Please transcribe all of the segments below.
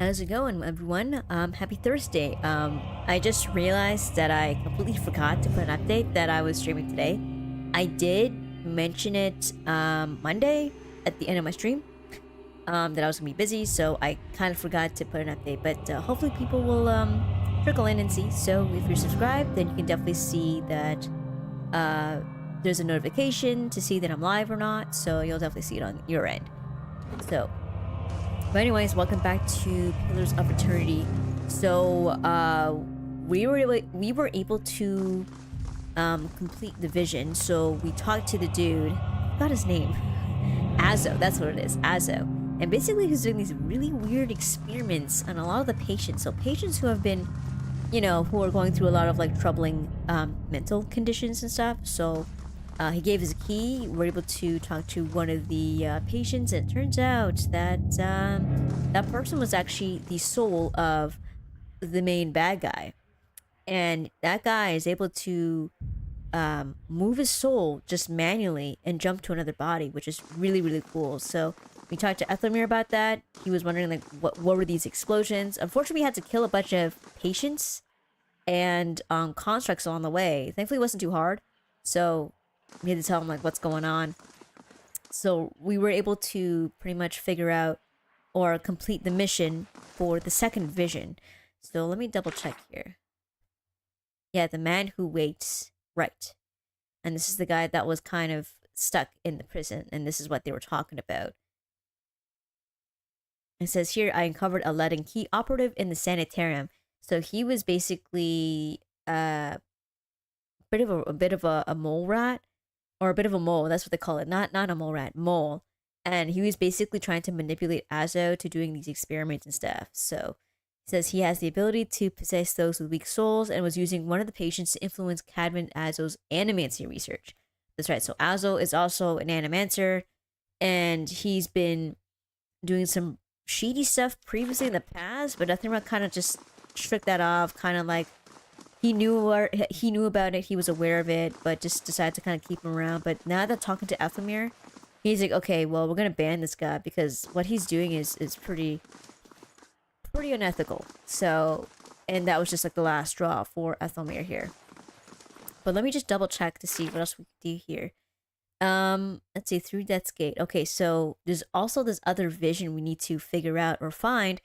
How's it going, everyone? Happy Thursday. I just realized that I completely forgot to put an update that I was streaming today. I did mention it Monday at the end of my stream that I was gonna be busy, so I kind of forgot to put an update. But hopefully, people will trickle in and see. So if you're subscribed, then you can definitely see that there's a notification to see that I'm live or not. So you'll definitely see it on your end. So. But anyways, welcome back to Pillars of Eternity. So, we were able to complete the vision. So we talked to the dude. I forgot his name. Azo. That's what it is. Azo. And basically, he's doing these really weird experiments on a lot of the patients. So patients who have been, who are going through a lot of like troubling mental conditions and stuff. So. He gave us a key. We're able to talk to one of the patients, and it turns out that that person was actually the soul of the main bad guy, and that guy is able to move his soul just manually and jump to another body, which is really cool. So we talked to Ethelmir about that. He was wondering like what were these explosions. Unfortunately, we had to kill a bunch of patients and constructs along the way. Thankfully, it wasn't too hard. So we had to tell him like what's going on. So we were able to pretty much figure out or complete the mission for the second vision. So let me double check here. Yeah, the man who waits, right. And this is the guy that was kind of stuck in the prison, and this is what they were talking about. It says here, I uncovered a leaden key operative in the sanitarium. So he was basically a bit of a mole rat. Or a bit of a mole, that's what they call it. Not a mole rat, mole. And he was basically trying to manipulate Azo to doing these experiments and stuff. So he says he has the ability to possess those with weak souls and was using one of the patients to influence Cadman Azo's animancy research. That's right. So Azo is also an animancer, and he's been doing some shady stuff previously in the past, but nothing kind of just shook that off, kind of like he knew about it, he was aware of it, but just decided to kind of keep him around. But now that talking to Ethelmir, he's like, okay, well, we're gonna ban this guy because what he's doing is pretty unethical. So, and that was just like the last straw for Ethelmir here. But let me just double check to see what else we can do here. Let's see, through Death's Gate. Okay, so there's also this other vision we need to figure out or find,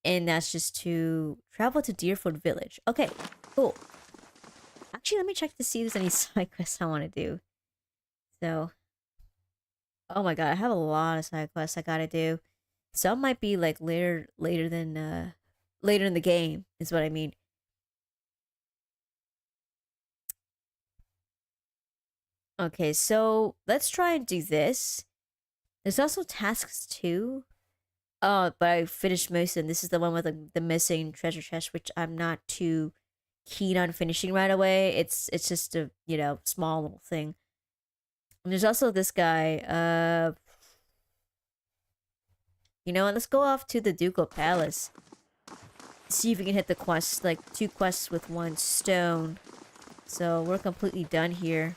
and that's just to travel to Deerfoot Village. Okay, cool. Actually, let me check to see if there's any side quests I want to do. So, oh my god, I have a lot of side quests I gotta do. Some might be like later in the game, is what I mean. Okay, so let's try and do this. There's also tasks too. Oh, but I finished most of them. This is the one with the missing treasure chest, which I'm not too keen on finishing right away. It's just a, small little thing. And there's also this guy. Let's go off to the Ducal Palace. See if we can hit the quest, like 2 quests with 1 stone. So we're completely done here.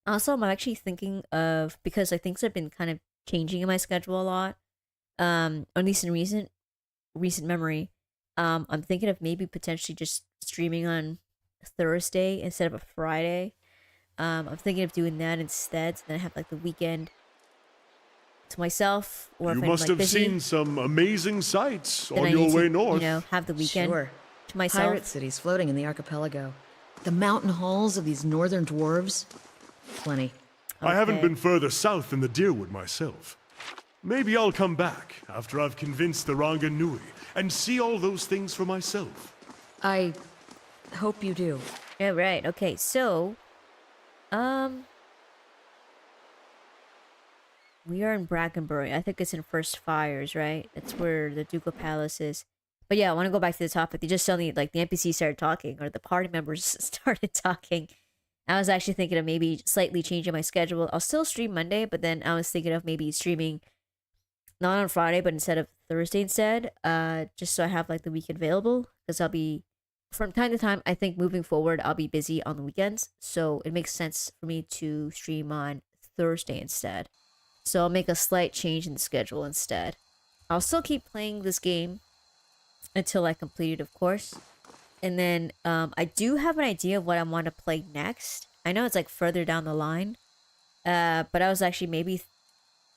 Also, I'm actually thinking of, because like things have been kind of changing in my schedule a lot, at least in recent memory. I'm thinking of maybe potentially just streaming on Thursday instead of a Friday. I'm thinking of doing that instead, so then I have like the weekend to myself. Or you if must I'm, like, have busy, seen some amazing sights then on I your need way to, north. have the weekend Sure. to myself. Pirate cities floating in the archipelago. The mountain halls of these northern dwarves. Plenty. I haven't Okay. been further south than the Deerwood myself. Maybe I'll come back after I've convinced the Ranga Nui and see all those things for myself. I hope you do. Yeah, right. Okay, so, we are in Brackenbury. I think it's in First Fires, right? That's where the Ducal Palace is. But yeah, I want to go back to the topic. They just suddenly, like, the NPC started talking, or the party members started talking. I was actually thinking of maybe slightly changing my schedule. I'll still stream Monday, but then I was thinking of maybe streaming not on Friday, but instead of Thursday instead. Just so I have like the week available, because I'll be from time to time, I think moving forward, I'll be busy on the weekends. So it makes sense for me to stream on Thursday instead. So I'll make a slight change in the schedule instead. I'll still keep playing this game until I complete it, of course. And then I do have an idea of what I want to play next. I know it's like further down the line. But I was actually maybe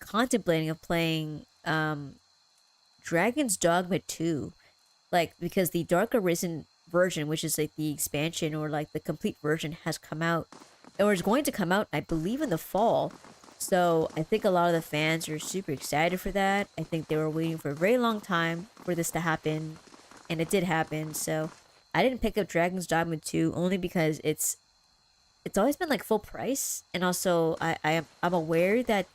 contemplating of playing Dragon's Dogma 2. Like, because the Dark Arisen version, which is like the expansion or like the complete version, has come out. Or is going to come out, I believe, in the fall. So I think a lot of the fans are super excited for that. I think they were waiting for a very long time for this to happen. And it did happen. So I didn't pick up Dragon's Dogma 2 only because it's always been like full price. And also I'm aware that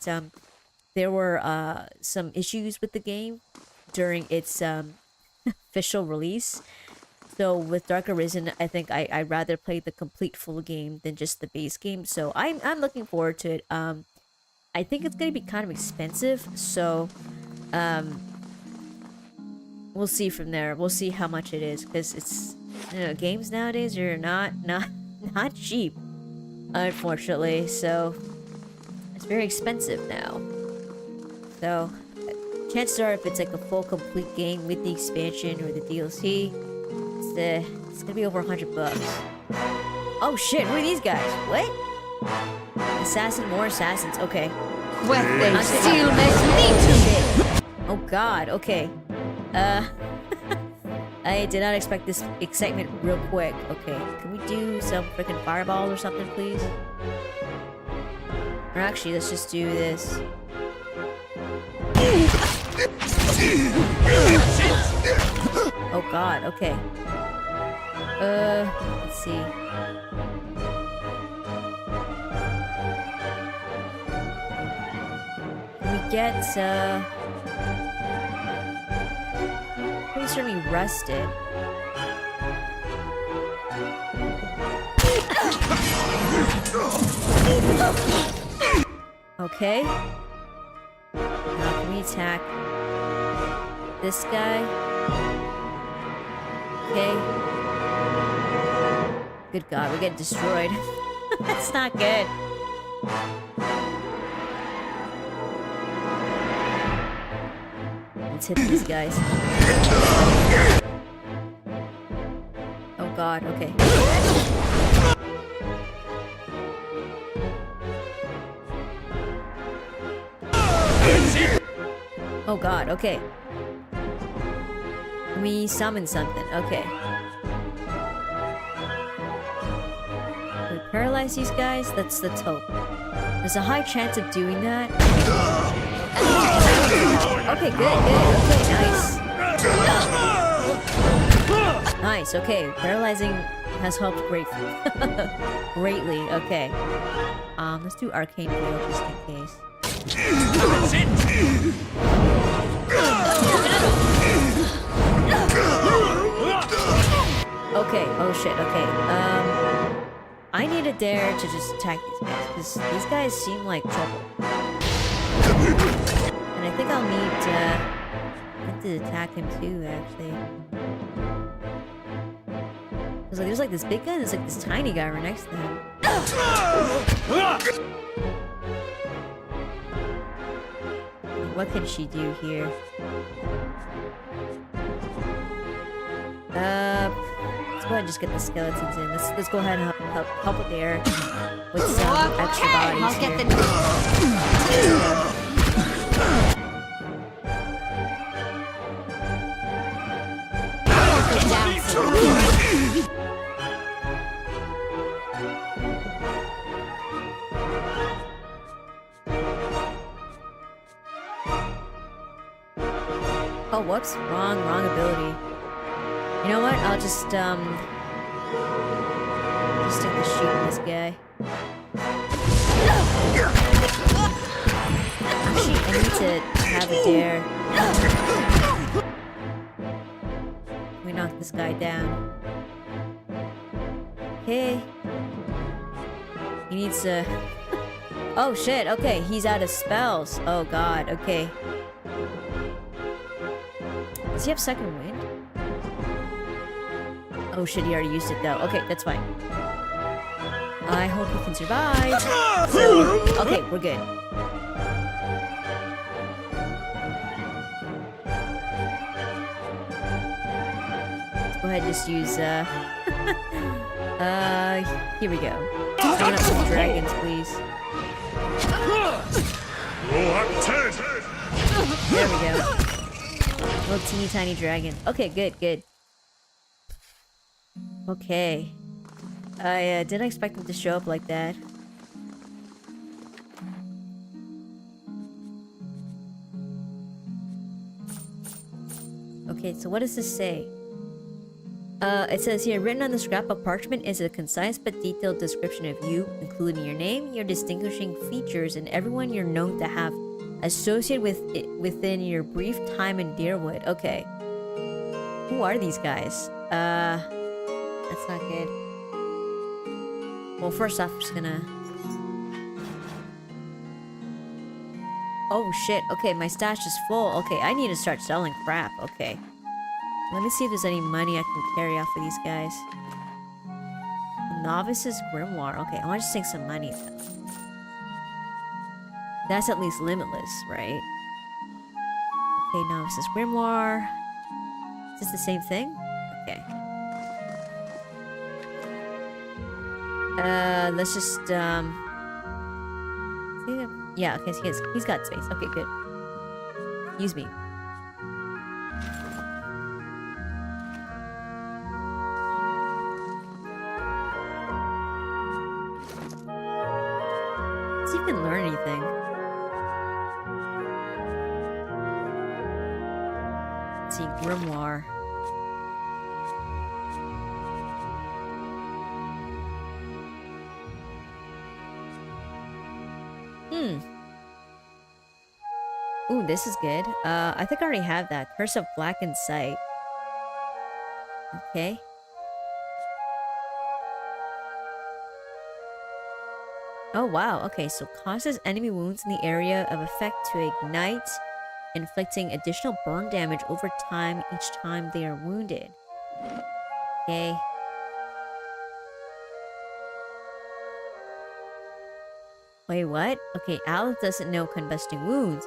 there were some issues with the game during its official release. So with Dark Arisen, I think I'd rather play the complete full game than just the base game. So I'm looking forward to it. I think it's gonna be kind of expensive, so we'll see from there. We'll see how much it is, because it's, you know, games nowadays are not cheap, unfortunately. So it's very expensive now. So chances are, if it's like a full complete game with the expansion or the DLC, it's gonna be over $100. Oh shit! Who are these guys? What? Assassin, more assassins. Okay. What they still make me to. Oh god. Okay. I did not expect this excitement real quick. Okay. Can we do some freaking fireballs or something, please? Or actually, let's just do this. Oh god. Okay. Let's see. Get pretty sure we rusted. Okay. Now can we attack this guy? Okay. Good god, we get destroyed. That's not good. Let's hit these guys. Oh god, okay. Oh god, okay. We summon something, okay. We paralyze these guys? Let's hope. There's a high chance of doing that. Okay, good. Okay, nice. Nice, okay. Paralyzing has helped greatly. Greatly, okay. Let's do Arcane Wheel just in case. Okay, oh shit, okay. I need a dare to just attack these guys, because these guys seem like trouble. And I think I'll need to attack him too, actually. Cause like, there's like this big guy and there's like this tiny guy right next to him. What can she do here? Let's go ahead and just get the skeletons in. Let's go ahead and help with there with some extra bodies I'll get here. Oh, whoops. Wrong ability. You know what? I'll just take the shoot on this guy. Actually, I need to have a dare. We knock this guy down. Okay. He needs to... Oh shit, okay, he's out of spells. Oh god, okay. Does he have second wind? Oh shit, he already used it though. Okay, that's fine. I hope he can survive. Okay, we're good. Let's go ahead and just use, here we go. Summon up some dragons, please. There we go. Little teeny tiny dragon. Okay, good, good. Okay. I didn't expect him to show up like that. Okay, so what does this say? It says here, written on the scrap of parchment is a concise but detailed description of you, including your name, your distinguishing features, and everyone you're known to have associated with it within your brief time in Deerwood. Okay. Who are these guys? That's not good. Well, first off, I'm just gonna... Oh shit, okay, my stash is full. Okay, I need to start selling crap. Okay. Let me see if there's any money I can carry off of these guys. Novice's Grimoire. Okay, I want to just take some money though. That's at least limitless, right? Okay, Novice's Grimoire. Is this the same thing? Okay. Let's just, yeah, okay, he's got space. Okay, good. Use me. See if you can learn anything. Let's see, Grimoire. Ooh, this is good. I think I already have that. Curse of Blackened Sight. Okay. Oh, wow. Okay, so causes enemy wounds in the area of effect to ignite, inflicting additional burn damage over time each time they are wounded. Okay. Wait, what? Okay, Alice doesn't know combusting wounds.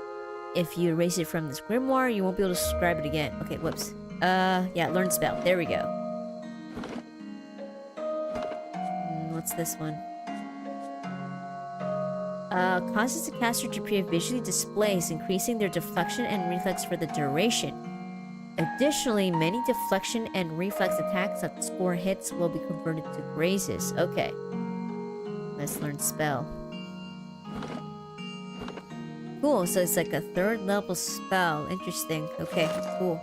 If you erase it from this grimoire, you won't be able to describe it again. Okay, whoops. Yeah, learn spell. There we go. What's this one? Causes the caster to appear visually displaced, increasing their deflection and reflex for the duration. Additionally, many deflection and reflex attacks that score hits will be converted to grazes. Okay. Let's learn spell. Cool, so it's like a 3rd level spell. Interesting. Okay, cool.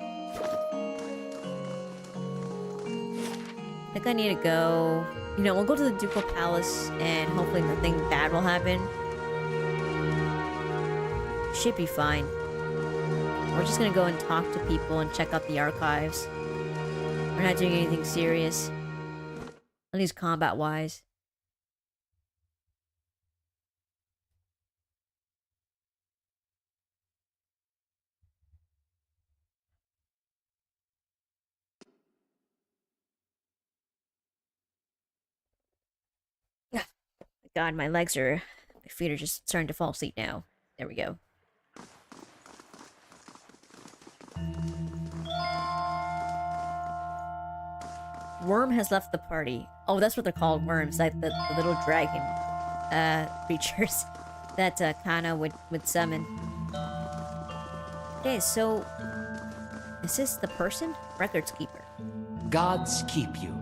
I think I need to go... You know, we'll go to the Ducal Palace and hopefully nothing bad will happen. Should be fine. We're just gonna go and talk to people and check out the archives. We're not doing anything serious. At least combat-wise. God, my feet are just starting to fall asleep now. There we go. Worm has left the party. Oh, that's what they're called, worms. Like the little dragon creatures that Kana would summon. Okay, so... Is this the person? Records keeper. Gods keep you.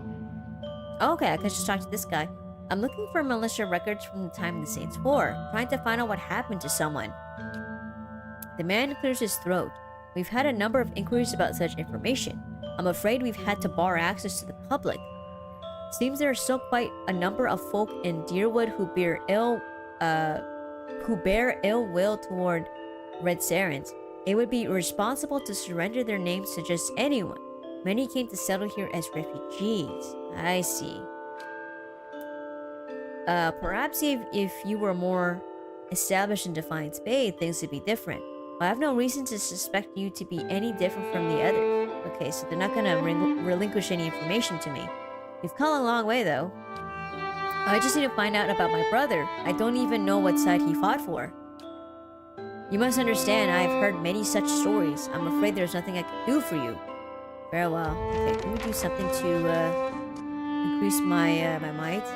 Oh, okay, I can just talk to this guy. I'm looking for militia records from the time of the Saints' War, trying to find out what happened to someone. The man clears his throat. We've had a number of inquiries about such information. I'm afraid we've had to bar access to the public. Seems there are still quite a number of folk in Deerwood who bear ill will toward Red Sarens. It would be irresponsible to surrender their names to just anyone. Many came to settle here as refugees. I see. Perhaps if you were more established in Defiance Bay, things would be different. But I have no reason to suspect you to be any different from the others. Okay, so they're not gonna relinquish any information to me. We've come a long way, though. I just need to find out about my brother. I don't even know what side he fought for. You must understand, I have heard many such stories. I'm afraid there's nothing I can do for you. Very well. Okay, can we do something to increase my my might?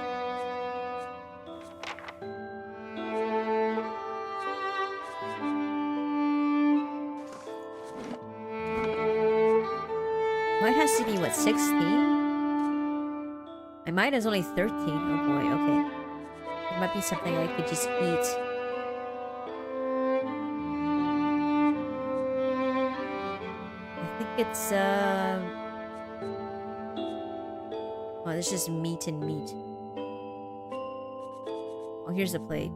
Might has to be what, 16? My might is only 13. Oh boy, okay. There might be something I could just eat. I think it's oh, there's just meat and meat. Oh, here's the plate.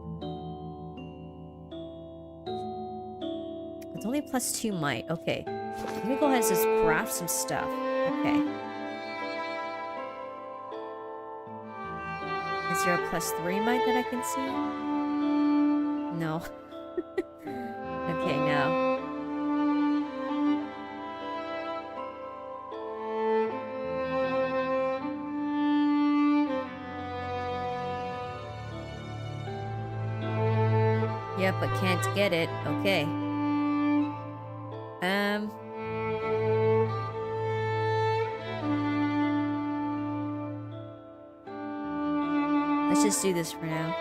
It's only +2 might. Okay. Let me go ahead and just craft some stuff. Okay. Is there a +3 might that I can see? No. Okay, no. Yep, but can't get it. Okay. Let's just do this for now.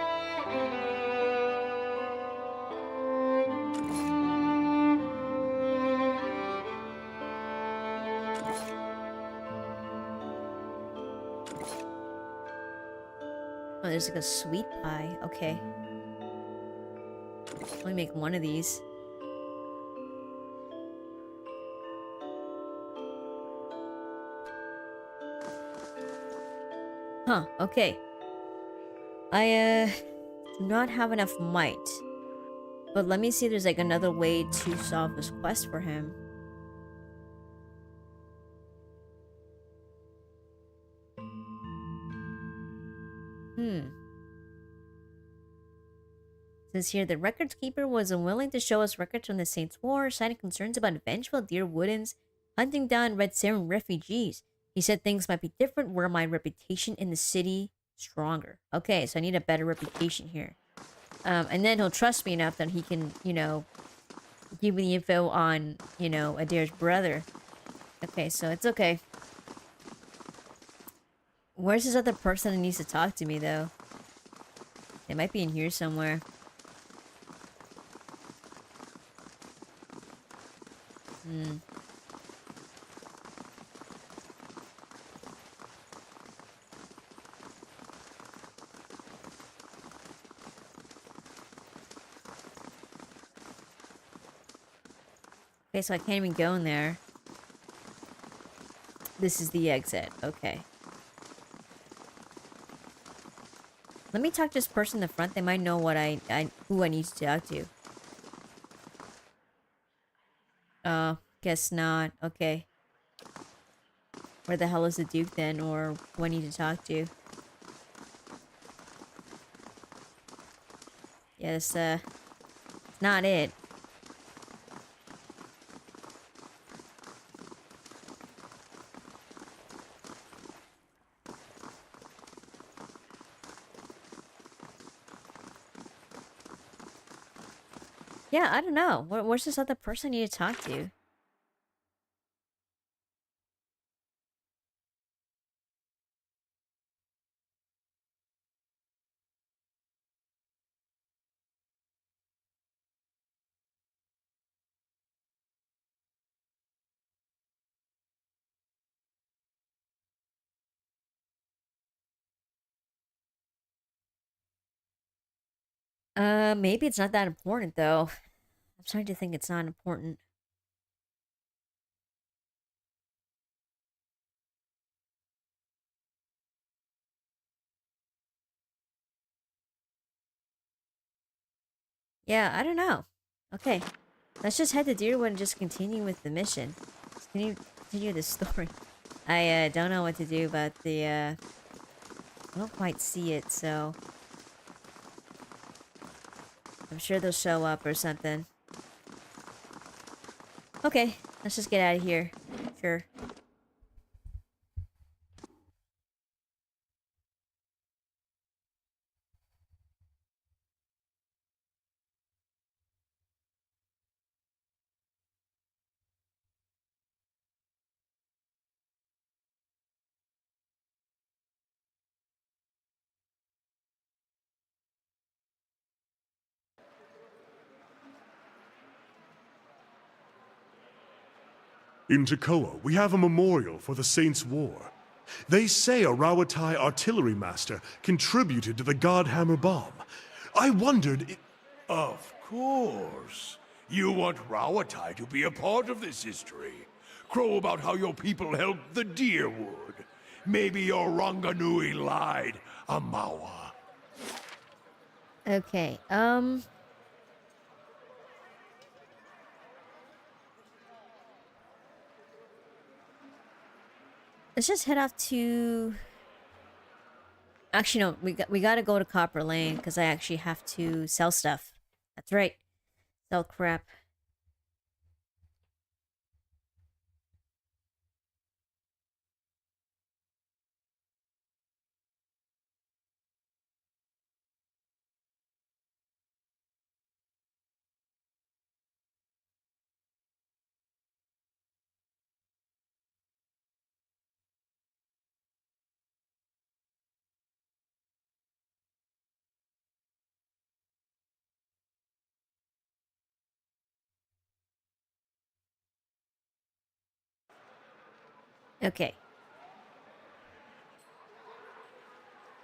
Oh, there's like a sweet pie. Okay. Let me make one of these. Huh, okay. I do not have enough might. But let me see if there's like another way to solve this quest for him. Says here, the records keeper was unwilling to show us records from the Saints' War, citing concerns about vengeful deer woodens hunting down Red Syrian refugees. He said things might be different were my reputation in the city stronger. Okay, so I need a better reputation here. And then he'll trust me enough that he can, you know, give me the info on, you know, Adair's brother. Okay, so it's okay. Where's this other person that needs to talk to me, though? They might be in here somewhere. Okay, so I can't even go in there. This is the exit. Okay. Let me talk to this person in the front. They might know what who I need to talk to. Guess not. Okay. Where the hell is the Duke then, or who I need to talk to? Yes, not it. Yeah, I don't know. Where's this other person I need to talk to? Maybe it's not that important, though. I'm starting to think it's not important. Yeah, I don't know. Okay. Let's just head to Deerwood and just continue with the mission. Just continue the story. I don't know what to do about the, I don't quite see it, so... I'm sure they'll show up or something. Okay, let's just get out of here. Sure. In Tekoa, we have a memorial for the Saints' War. They say a Rawatai artillery master contributed to the Godhammer bomb. I wondered Of course. You want Rawatai to be a part of this history. Crow about how your people helped the Deerwood. Maybe your Ranganui lied, Amawa. Okay, let's just head off to... Actually, no, we gotta go to Copper Lane, because I actually have to sell stuff. That's right. Sell crap. Okay.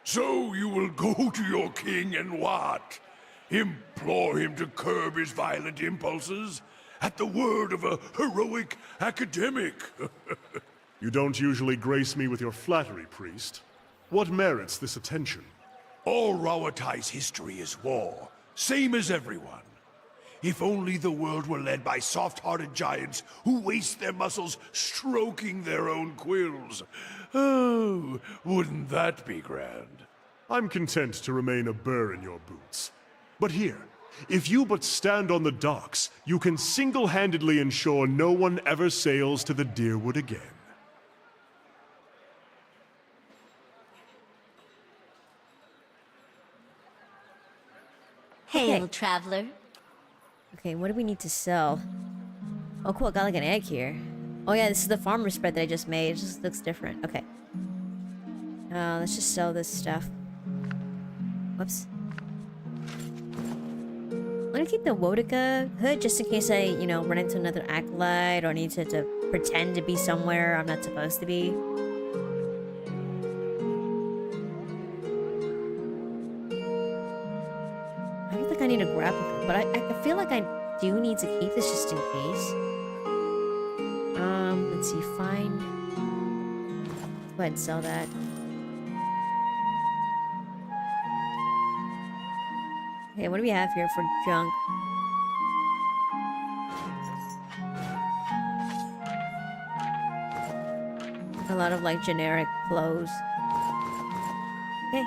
So you will go to your king and what? Implore him to curb his violent impulses? At the word of a heroic academic? you don't usually grace me with your flattery, priest. What merits this attention? All Rawatai's history is war, same as everyone. If only the world were led by soft-hearted giants who waste their muscles stroking their own quills. Oh, wouldn't that be grand? I'm content to remain a burr in your boots. But here, if you but stand on the docks, you can single-handedly ensure no one ever sails to the Deerwood again. Hail, traveler. Okay, what do we need to sell? Oh, cool, I got like an egg here. Oh yeah, this is the farmer's bread that I just made. It just looks different. Okay. Let's just sell this stuff. Whoops. I'm gonna keep the Wodika hood just in case I, you know, run into another acolyte or need to pretend to be somewhere I'm not supposed to be. I don't think I need a grapple hook, but I feel like I do need to keep this just in case. Let's see, fine. Let's go ahead and sell that. Okay, what do we have here for junk? A lot of like generic clothes. Okay.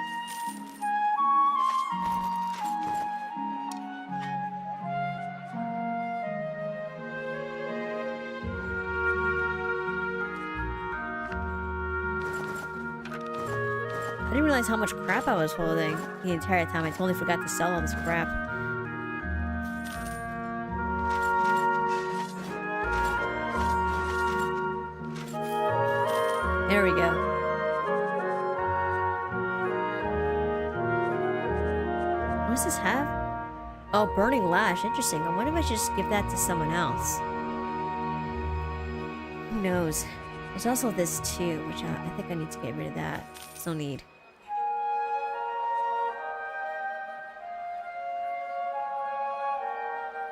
I didn't realize how much crap I was holding the entire time. I totally forgot to sell all this crap. There we go. What does this have? Oh, Burning Lash. Interesting. I wonder if I should just give that to someone else. Who knows? There's also this too, which I think I need to get rid of that. There's no need.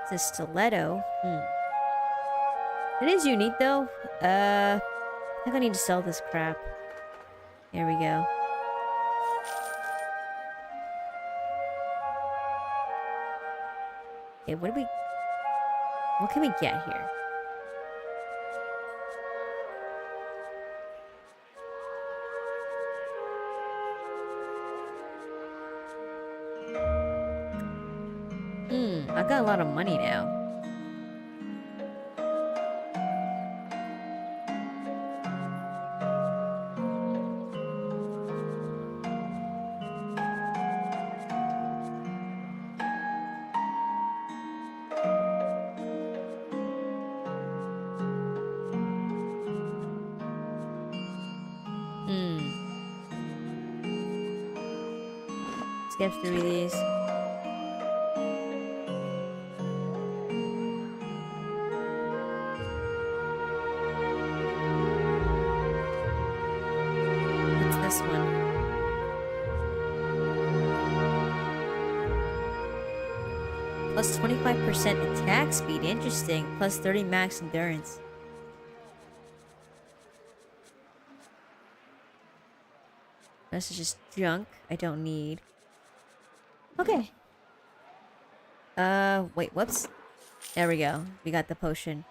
This stiletto. It is unique though. I think I need to sell this crap. There we go. Okay, what can we get here? I've got a lot of money now. skip through these. What's this one? Plus 25% attack speed. Interesting. Plus 30 max endurance. This is just junk I don't need. Okay. Wait, whoops. There we go. We got the potion.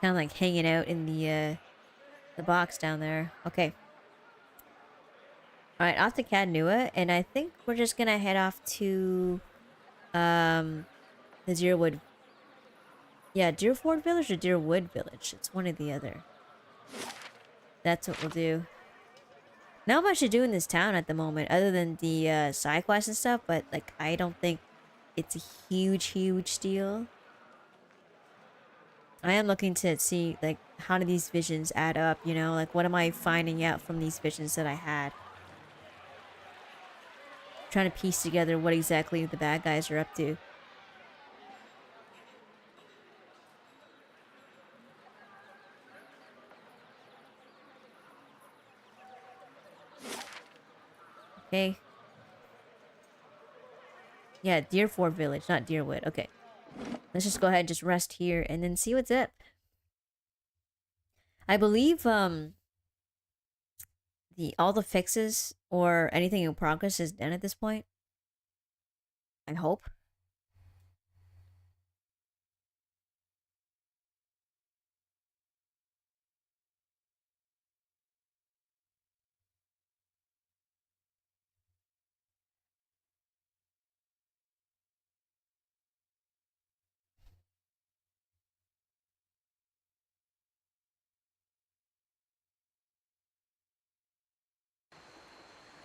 Kind of like hanging out in the box down there. Okay. Alright, off to Cadnua, and I think we're just gonna head off to, the Deerwood. Yeah, Deerford Village or Deerwood Village. It's one or the other. That's what we'll do. Not much to do in this town at the moment, other than the side quests and stuff, but like I don't think it's a huge deal. I am looking to see like how do these visions add up, you know, like what am I finding out from these visions that I had? Trying to piece together what exactly the bad guys are up to. Okay. Yeah, Deerford Village, not Deerwood. Okay. Let's just go ahead and just rest here and then see what's up. I believe all the fixes or anything in progress is done at this point. I hope.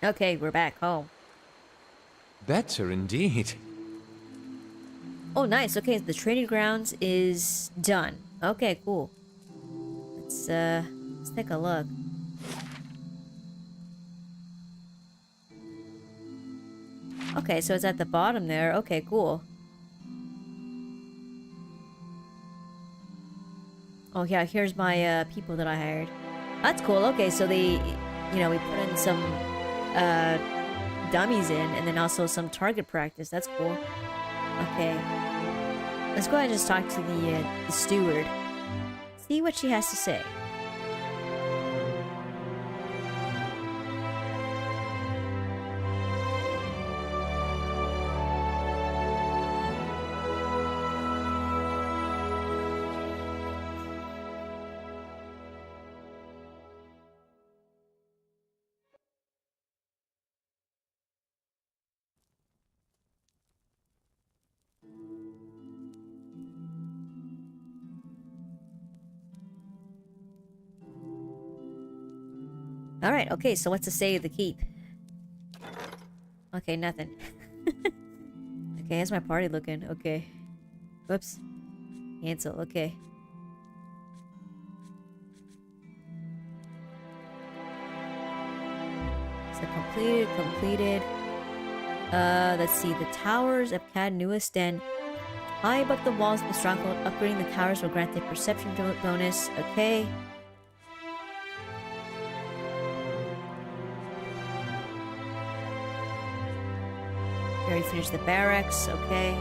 Okay, we're back home. Better indeed. Oh, nice. Okay, the training grounds is done. Okay, cool. Let's take a look. Okay, so it's at the bottom there. Okay, cool. Oh yeah, here's my people that I hired. That's cool. Okay, so they, you know, we put in some dummies in, and then also some target practice. That's cool. Okay, let's go ahead and just talk to the steward. See what she has to say. Alright, okay, so what's to say of the keep? Okay, nothing. Okay, how's my party looking? Okay. Whoops. Cancel, okay. So completed. Let's see. The towers of Cadnua stand high above the walls of the stronghold. Upgrading the towers will grant a perception bonus. Okay. Already finished the barracks. Okay.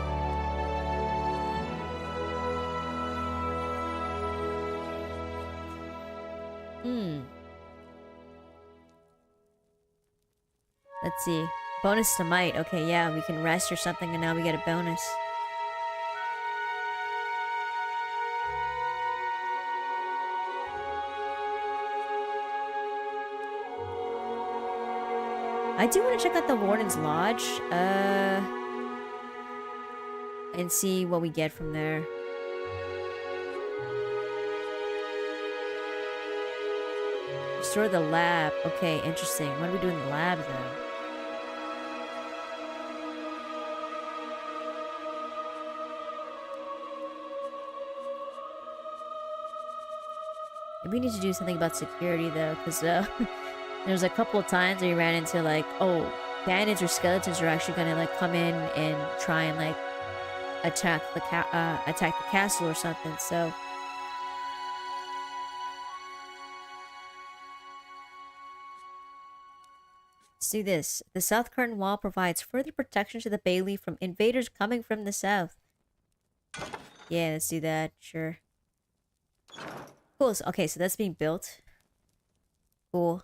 Let's see. Bonus to might. Okay, yeah, we can rest or something, and now we get a bonus. I do want to check out the Warden's Lodge, and see what we get from there. Restore the lab. Okay, interesting. What do we do in the lab, though? Maybe we need to do something about security, though, because, there's a couple of times we ran into, like, oh, bandits or skeletons are actually gonna like come in and try and like attack the castle or something. So let's do this. The south curtain wall provides further protection to the bailey from invaders coming from the south. Yeah, let's do that. Sure. Cool. Okay, so that's being built. Cool.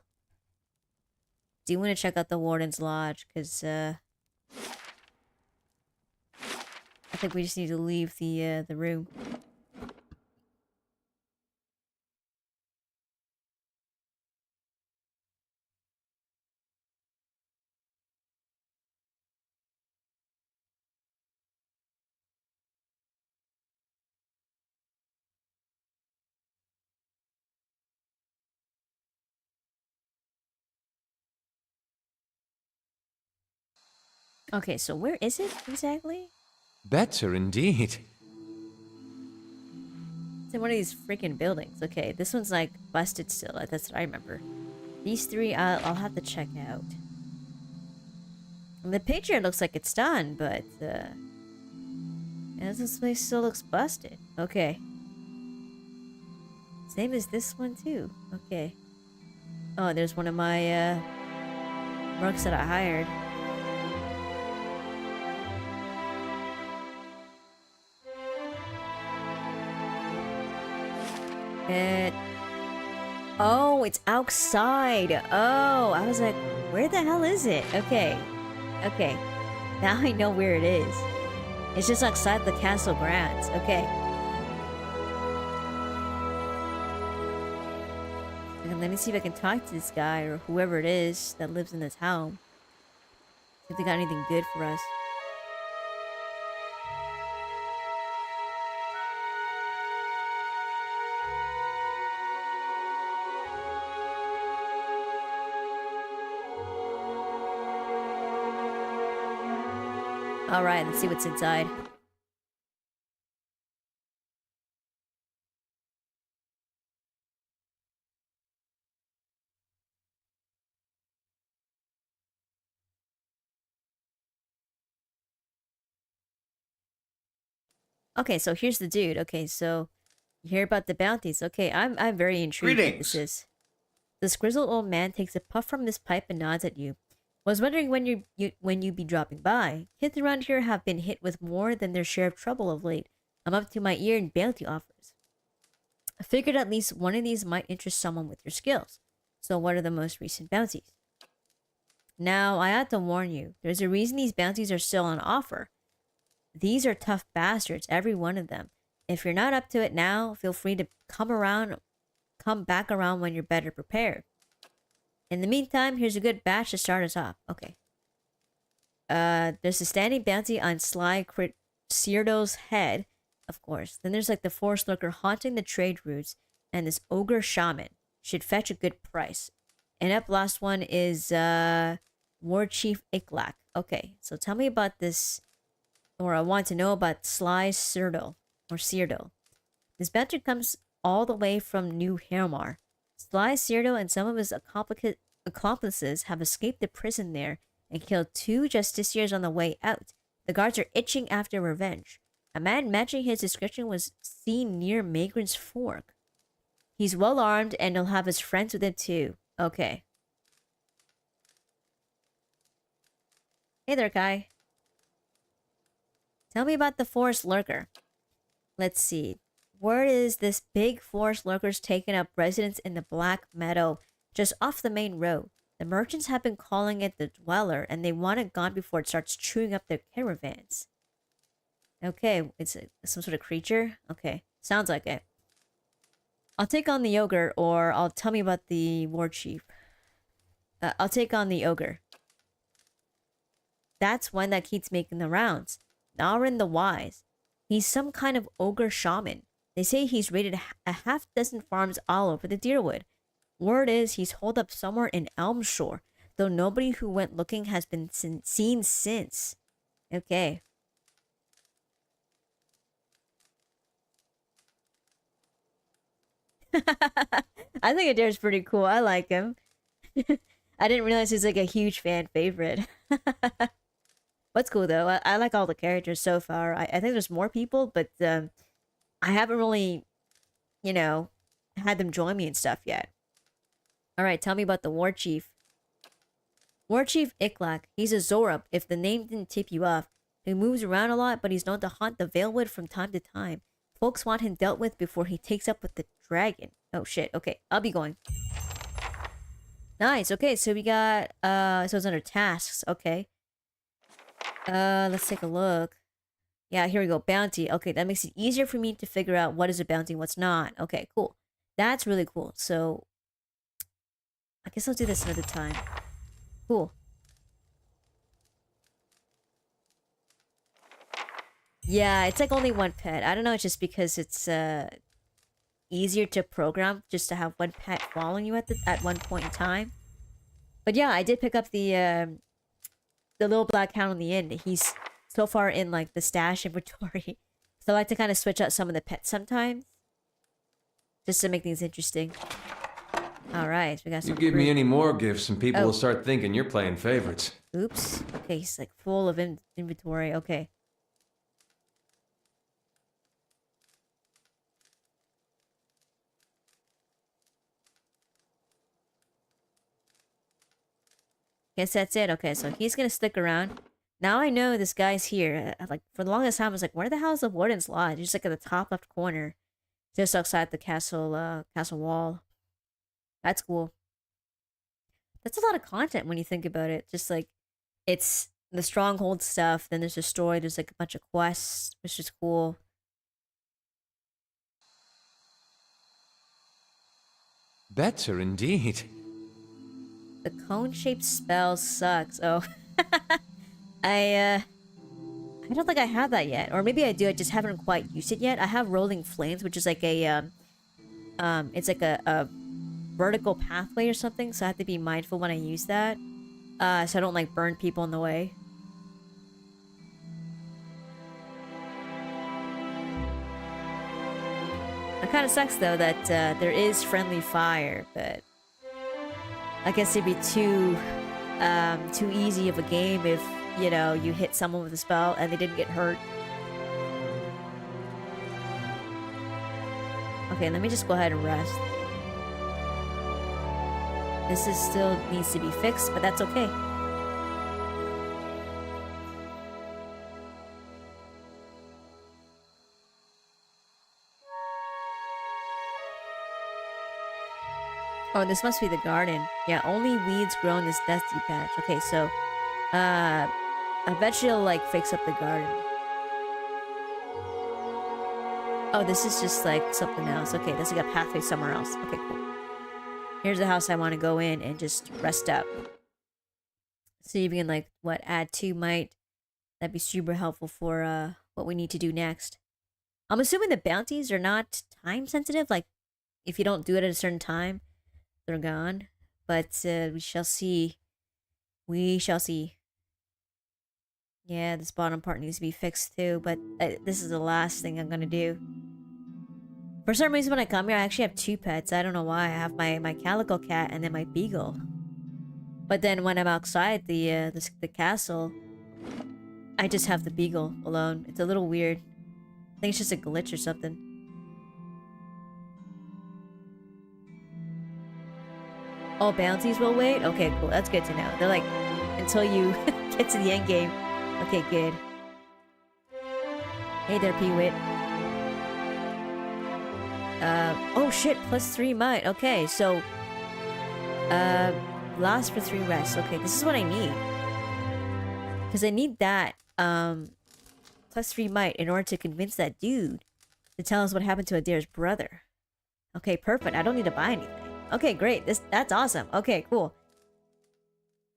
Do you want to check out the Warden's Lodge? Because, I think we just need to leave the room. Okay, so where is it exactly? Better indeed. It's in one of these freaking buildings. Okay, this one's like busted still. That's what I remember. These three, I'll have to check out. And the picture looks like it's done, but yeah, this place still looks busted. Okay. Same as this one too. Okay. Oh, there's one of my mercs that I hired. Oh, it's outside. Oh, I was like, where the hell is it? Okay. Okay. Now I know where it is. It's just outside the castle grounds. Okay. And let me see if I can talk to this guy or whoever it is that lives in the town. See if they got anything good for us. Alright, let's see what's inside. Okay, so here's the dude. Okay, so you hear about the bounties. Okay, I'm very intrigued what this is. This grizzled old man takes a puff from his pipe and nods at you. Was wondering when you be dropping by. Kids around here have been hit with more than their share of trouble of late. I'm up to my ear in bounty offers. I figured at least one of these might interest someone with your skills. So what are the most recent bounties? Now, I have to warn you, there's a reason these bounties are still on offer. These are tough bastards, every one of them. If you're not up to it now, feel free to come back around when you're better prepared. In the meantime, here's a good batch to start us off. Okay. There's a standing bounty on Sly Cierdo's head, of course. Then there's like the forest lurker haunting the trade routes, and this ogre shaman should fetch a good price. And up last one is War Chief Iklak. Okay, so tell me about this, or I want to know about Sly Cierdo, or Cierdo. This bounty comes all the way from New Hermar. Sly Cierdo and some of his accomplices have escaped the prison there and killed 2 justiciars on the way out. The guards are itching after revenge. A man matching his description was seen near Maigren's Fork. He's well armed and he'll have his friends with him too. Okay. Hey there, Kai. Tell me about the forest lurker. Let's see. Word is this big forest lurker's taken up residence in the Black Meadow, just off the main road. The merchants have been calling it the Dweller, and they want it gone before it starts chewing up their caravans. Okay, it's some sort of creature? Okay, sounds like it. I'll take on the ogre, or I'll tell me about the war chief. I'll take on the ogre. That's one that keeps making the rounds. Narin the Wise. He's some kind of ogre shaman. They say he's raided a half dozen farms all over the Deerwood. Word is he's holed up somewhere in Elmshore, though nobody who went looking has been seen since. Okay. I think Adair's pretty cool. I like him. I didn't realize he's like a huge fan favorite. What's cool though, I like all the characters so far. I think there's more people, but I haven't really, you know, had them join me and stuff yet. Alright, tell me about the War Chief. War Chief Iklak. He's a Zorub, if the name didn't tip you off. He moves around a lot, but he's known to haunt the Veilwood from time to time. Folks want him dealt with before he takes up with the dragon. Oh shit, okay, I'll be going. Nice, okay, so we got, so it's under tasks, okay. Let's take a look. Yeah, here we go, bounty. Okay, that makes it easier for me to figure out what is a bounty and what's not. Okay, cool. That's really cool. So, I guess I'll do this another time. Cool. Yeah, it's like only one pet. I don't know, it's just because it's easier to program just to have one pet following you at one point in time. But yeah, I did pick up the little black hound in the end. He's so far in like the stash inventory. So I like to kind of switch out some of the pets sometimes. Just to make things interesting. Alright, we got some You give me fruit. any more gifts and people will start thinking you're playing favorites. Oops. Okay, he's like full of inventory. Okay. Guess that's it. Okay, so he's gonna stick around. Now I know this guy's here. Like, for the longest time, I was like, where the hell is the Warden's Lodge? He's like at the top left corner. Just outside the castle, castle wall. That's cool. That's a lot of content when you think about it. Just like, it's the stronghold stuff, then there's a story, there's like a bunch of quests, which is cool. Better indeed. The cone-shaped spell sucks. Oh. I don't think I have that yet. Or maybe I do, I just haven't quite used it yet. I have Rolling Flames, which is like a, it's like a vertical pathway or something, so I have to be mindful when I use that. So I don't, like, burn people in the way. It kind of sucks, though, that there is friendly fire, but I guess it'd be too easy of a game if, you know, you hit someone with a spell and they didn't get hurt. Okay, let me just go ahead and rest. This is still needs to be fixed, but that's okay. Oh, this must be the garden. Yeah, only weeds grow in this dusty patch. Okay, so, I bet she'll, like, fix up the garden. Oh, this is just, like, something else. Okay, that's like a pathway somewhere else. Okay, cool. Here's the house I want to go in and just rest up. So you can, like, what, add 2 might. That'd be super helpful for, what we need to do next. I'm assuming the bounties are not time sensitive. Like, if you don't do it at a certain time, they're gone. But, we shall see. We shall see. Yeah, this bottom part needs to be fixed too, but this is the last thing I'm gonna do. For some reason when I come here, I actually have 2 pets. I don't know why. I have my calico cat and then my beagle. But then when I'm outside the castle, I just have the beagle alone. It's a little weird. I think it's just a glitch or something. Oh, bounties will wait? Okay, cool. That's good to know. They're like, until you get to the end game. Okay, good. Hey there, Peewit. Oh shit, +3 might. Okay, so, last for 3 rests. Okay, this is what I need. Because I need that, +3 might in order to convince that dude to tell us what happened to Adair's brother. Okay, perfect. I don't need to buy anything. Okay, great. That's awesome. Okay, cool.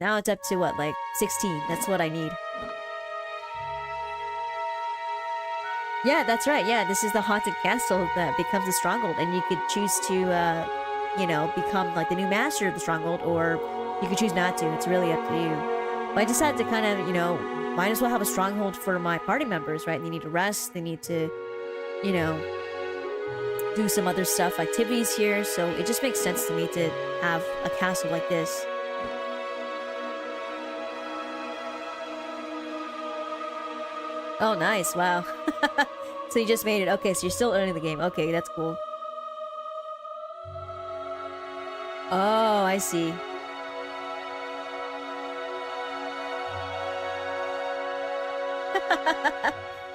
Now it's up to what, like 16. That's what I need. Yeah, that's right. Yeah, this is the haunted castle that becomes a stronghold, and you could choose to, you know, become like the new master of the stronghold, or you could choose not to. It's really up to you. But I decided to kind of, you know, might as well have a stronghold for my party members, right? They need to rest. They need to, you know, do some other stuff, activities here. So it just makes sense to me to have a castle like this. Oh, nice. Wow. So you just made it. Okay, so you're still earning the game. Okay, that's cool. Oh, I see.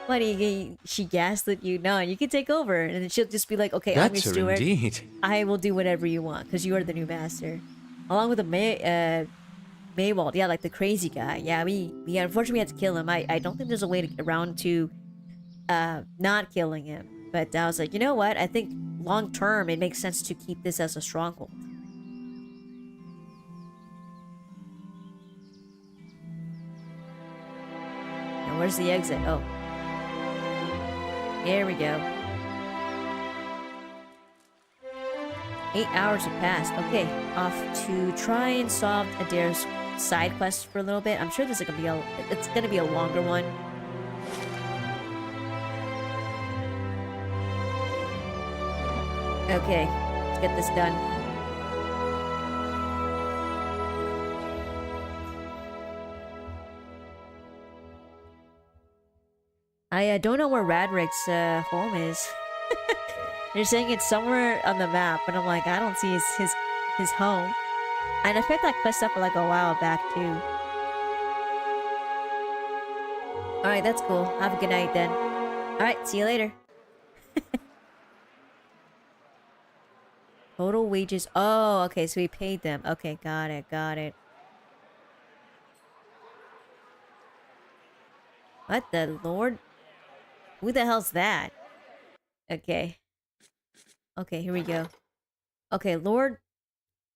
Funny, she gaslit you. No, you can take over. And then she'll just be like, okay, I'm your Better steward. indeed. I will do whatever you want, because you are the new master. Along with the Maywald, yeah, like the crazy guy. Yeah, we unfortunately had to kill him. I don't think there's a way to get around to not killing him. But I was like, you know what? I think long term it makes sense to keep this as a stronghold. And where's the exit? Oh. Here we go. 8 hours have passed. Okay, off to try and solve Adair's side quest for a little bit. I'm sure this is gonna be it's gonna be a longer one. Okay, let's get this done. I don't know where Radrick's home is. They're saying it's somewhere on the map, but I'm like, I don't see his home. And I picked that quest up like a while back too. Alright, that's cool. Have a good night then. Alright, see you later. Total wages. Oh, okay, so we paid them. Okay, got it, got it. What the lord? Who the hell's that? Okay. Okay, here we go. Okay, Lord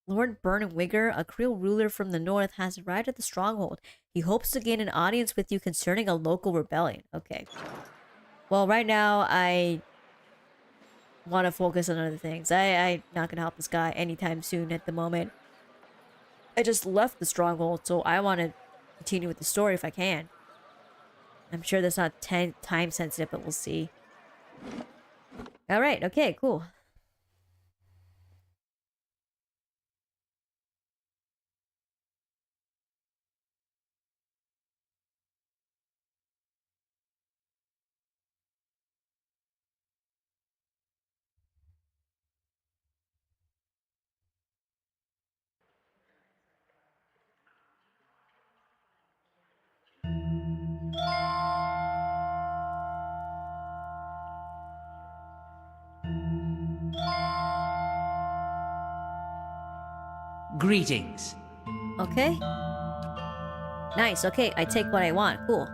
Burnwigger, a Creel ruler from the north, has arrived at the stronghold. He hopes to gain an audience with you concerning a local rebellion. Okay. Well, right now, I want to focus on other things. I'm not going to help this guy anytime soon at the moment. I just left the stronghold, so I want to continue with the story if I can. I'm sure that's not time sensitive, but we'll see. Alright, okay, cool. Greetings. Okay. Nice, okay, I take what I want. Cool.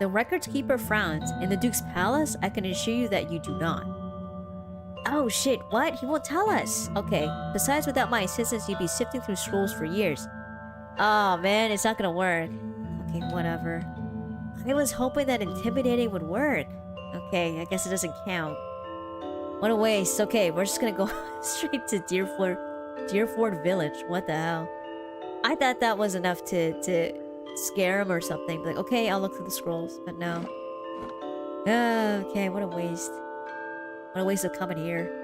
The records keeper frowns. In the Duke's palace, I can assure you that you do not. Oh shit, what? He won't tell us. Okay, besides without my assistance, you'd be sifting through scrolls for years. Oh man, it's not gonna work. Okay, whatever. I was hoping that intimidating would work. Okay, I guess it doesn't count. What a waste. Okay, we're just gonna go straight to Deerford Village. What the hell? I thought that was enough to scare him or something. Like, okay, I'll look through the scrolls, but no. Okay, what a waste. What a waste of coming here.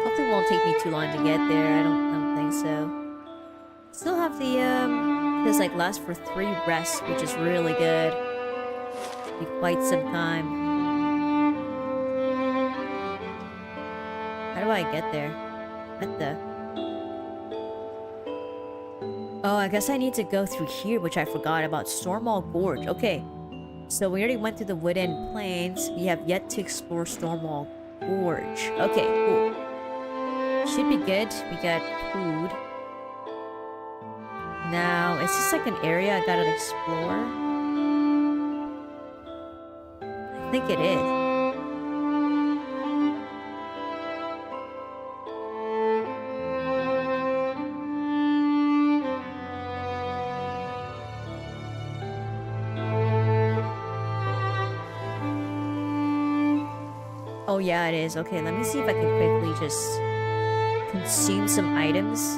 Hopefully it won't take me too long to get there. I don't think so. Still have the this like lasts for 3 rests, which is really good. Be quite some time. How do I get there? What the? Oh, I guess I need to go through here, which I forgot about. Stormwall Gorge. Okay. So we already went through the Woodend Plains. We have yet to explore Stormwall Gorge. Okay, cool. Should be good. We got food. Now, is this like an area I gotta explore? I think it is. Oh, yeah, it is. Okay, let me see if I can quickly just consume some items.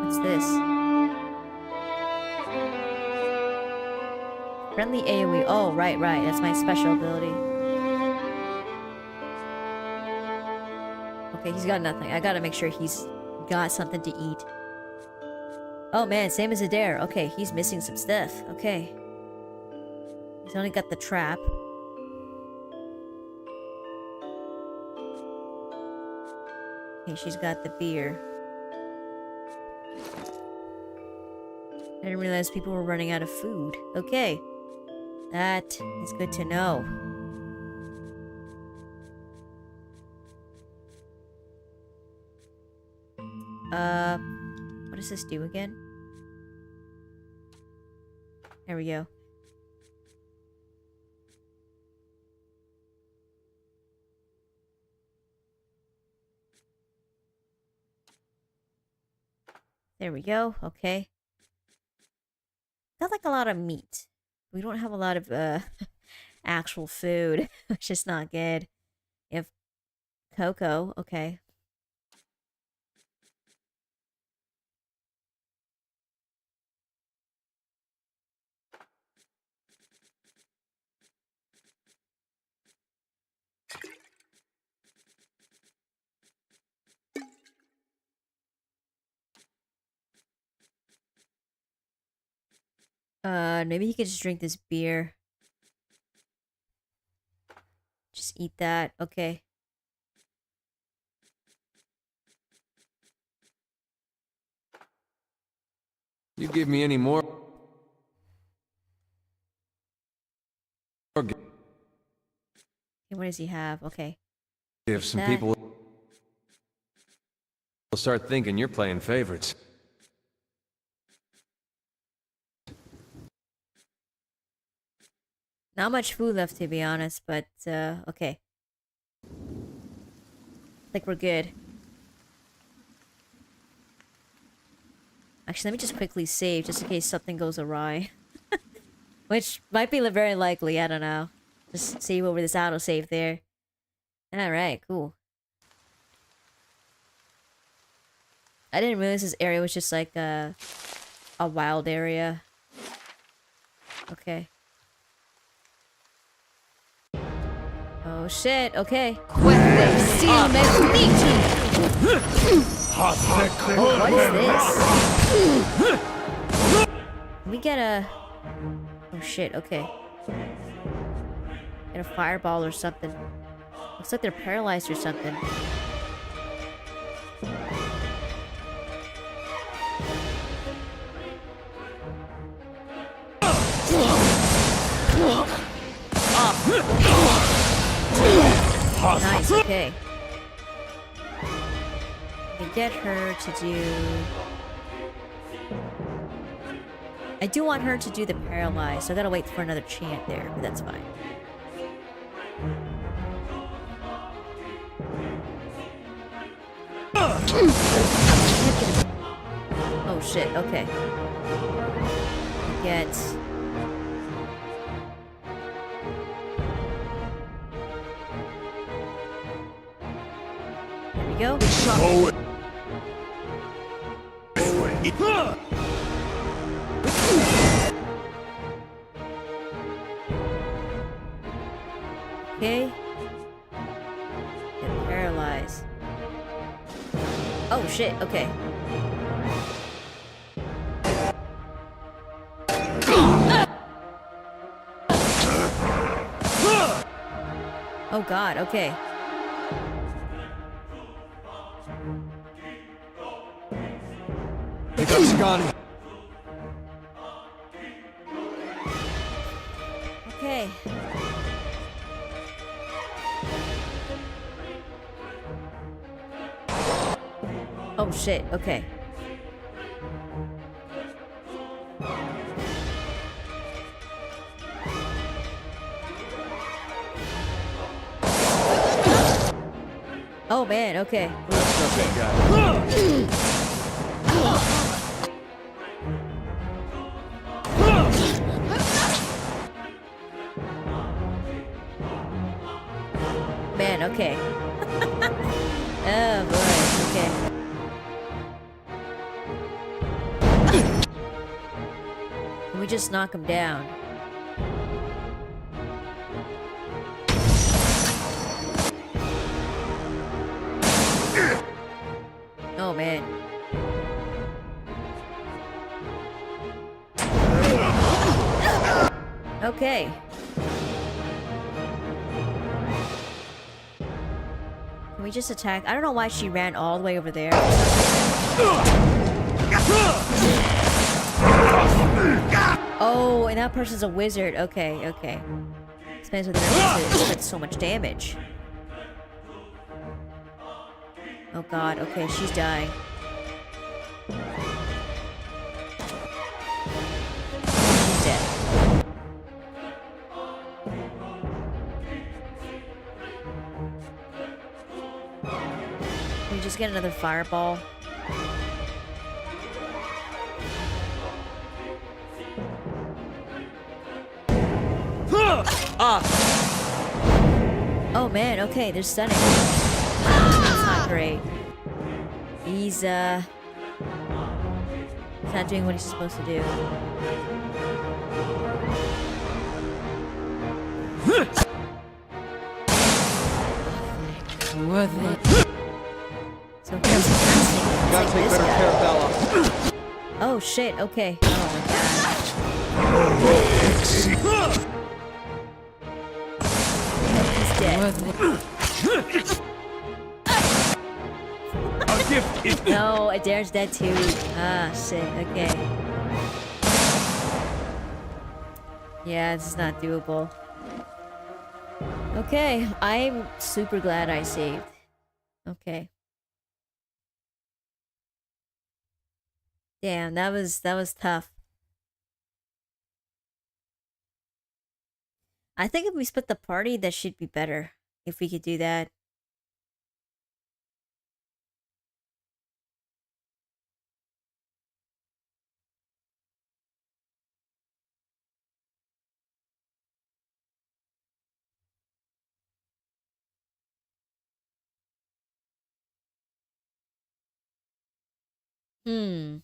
What's this? Friendly AoE. Oh, right. That's my special ability. Okay, he's got nothing. I gotta make sure he's got something to eat. Oh man, same as Adair. Okay, he's missing some stuff. Okay. He's only got the trap. Okay, she's got the beer. I didn't realize people were running out of food. Okay. That is good to know. What does this do again? There we go. There we go. Okay. Got like a lot of meat. We don't have a lot of actual food, which is not good. You have cocoa. Okay. Maybe he could just drink this beer. Just eat that. Okay. You give me any more? Okay, what does he have? Okay. If some that. people will start thinking you're playing favorites. Not much food left, to be honest, but, okay. I think we're good. Actually, let me just quickly save, just in case something goes awry. Which might be very likely, I don't know. Just save over this autosave there. Alright, cool. I didn't realize this area was just like a wild area. Okay. Oh shit, okay. What is this? Can we get a... Oh shit, okay. Get a fireball or something. Looks like they're paralyzed or something. Nice, okay. I get her to do... I do want her to do the paralyzed, so I gotta wait for another chant there, but that's fine. Oh shit, okay. Get... There we go. Okay. Get paralyzed. Oh shit, okay. Oh god, okay. Pick up Scotty. Okay. Oh shit, okay. Oh man, okay. Okay. Oh boy. Okay. Can we just knock him down? Oh man. Okay. Can we just attack? I don't know why she ran all the way over there. Oh, and that person's a wizard. Okay, okay. Depends whether they're a wizard. That's so much damage. Oh god, okay, she's dying. She's dead. Can we just get another fireball? Oh man, okay, they're stunning. That's not great. He's not doing what he's supposed to do. Worth it. So here's the casting. Gotta take better care of Bella. Oh shit, okay. Oh my god. He's dead. Worth it. A gift is No, Adair's dead too. Ah, shit, okay. Yeah, this is not doable. Okay, I'm super glad I saved. Okay. Damn, that was tough. I think if we split the party, that should be better. If we could do that. Hmm.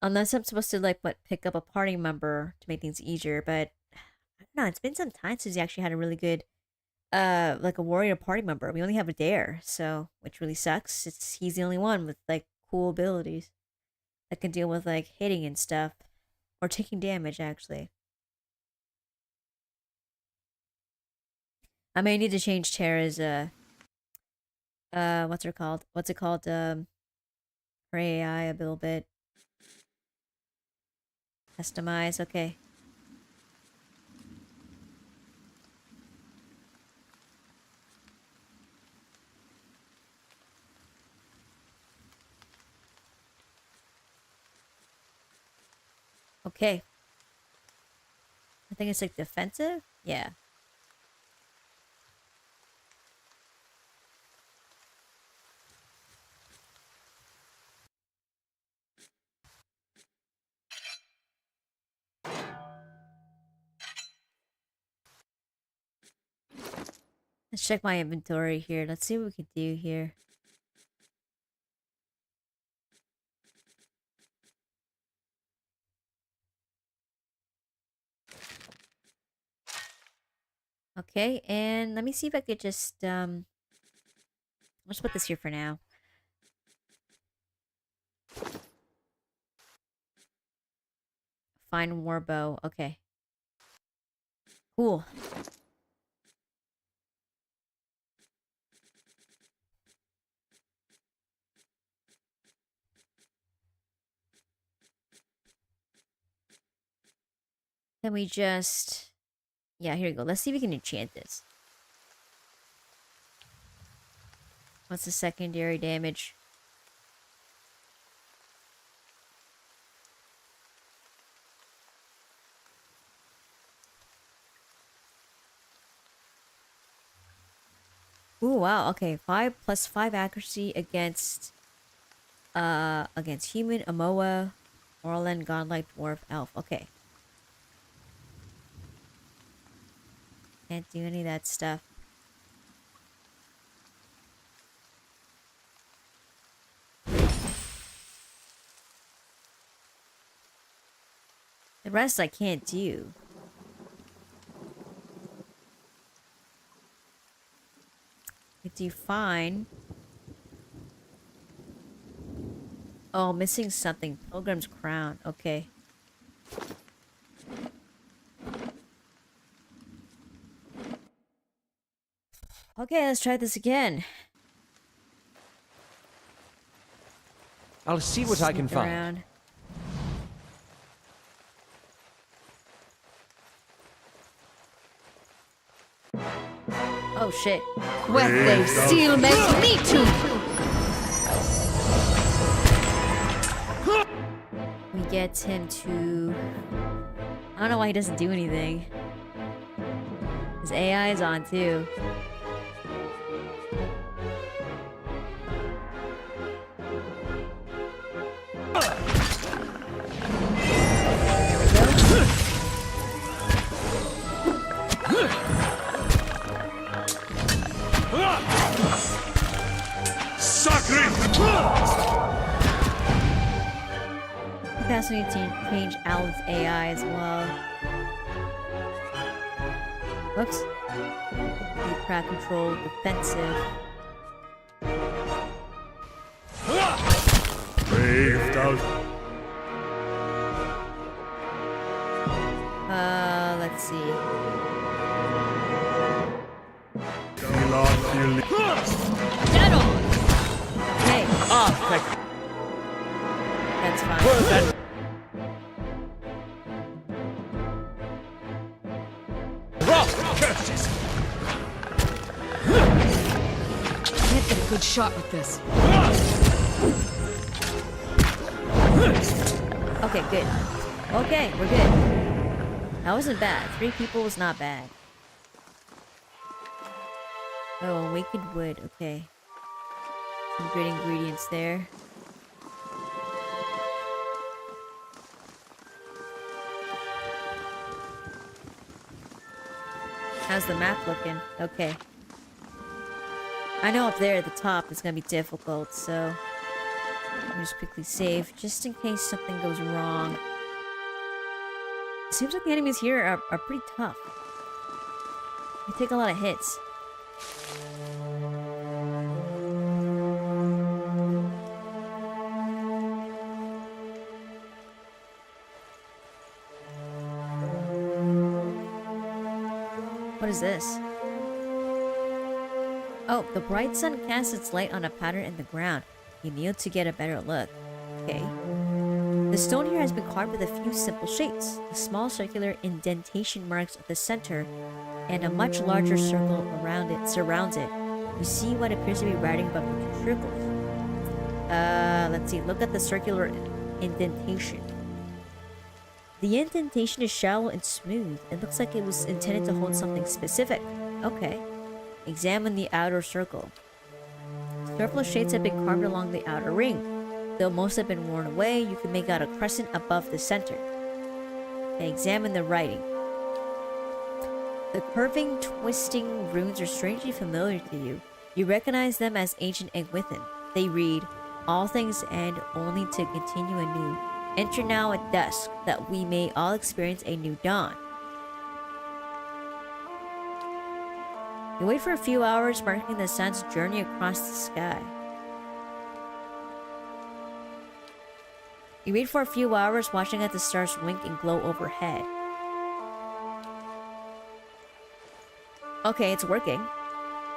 Unless I'm supposed to like pick up a party member to make things easier, but I don't know, it's been some time since we actually had a really good like a warrior party member. We only have a dare, so which really sucks. He's the only one with like cool abilities that can deal with like hitting and stuff. Or taking damage actually. I may need to change Terra's what's it called? What's it called? Her AI a little bit. Customize, okay. Okay. I think it's like defensive? Yeah. Let's check my inventory here. Let's see what we can do here. Okay, and let me see if I could just let's put this here for now. Fine warbow. Okay. Cool. Can we just... Yeah, here we go. Let's see if we can enchant this. What's the secondary damage? Ooh, wow. Okay, 5+5 accuracy against human, Amoa, Orlan, Godlike, Dwarf, Elf. Okay. Can't do any of that stuff. The rest I can't do. I do fine. Oh, missing something. Pilgrim's crown. Okay. Okay, let's try this again. I'll see what I can Sneak find. around. Oh shit. Wave steel makes me too. We get him to... I don't know why he doesn't do anything. His AI is on too. We need to change Alan's AI as well. Whoops. Keep crowd control, defensive. Braved out. Let's see. Feel on, feel. Dead on! Okay, Ah, that's fine. Can't get a good shot with this. Okay, good. Okay, we're good. That wasn't bad. 3 people was not bad. Oh, awakened wood. Okay. Some good ingredients there. How's the map looking? Okay. I know up there at the top it's gonna be difficult, so... Let me just quickly save, just in case something goes wrong. It seems like the enemies here are pretty tough. They take a lot of hits. What is this? Oh, the bright sun casts its light on a pattern in the ground. You kneel to get a better look. Okay. The stone here has been carved with a few simple shapes. A small circular indentation marks the center, and a much larger circle around it surrounds it. You see what appears to be writing above the 2 circles. Let's see. Look at the circular indentation. The indentation is shallow and smooth. It looks like it was intended to hold something specific. Okay. Examine the outer circle. Several shades have been carved along the outer ring. Though most have been worn away, you can make out a crescent above the center. Okay, examine the writing. The curving, twisting runes are strangely familiar to you. You recognize them as ancient Egwithan. They read, "All things end only to continue anew. Enter now at dusk, that we may all experience a new dawn." You wait for a few hours, marking the sun's journey across the sky. You wait for a few hours, watching as the stars wink and glow overhead. Okay, it's working.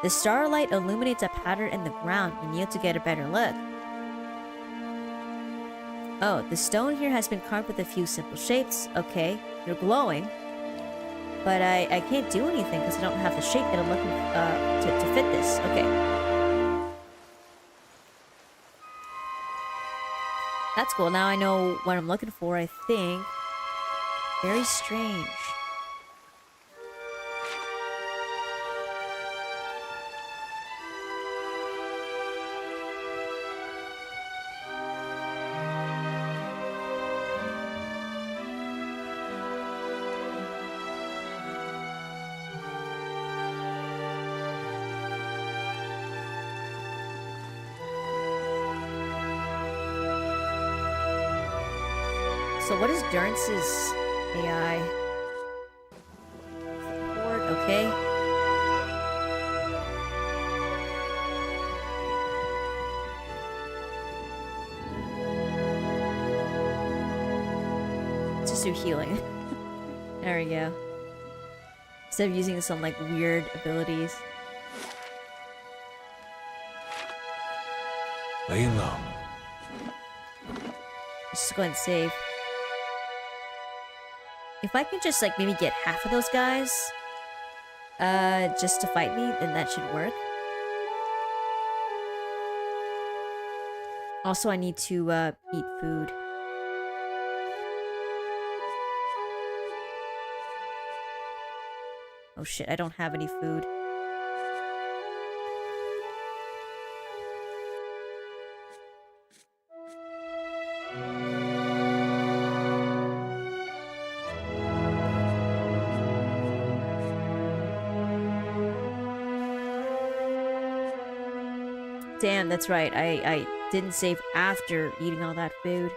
The starlight illuminates a pattern in the ground. You kneel to get a better look. Oh, the stone here has been carved with a few simple shapes. Okay, they're glowing. But I can't do anything because I don't have the shape that I'm looking to fit this. Okay. That's cool. Now I know what I'm looking for, I think. Very strange. So what is Durance's AI? Support, okay. Let's just do healing. There we go. Instead of using some like weird abilities. Laying low. Just go ahead and save. If I could just like maybe get half of those guys just to fight me, then that should work. Also, I need to eat food. Oh shit, I don't have any food. Damn, that's right. I didn't save after eating all that food.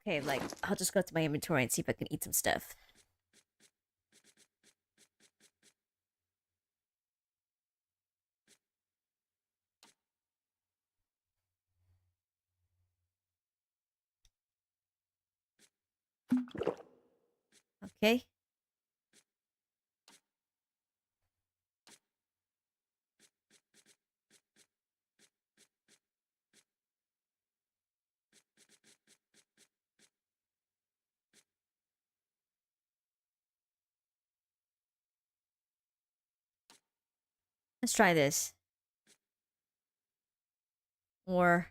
Okay, like, I'll just go to my inventory and see if I can eat some stuff. Okay. Let's try this. Or...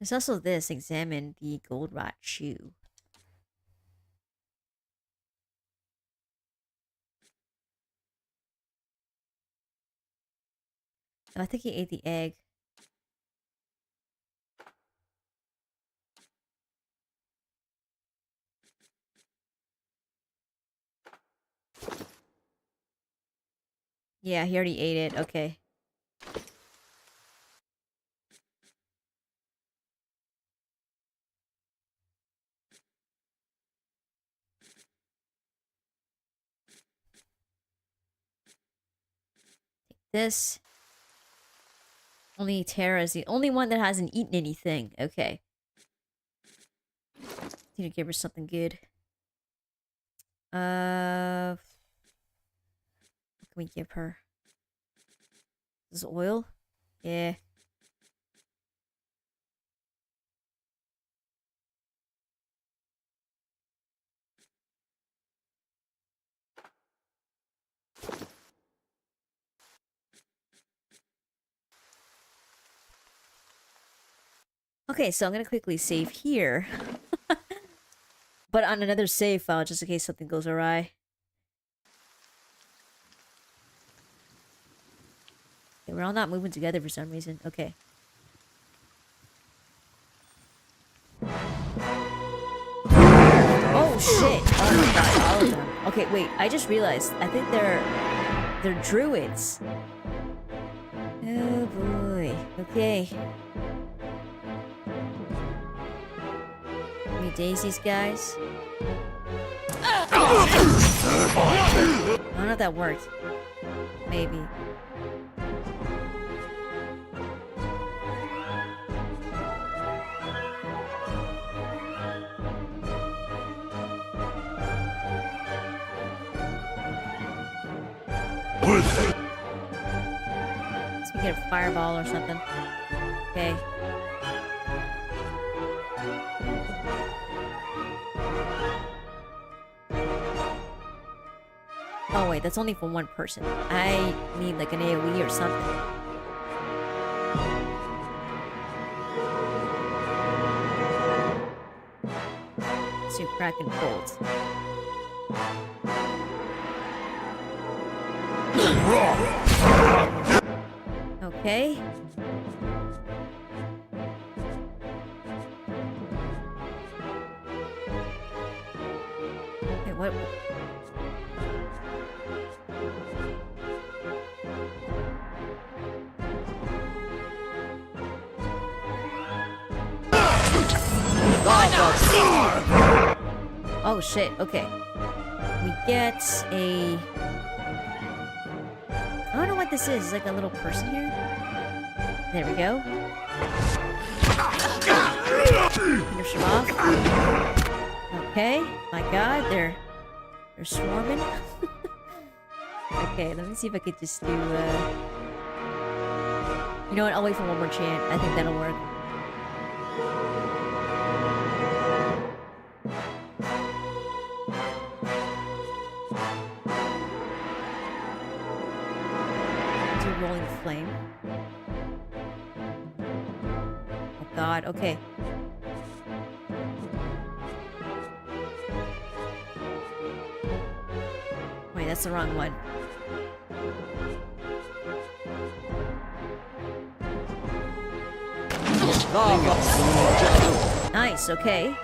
there's also this. Examine the goldenrod shoe. Oh, I think he ate the egg. Yeah, he already ate it. Okay. Take this. Only Terra is the only one that hasn't eaten anything. Okay. Need to give her something good. What can we give her? This is oil? Yeah. Okay, so I'm gonna quickly save here. But on another save file, just in case something goes awry. Okay, we're all not moving together for some reason. Okay. Oh shit! Oh my god, all of them. Okay, wait, I just realized. I think they're druids. Oh boy. Okay. Any daisies, guys? I don't know if that worked. Maybe. Let's get a fireball or something. Okay. Oh wait, that's only for one person. I need like an AoE or something. Let's do crack and bolt. Okay. Hey, what? Oh shit, okay. We get a... I don't know what this is. It's like a little person here. There we go. Finish him off. Okay. My god, they're swarming. Okay, let me see if I could just do, You know what? I'll wait for one more chant. I think that'll work. Do rolling flame. Oh god, okay. Wait, that's the wrong one. Nice, okay.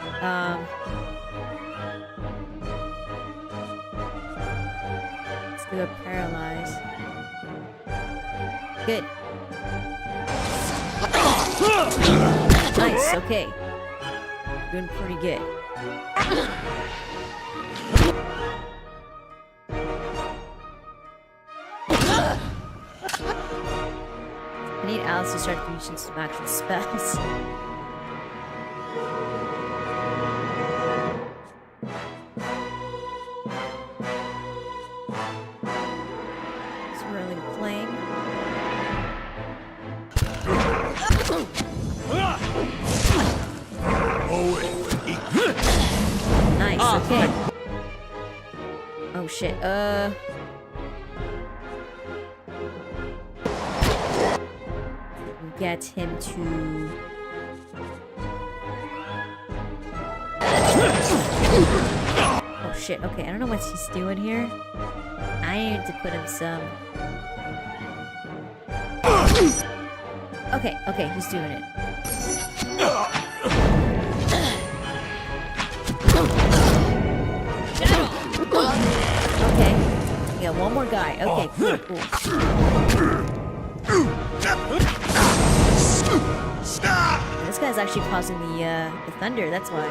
Let's do a paralyze. Good. Nice, okay. Doing pretty good. I need Alice to start using some actual spells. Swirling flame. Nice, okay. Oh shit, get him to... Oh shit, okay, I don't know what he's doing here. I need to put him some... Okay, okay, he's doing it. Okay, we got one more guy. Okay, cool, cool. This guy's actually causing the thunder, that's why.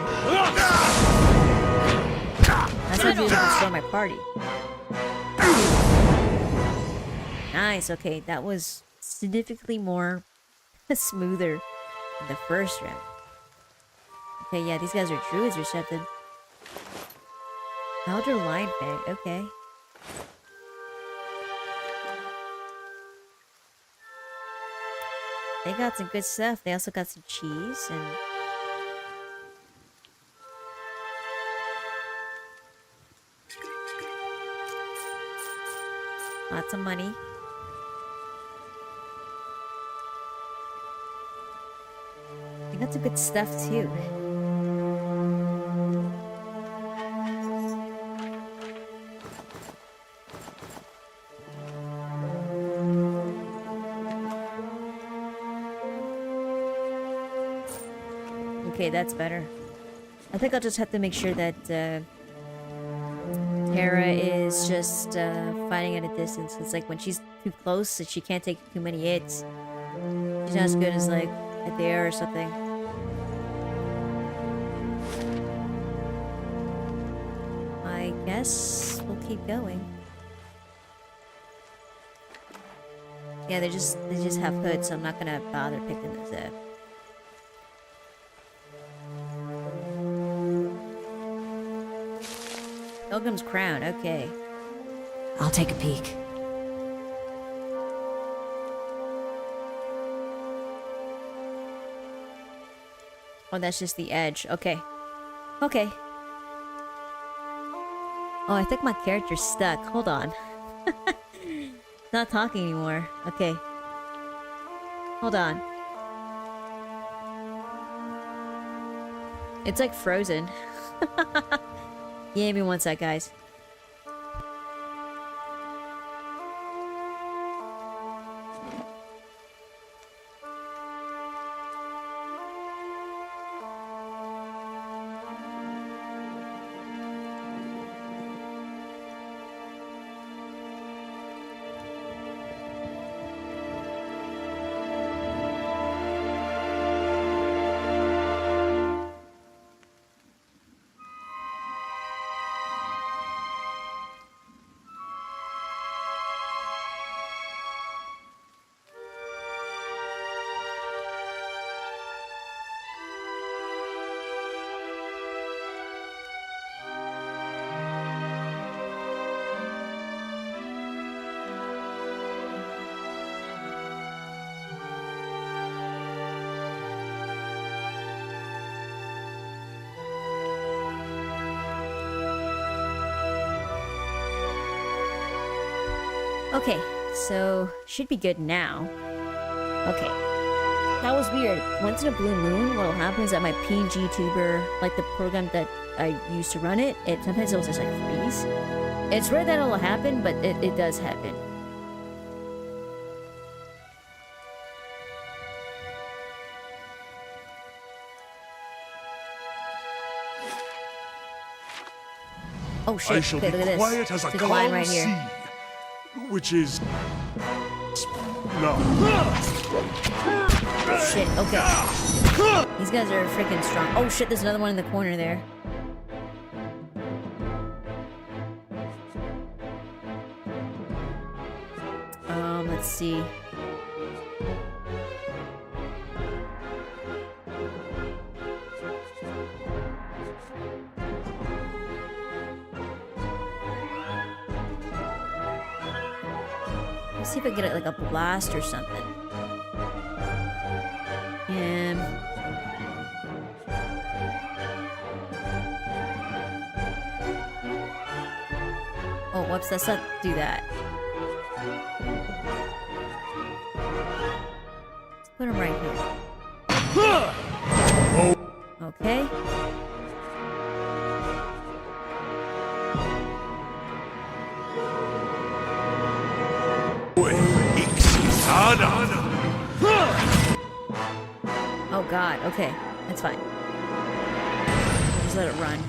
That's how he was destroy my party. Nice, okay, that was significantly more smoother than the first round. Okay, yeah, these guys are druids or something. Elder Lion Fang, okay. They got some good stuff. They also got some cheese and... lots of money. They got some good stuff too. Okay, that's better. I think I'll just have to make sure that Terra is just fighting at a distance. It's like when she's too close, she can't take too many hits. She's not as good as like at the air or something. I guess we'll keep going. Yeah, they just have hoods, so I'm not gonna bother picking those up. Pilgrim's Crown, okay. I'll take a peek. Oh, that's just the edge. Okay. Okay. Oh, I think my character's stuck. Hold on. It's not talking anymore. Okay. Hold on. It's like frozen. Give me one sec, guys. Okay, so should be good now. Okay. That was weird. Once in a blue moon, what'll happen is that my PNG tuber, like the program that I used to run it, sometimes it'll just like freeze. It's rare that it'll happen, but it does happen. Oh shit, I shall okay, be look at this. quiet as a See the line calm right here. sea, which is no. Shit, okay. These guys are freaking strong. Oh shit, there's another one in the corner there. Let's see. Let's see if I can get like a blast or something. Oh, whoops, let's not do that. Let's put him right here. Okay. Oh god, okay. That's fine. Just let it run.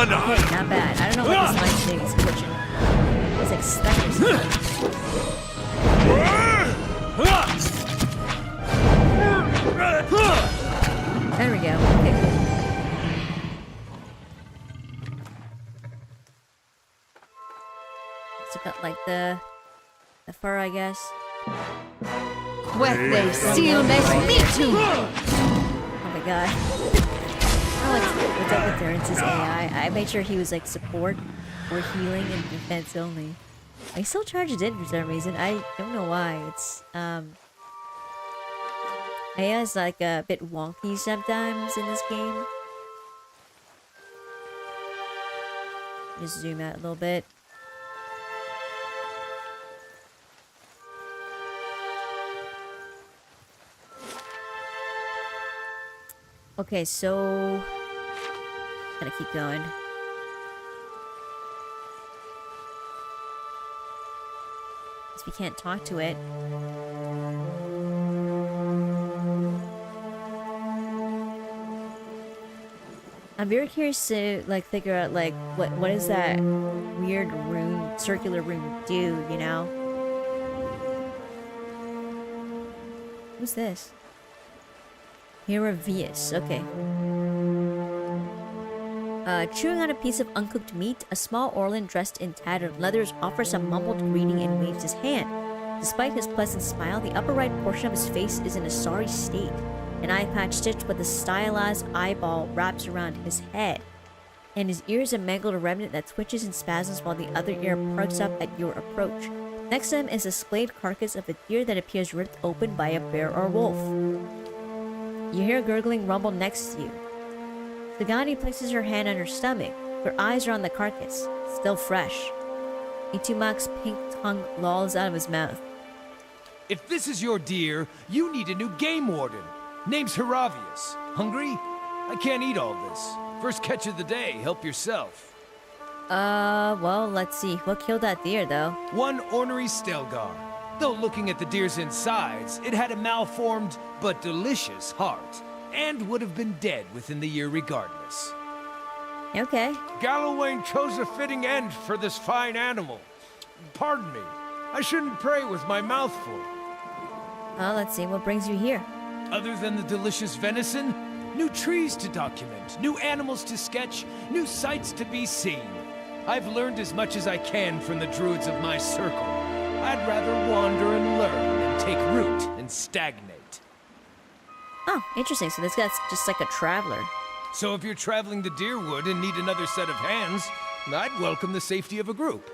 Okay, not bad. I don't know what this line thing is glitching. It's like stuck or something. There we go. Okay, cool. So got like the fur, I guess. Quete seal next me too. Oh my god. Oh, what's up with Terrence's AI? I made sure he was like support or healing and defense only. I still charged in for some reason. I don't know why. It's AI is like a bit wonky sometimes in this game. Just zoom out a little bit. Okay, so gotta keep going. Guess we can't talk to it. I'm very curious to like figure out like what does that weird rune, circular rune do, you know? Who's this? Heravius, okay. Chewing on a piece of uncooked meat, a small Orlan dressed in tattered leathers offers a mumbled greeting and waves his hand. Despite his pleasant smile, the upper right portion of his face is in a sorry state. An eye patch stitched with a stylized eyeball wraps around his head. And his ears a mangled remnant that twitches and spasms while the other ear perks up at your approach. Next to him is a splayed carcass of a deer that appears ripped open by a bear or wolf. You hear a gurgling rumble next to you. Sagani places her hand on her stomach. Her eyes are on the carcass, still fresh. Itumak's pink tongue lolls out of his mouth. If this is your deer, you need a new game warden. Name's Heravius. Hungry? I can't eat all this. First catch of the day, help yourself. Well, let's see. What killed that deer, though? One ornery Stelgar. Though looking at the deer's insides, it had a malformed but delicious heart, and would have been dead within the year regardless. Okay. Gallowayne chose a fitting end for this fine animal. Pardon me, I shouldn't pray with my mouth full. Well, let's see. What brings you here? Other than the delicious venison, new trees to document, new animals to sketch, new sights to be seen. I've learned as much as I can from the druids of my circle. I'd rather wander and learn than take root and stagnate. Oh, interesting. So this guy's just like a traveler. So if you're traveling to Deerwood and need another set of hands, I'd welcome the safety of a group.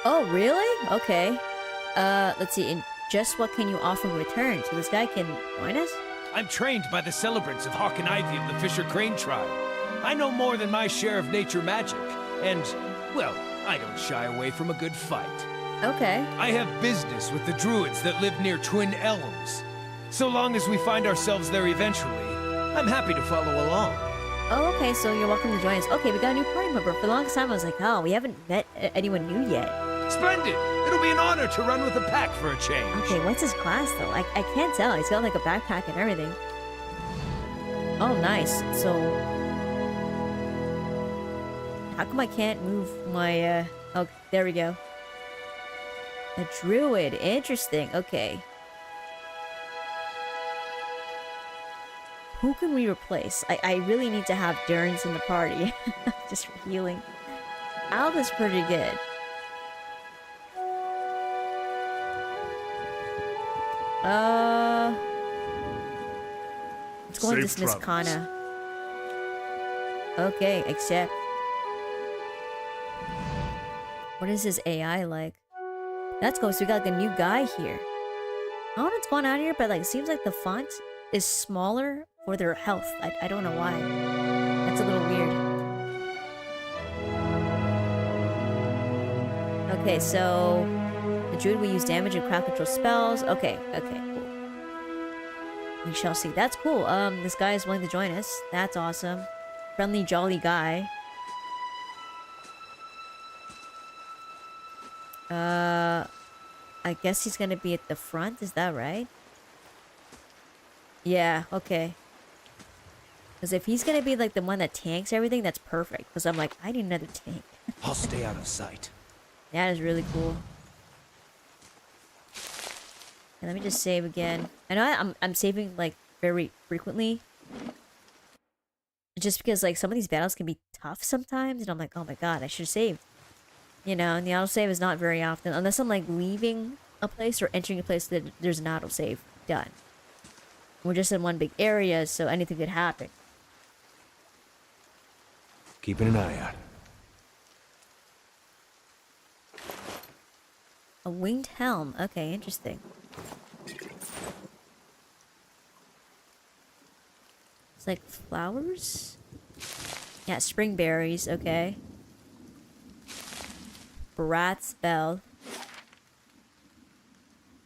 Oh, really? Okay. Let's see. And just what can you offer in return? So this guy can join us? I'm trained by the celebrants of Hawk and Ivy of the Fisher Crane tribe. I know more than my share of nature magic, and, well, I don't shy away from a good fight. Okay. I have business with the druids that live near Twin Elms. So long as we find ourselves there eventually, I'm happy to follow along. Oh, okay, so you're welcome to join us. Okay, we got a new party member. For the longest time, I was like, oh, we haven't met anyone new yet. Splendid! It'll be an honor to run with a pack for a change. Okay, what's his class, though? I can't tell. He's got, like, a backpack and everything. Oh, nice. So... how come I can't move my, oh, there we go. A druid. Interesting. Okay. Who can we replace? I really need to have Durns in the party. Just for healing. Alva's pretty good. Let's go and Safe dismiss travels. Kana. Okay, accept. What is his AI like? That's cool. So we got like a new guy here. I don't know what's going on here, but like it seems like the font is smaller for their health. I don't know why. That's a little weird. Okay, so the druid will use damage and crowd control spells. Okay, cool. We shall see. That's cool. This guy is willing to join us. That's awesome. Friendly, jolly guy. I guess he's gonna be at the front, is that right? Yeah, okay. Because if he's gonna be like the one that tanks everything, that's perfect. Because I'm like, I need another tank. I'll stay out of sight. That is really cool. And let me just save again. I know I'm saving like very frequently. Just because like some of these battles can be tough sometimes, and I'm like, oh my god, I should have saved. You know, and the autosave is not very often. Unless I'm, like, leaving a place or entering a place that there's an autosave done. We're just in one big area, so anything could happen. Keeping an eye out. A winged helm. Okay, interesting. It's like flowers? Yeah, spring berries. Okay. Brat's Bell.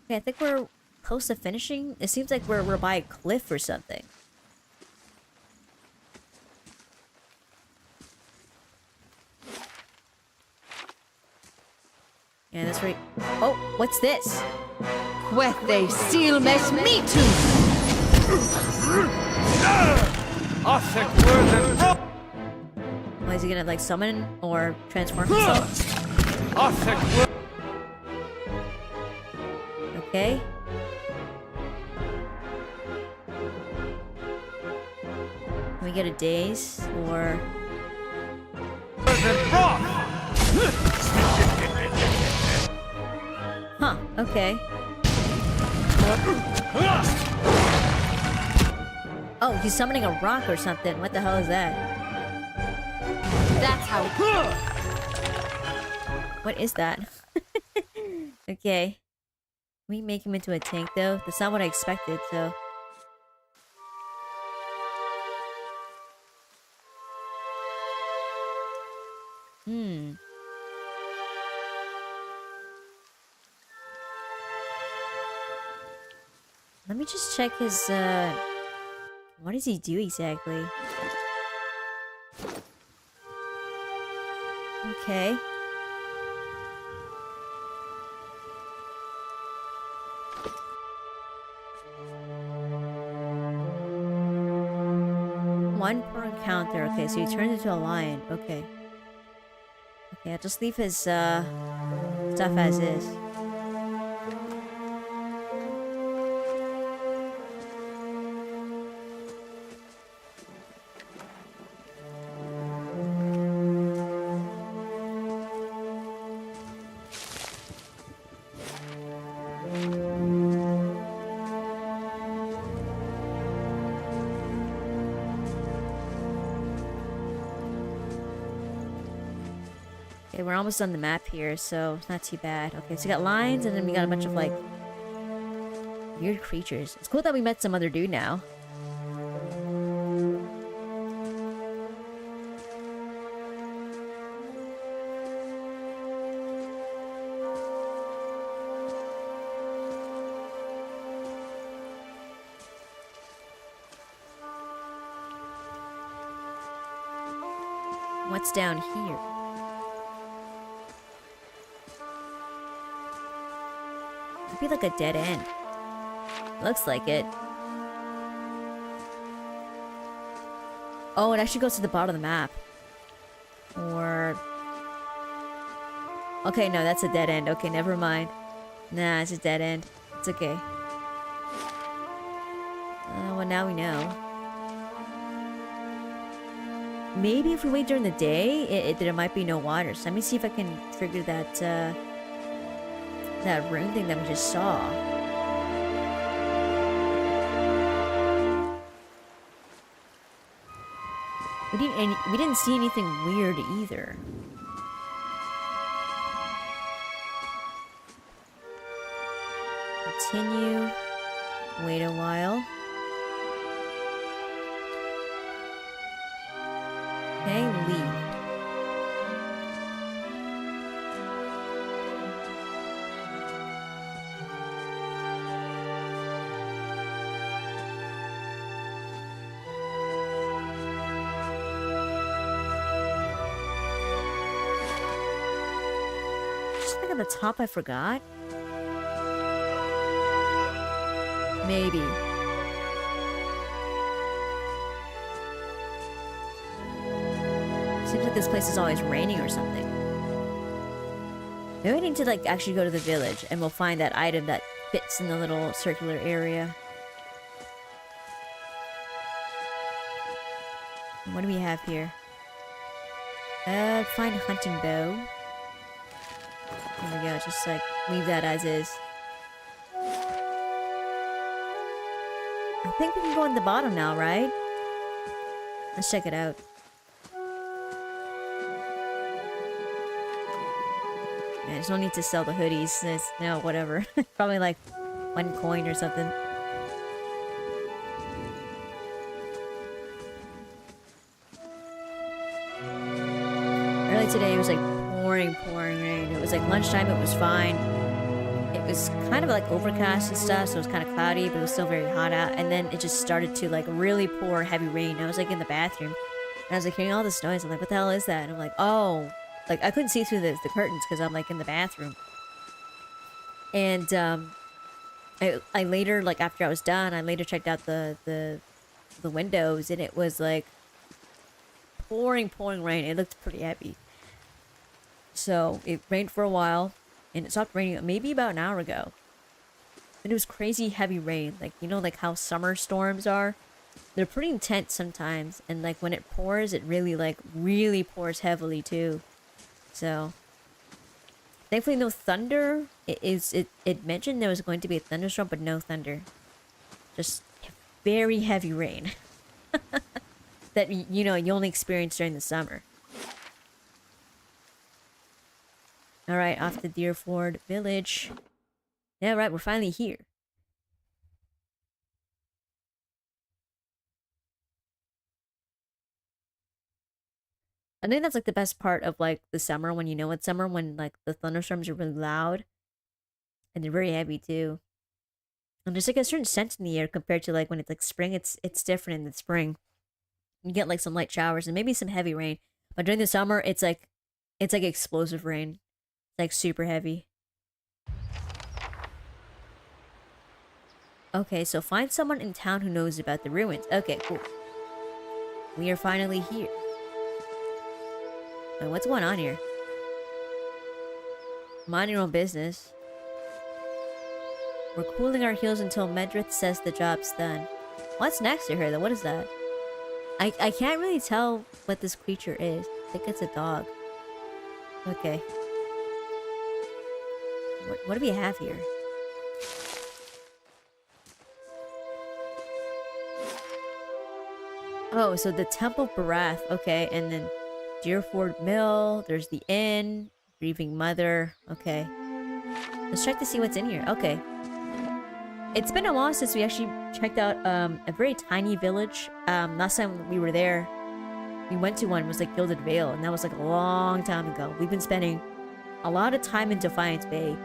Okay, I think we're close to finishing. It seems like we're by a cliff or something. Yeah, that's right. Oh, what's this? Quethe silmes mitu! Why is he gonna like summon or transform himself? Okay. Can we get a daze or? Huh. Okay. Oh, he's summoning a rock or something. What the hell is that? That's how. What is that? Okay. Can we make him into a tank though? That's not what I expected, so. Let me just check his, what does he do exactly? Okay. One per encounter. Okay, so he turns into a lion. Okay. Okay, I'll just leave his, stuff as is. Okay, we're almost on the map here, so it's not too bad. Okay, so we got lines, and then we got a bunch of, like, weird creatures. It's cool that we met some other dude now. What's down here? Could be like a dead end. Looks like it. Oh, it actually goes to the bottom of the map. Or... Okay, no, that's a dead end. Okay, never mind. Nah, it's a dead end. It's okay. Well, now we know. Maybe if we wait during the day, there might be no water. So let me see if I can trigger that, that rune thing that we just saw. We didn't see anything weird either. Continue. Wait a while. Okay, leave. Just like at the top, I forgot. Maybe. Seems like this place is always raining or something. Maybe we need to, like, actually go to the village and we'll find that item that fits in the little circular area. What do we have here? Find a hunting bow. There we go, just, like, leave that as is. I think we can go on the bottom now, right? Let's check it out. Yeah, there's no need to sell the hoodies. No, whatever. Probably like 1 coin or something. Early today it was like pouring rain. It was like lunchtime, it was fine. It was kind of like overcast and stuff, so it was kind of cloudy, but it was still very hot out. And then it just started to like really pour heavy rain. I was like in the bathroom, and I was like hearing all this noise. I'm like, what the hell is that? And I'm like, oh, like I couldn't see through the curtains because I'm like in the bathroom. And I later, like after I was done, I later checked out the windows, and it was like pouring rain. It looked pretty heavy. So it rained for a while. And it stopped raining maybe about an hour ago. And it was crazy heavy rain. Like, you know, like how summer storms are? They're pretty intense sometimes. And like when it pours, it really pours heavily too. So thankfully no thunder. It mentioned there was going to be a thunderstorm, but no thunder. Just very heavy rain. That, you know, you only experience during the summer. Alright, off to Deerford Village. Yeah, right, we're finally here. I think that's like the best part of like the summer, when you know it's summer, when like the thunderstorms are really loud. And they're very heavy too. And there's like a certain sense in the air compared to like when it's like spring. It's different in the spring. You get like some light showers and maybe some heavy rain. But during the summer, it's like explosive rain. Like super heavy. Okay, so find someone in town who knows about the ruins. Okay, cool. We are finally here. Wait, what's going on here? Mind your own business. We're cooling our heels until Medrith says the job's done. What's next to her though? What is that? I can't really tell what this creature is. I think it's a dog. Okay. What do we have here? Oh, so the Temple of Barath. Okay, and then Deerford Mill. There's the inn. Grieving mother. Okay. Let's check to see what's in here. Okay. It's been a while since we actually checked out a very tiny village. Last time we were there, we went to one. It was like Gilded Vale, and that was like a long time ago. We've been spending a lot of time in Defiance Bay.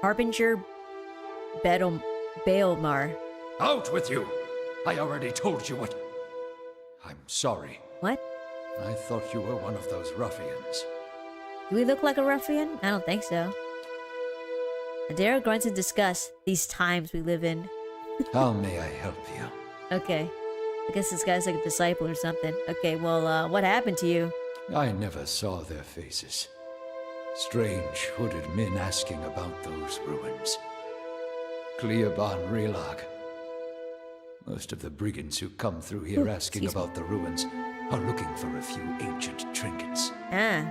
Harbinger Baelmar. Out with you! I already told you what... I'm sorry. What? I thought you were one of those ruffians. Do we look like a ruffian? I don't think so. Adara grunts in disgust. These times we live in. How may I help you? Okay. I guess this guy's like a disciple or something. Okay, well, what happened to you? I never saw their faces. Strange, hooded men asking about those ruins. Cleoban Relag. Most of the brigands who come through here asking about the ruins are looking for a few ancient trinkets. Ah.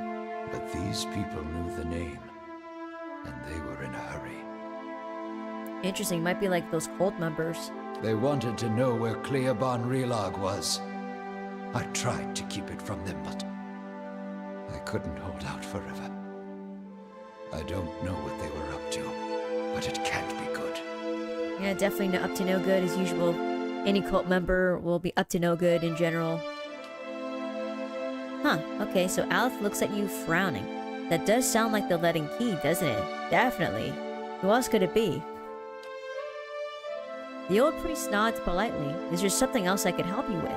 But these people knew the name, and they were in a hurry. Interesting. Might be like those cult members. They wanted to know where Cleoban Relag was. I tried to keep it from them, but I couldn't hold out forever. I don't know what they were up to, but it can't be good. Yeah, definitely not up to no good as usual. Any cult member will be up to no good in general. Huh, okay, so Aleph looks at you frowning. That does sound like the leaden key, doesn't it? Definitely. Who else could it be? The old priest nods politely. Is there something else I could help you with?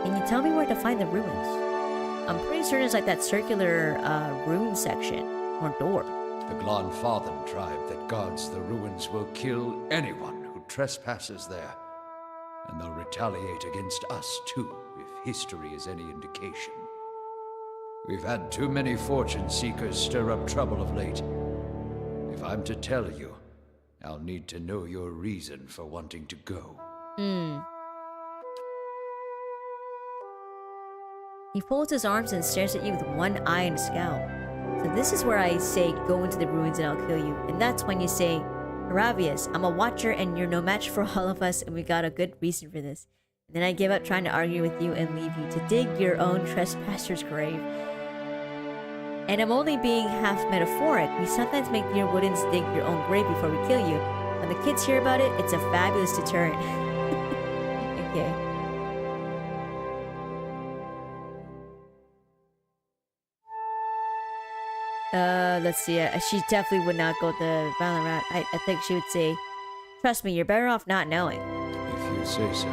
Can you tell me where to find the ruins? I'm pretty certain it's like that circular rune section, or door. The Glanfathan tribe that guards the ruins will kill anyone who trespasses there. And they'll retaliate against us too, if history is any indication. We've had too many fortune seekers stir up trouble of late. If I'm to tell you, I'll need to know your reason for wanting to go. He folds his arms and stares at you with one eye and a scowl. So this is where I say, go into the ruins and I'll kill you. And that's when you say, Aravius, I'm a watcher and you're no match for all of us and we got a good reason for this. And then I give up trying to argue with you and leave you to dig your own trespasser's grave. And I'm only being half metaphoric. We sometimes make dear woodens dig your own grave before we kill you. When the kids hear about it, it's a fabulous deterrent. Okay. Let's see. She definitely would not go the violent route. I think she would say, trust me, you're better off not knowing. If you say so.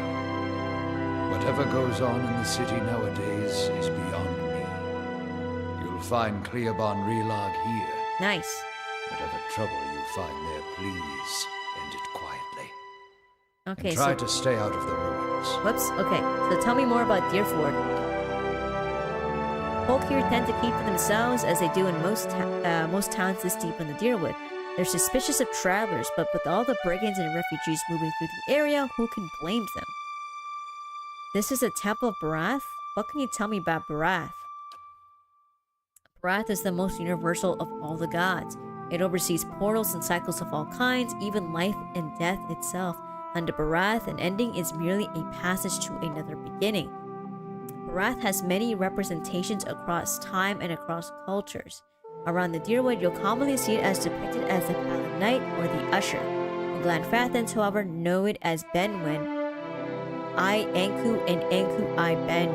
Whatever goes on in the city nowadays is beyond me. You'll find Cleoban Relag here. Nice. Whatever trouble you find there, please end it quietly. Okay, and try to stay out of the ruins. Whoops. Okay, so tell me more about Deerford. Folk here tend to keep to themselves, as they do in most towns this deep in the Deerwood. They're suspicious of travelers, but with all the brigands and refugees moving through the area, who can blame them? This is a temple of Barath? What can you tell me about Barath? Barath is the most universal of all the gods. It oversees portals and cycles of all kinds, even life and death itself. Under Barath, an ending is merely a passage to another beginning. Barath has many representations across time and across cultures. Around the Deerwood, you'll commonly see it as depicted as the Pallid Knight or the Usher. The Glanfathans, however, know it as Benwyn, I Anku, and Anku I Ben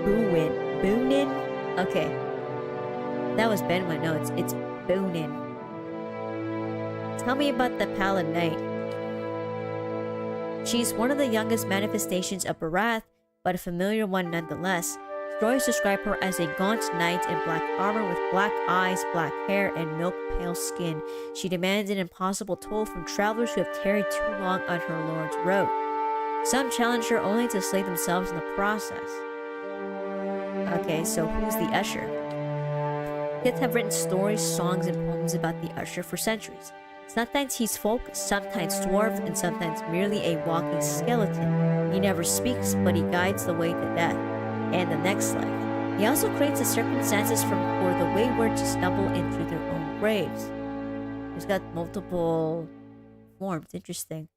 Buwin. Boonin? Okay. That was Benwyn. No, it's Boonin. Tell me about the Pallid Knight. She's one of the youngest manifestations of Barath, but a familiar one nonetheless. Stories describe her as a gaunt knight in black armor with black eyes, black hair, and milk-pale skin. She demands an impossible toll from travelers who have tarried too long on her lord's road. Some challenge her only to slay themselves in the process. Okay, so who's the Usher? Kids have written stories, songs, and poems about the Usher for centuries. Sometimes he's folk, sometimes dwarf, and sometimes merely a walking skeleton. He never speaks, but he guides the way to death and the next life. He also creates the circumstances for the wayward to stumble into their own graves. He's got multiple forms. Interesting.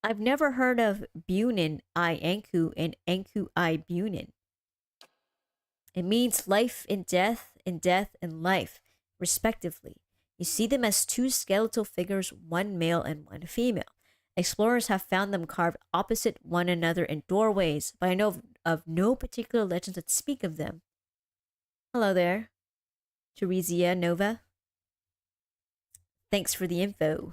I've never heard of Bunin I Enku and Enku I Bunin. It means life and death and life, respectively. You see them as two skeletal figures, one male and one female. Explorers have found them carved opposite one another in doorways, but I know of no particular legends that speak of them. Hello there, Teresia Nova. Thanks for the info.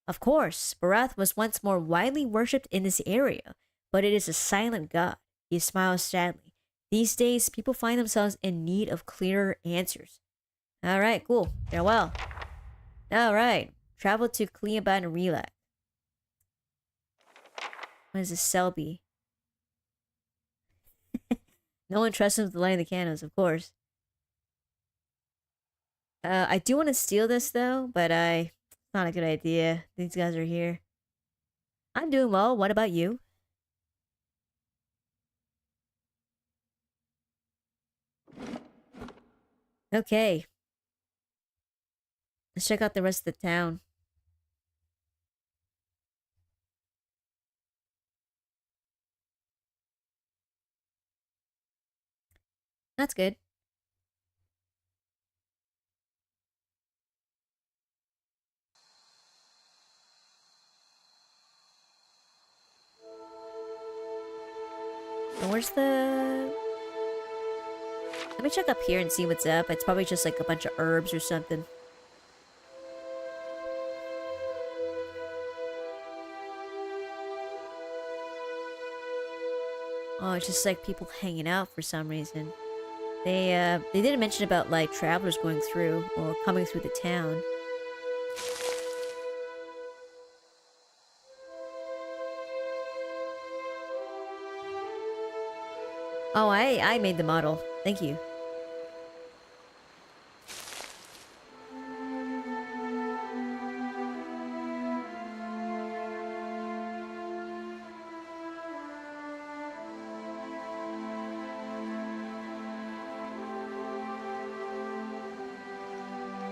Of course, Barath was once more widely worshipped in this area, but it is a silent god. He smiles sadly. These days, people find themselves in need of clearer answers. Alright, cool. Farewell. Alright. Travel to Cleoban and relax. What is this Selby? No one trusts him with lighting the candles, of course. I do want to steal this though, but it's not a good idea. These guys are here. I'm doing well. What about you? Okay. Let's check out the rest of the town. That's good. And where's the... Let me check up here and see what's up. It's probably just like a bunch of herbs or something. Oh, it's just like people hanging out for some reason. They didn't mention about like travelers going through or coming through the town. Oh, I made the model. Thank you.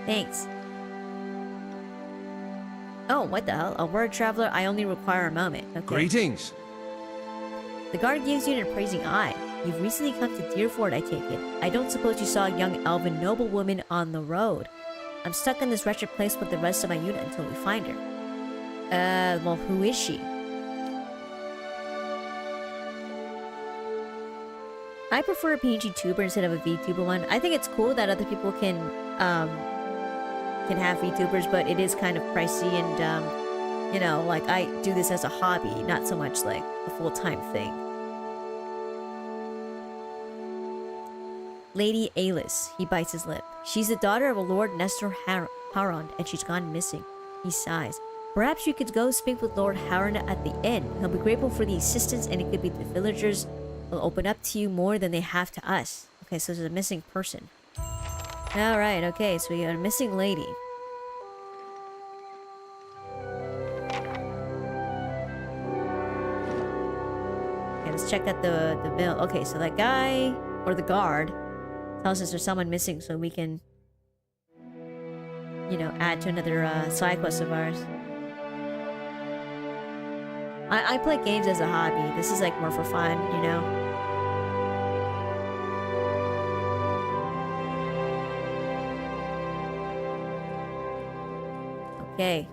Thanks. Oh, what the hell? A word traveler, I only require a moment. Okay. Greetings. The guard gives you an appraising eye. You've recently come to Deerford, I take it. I don't suppose you saw a young elven noblewoman on the road. I'm stuck in this wretched place with the rest of my unit until we find her. Well, who is she? I prefer a PNG tuber instead of a VTuber one. I think it's cool that other people can have VTubers, but it is kind of pricey and, you know, like, I do this as a hobby, not so much like a full-time thing. Lady Alis, he bites his lip. She's the daughter of a Lord Nestor Harond, and she's gone missing. He sighs. Perhaps you could go speak with Lord Harond at the inn. He'll be grateful for the assistance, and it could be the villagers will open up to you more than they have to us. Okay, so there's a missing person. Alright, okay, so we got a missing lady. Okay, let's check out the bill. Okay, so that guy, or the guard, tells us there's someone missing so we can, you know, add to another side quest of ours. I play games as a hobby. This is like more for fun, you know? Okay.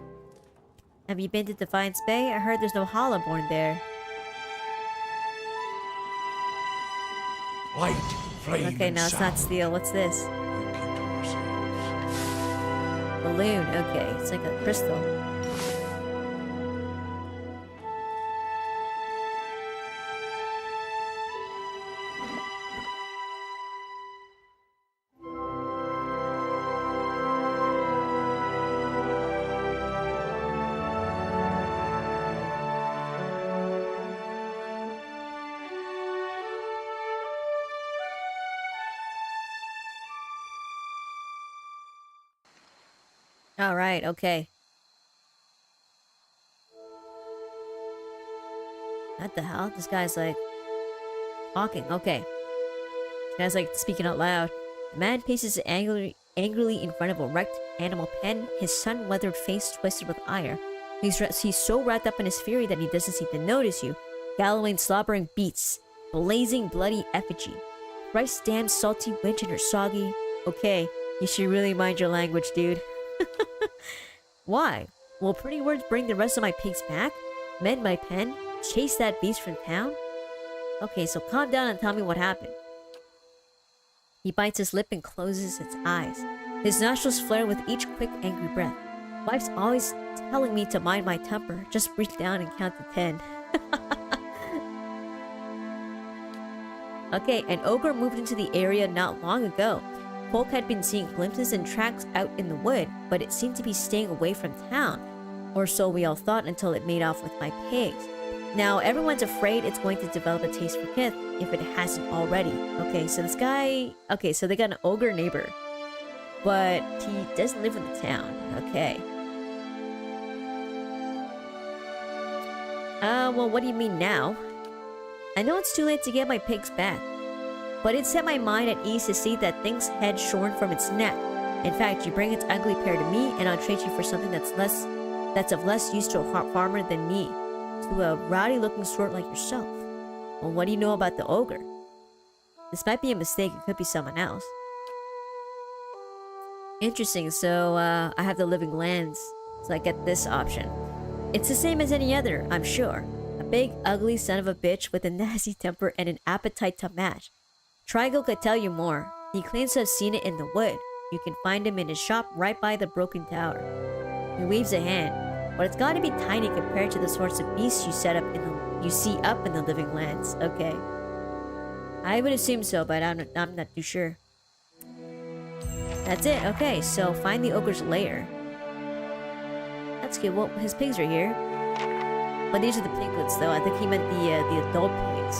Have you been to Defiance Bay? I heard there's no Hollowborn there. Light, flame, Okay, and now it's not sound. steel. What's this? You keep to yourselves. Balloon. Okay, it's like a crystal. Alright, okay. What the hell? This guy's like talking. Okay. guy's like speaking out loud. The man paces angrily in front of a wrecked animal pen, his sun-weathered face twisted with ire. He's so wrapped up in his fury that he doesn't seem to notice you. Gallowing slobbering beats, blazing bloody effigy. Christ damn salty wench and her soggy... Okay, you should really mind your language, dude. Why? Will pretty words bring the rest of my pigs back? Mend my pen? Chase that beast from town? Okay, so calm down and tell me what happened. He bites his lip and closes his eyes. His nostrils flare with each quick, angry breath. Wife's always telling me to mind my temper. Just reach down and count to 10. Okay, an ogre moved into the area not long ago. Folk had been seeing glimpses and tracks out in the wood, but it seemed to be staying away from town. Or so we all thought until it made off with my pigs. Now, everyone's afraid it's going to develop a taste for kith, if it hasn't already. Okay, so this guy... Okay, so they got an ogre neighbor. But he doesn't live in the town. Okay. Well, what do you mean now? I know it's too late to get my pigs back. But it set my mind at ease to see that thing's head shorn from its neck. In fact, you bring its ugly pair to me, and I'll trade you for something that's of less use to a farmer than me. To a rowdy-looking sort like yourself. Well, what do you know about the ogre? This might be a mistake, it could be someone else. Interesting, so I have the living lands, so I get this option. It's the same as any other, I'm sure. A big, ugly son of a bitch with a nasty temper and an appetite to match. Trigo could tell you more. He claims to have seen it in the wood. You can find him in his shop right by the broken tower. He waves a hand, but it's gotta be tiny compared to the sorts of beasts you see up in the living lands. Okay. I would assume so, but I'm not too sure. That's it. Okay, so find the ogre's lair. That's good. Well, his pigs are here. But these are the piglets, though. I think he meant the adult pigs.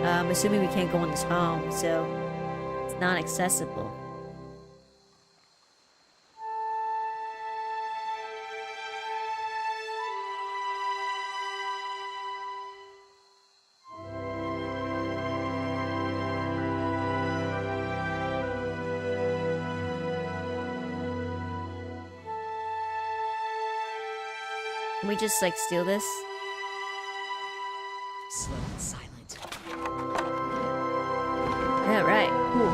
I'm assuming we can't go in his home, so it's not accessible. Can we just, like, steal this? Slow and silent. Yeah, right. Cool.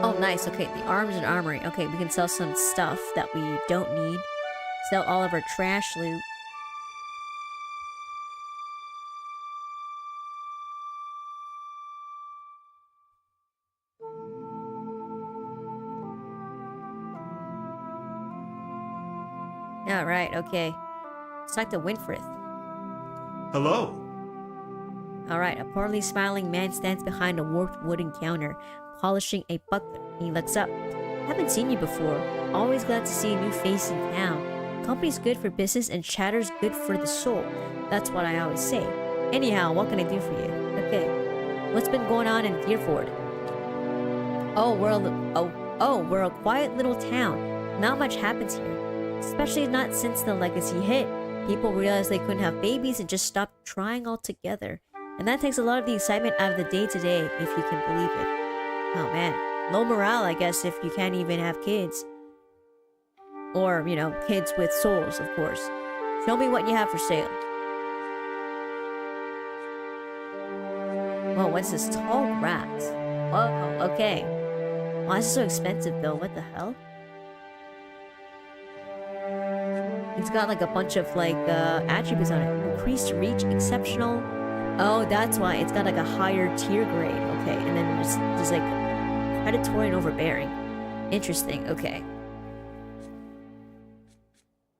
Oh, nice. Okay, the arms and armory. Okay, we can sell some stuff that we don't need. Sell all of our trash loot. Alright, okay. Let's talk to Winfrith. Hello. Alright, a poorly smiling man stands behind a warped wooden counter, polishing a buckler. He looks up. Haven't seen you before. Always glad to see a new face in town. Company's good for business and chatter's good for the soul. That's what I always say. Anyhow, what can I do for you? Okay. What's been going on in Deerford? Oh, we're a quiet little town. Not much happens here. Especially not since the legacy hit. People realized they couldn't have babies and just stopped trying altogether. And that takes a lot of the excitement out of the day-to-day, if you can believe it. Oh man, low morale I guess if you can't even have kids. Or, you know, kids with souls, of course. Show me what you have for sale. Whoa, what's this? Tall grass. Whoa, okay. Why is it so expensive though? What the hell? It's got like a bunch of like attributes on it. Increased reach, exceptional. Oh, that's why it's got like a higher tier grade. Okay, and then there's like predatory and overbearing. Interesting. Okay.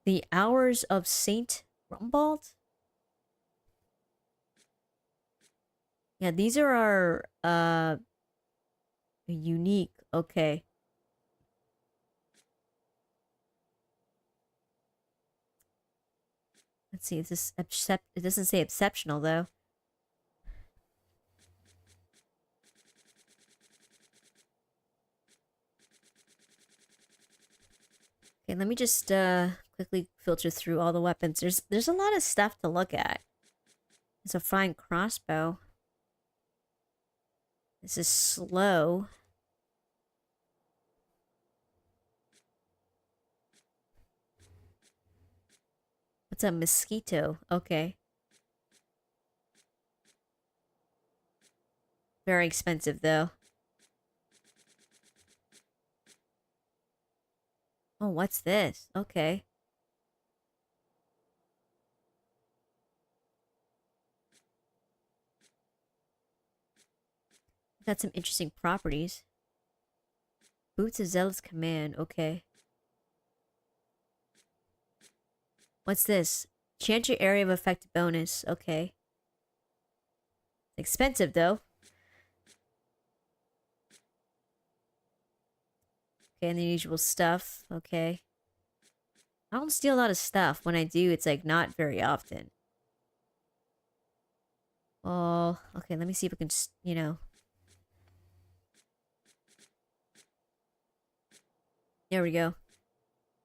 The Hours of Saint Rumbald. Yeah, these are our unique. Okay. Let's see if this it doesn't say exceptional though. Okay, let me just click quickly filter through all the weapons. There's a lot of stuff to look at. It's a fine crossbow. This is slow. What's a mosquito? Okay. Very expensive though. Oh, what's this? Okay. Got some interesting properties. Boots of Zealot's Command. Okay. What's this? Change your area of effect bonus. Okay. Expensive though. Okay, and the usual stuff. Okay. I don't steal a lot of stuff. When I do, it's like not very often. Oh, okay, let me see if I can, you know. There we go.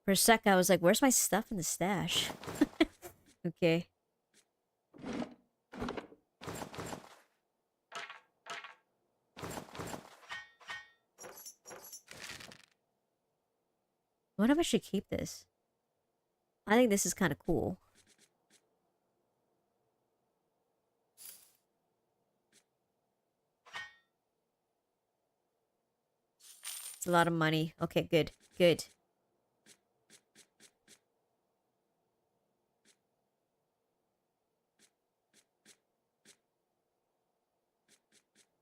For a sec, I was like, where's my stuff in the stash? Okay. What if I should keep this? I think this is kind of cool. It's a lot of money. Okay, good. Good.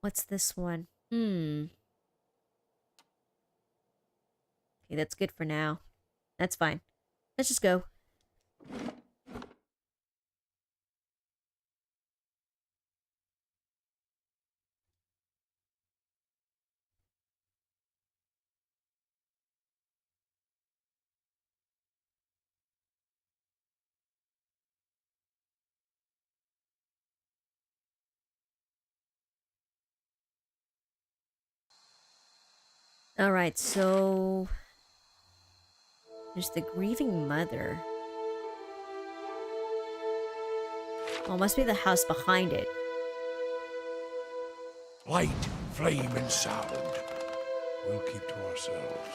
What's this one? Okay, that's good for now. That's fine. Let's just go. Alright, so... there's the grieving mother. Oh, must be the house behind it. Light, flame, and sound. We'll keep to ourselves.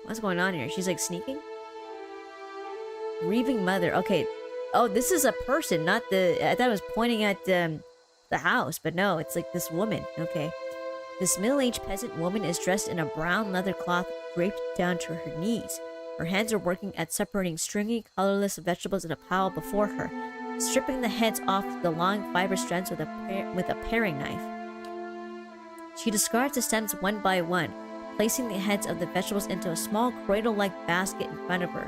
What's going on here? She's like sneaking? Grieving mother. Okay. Oh, this is a person, not the... I thought I was pointing at the house, but no, it's like this woman. Okay. This middle-aged peasant woman is dressed in a brown leather cloth draped down to her knees. Her hands are working at separating stringy, colorless vegetables in a pile before her, stripping the heads off the long fiber strands with a paring knife. She discards the stems one by one, placing the heads of the vegetables into a small cradle-like basket in front of her.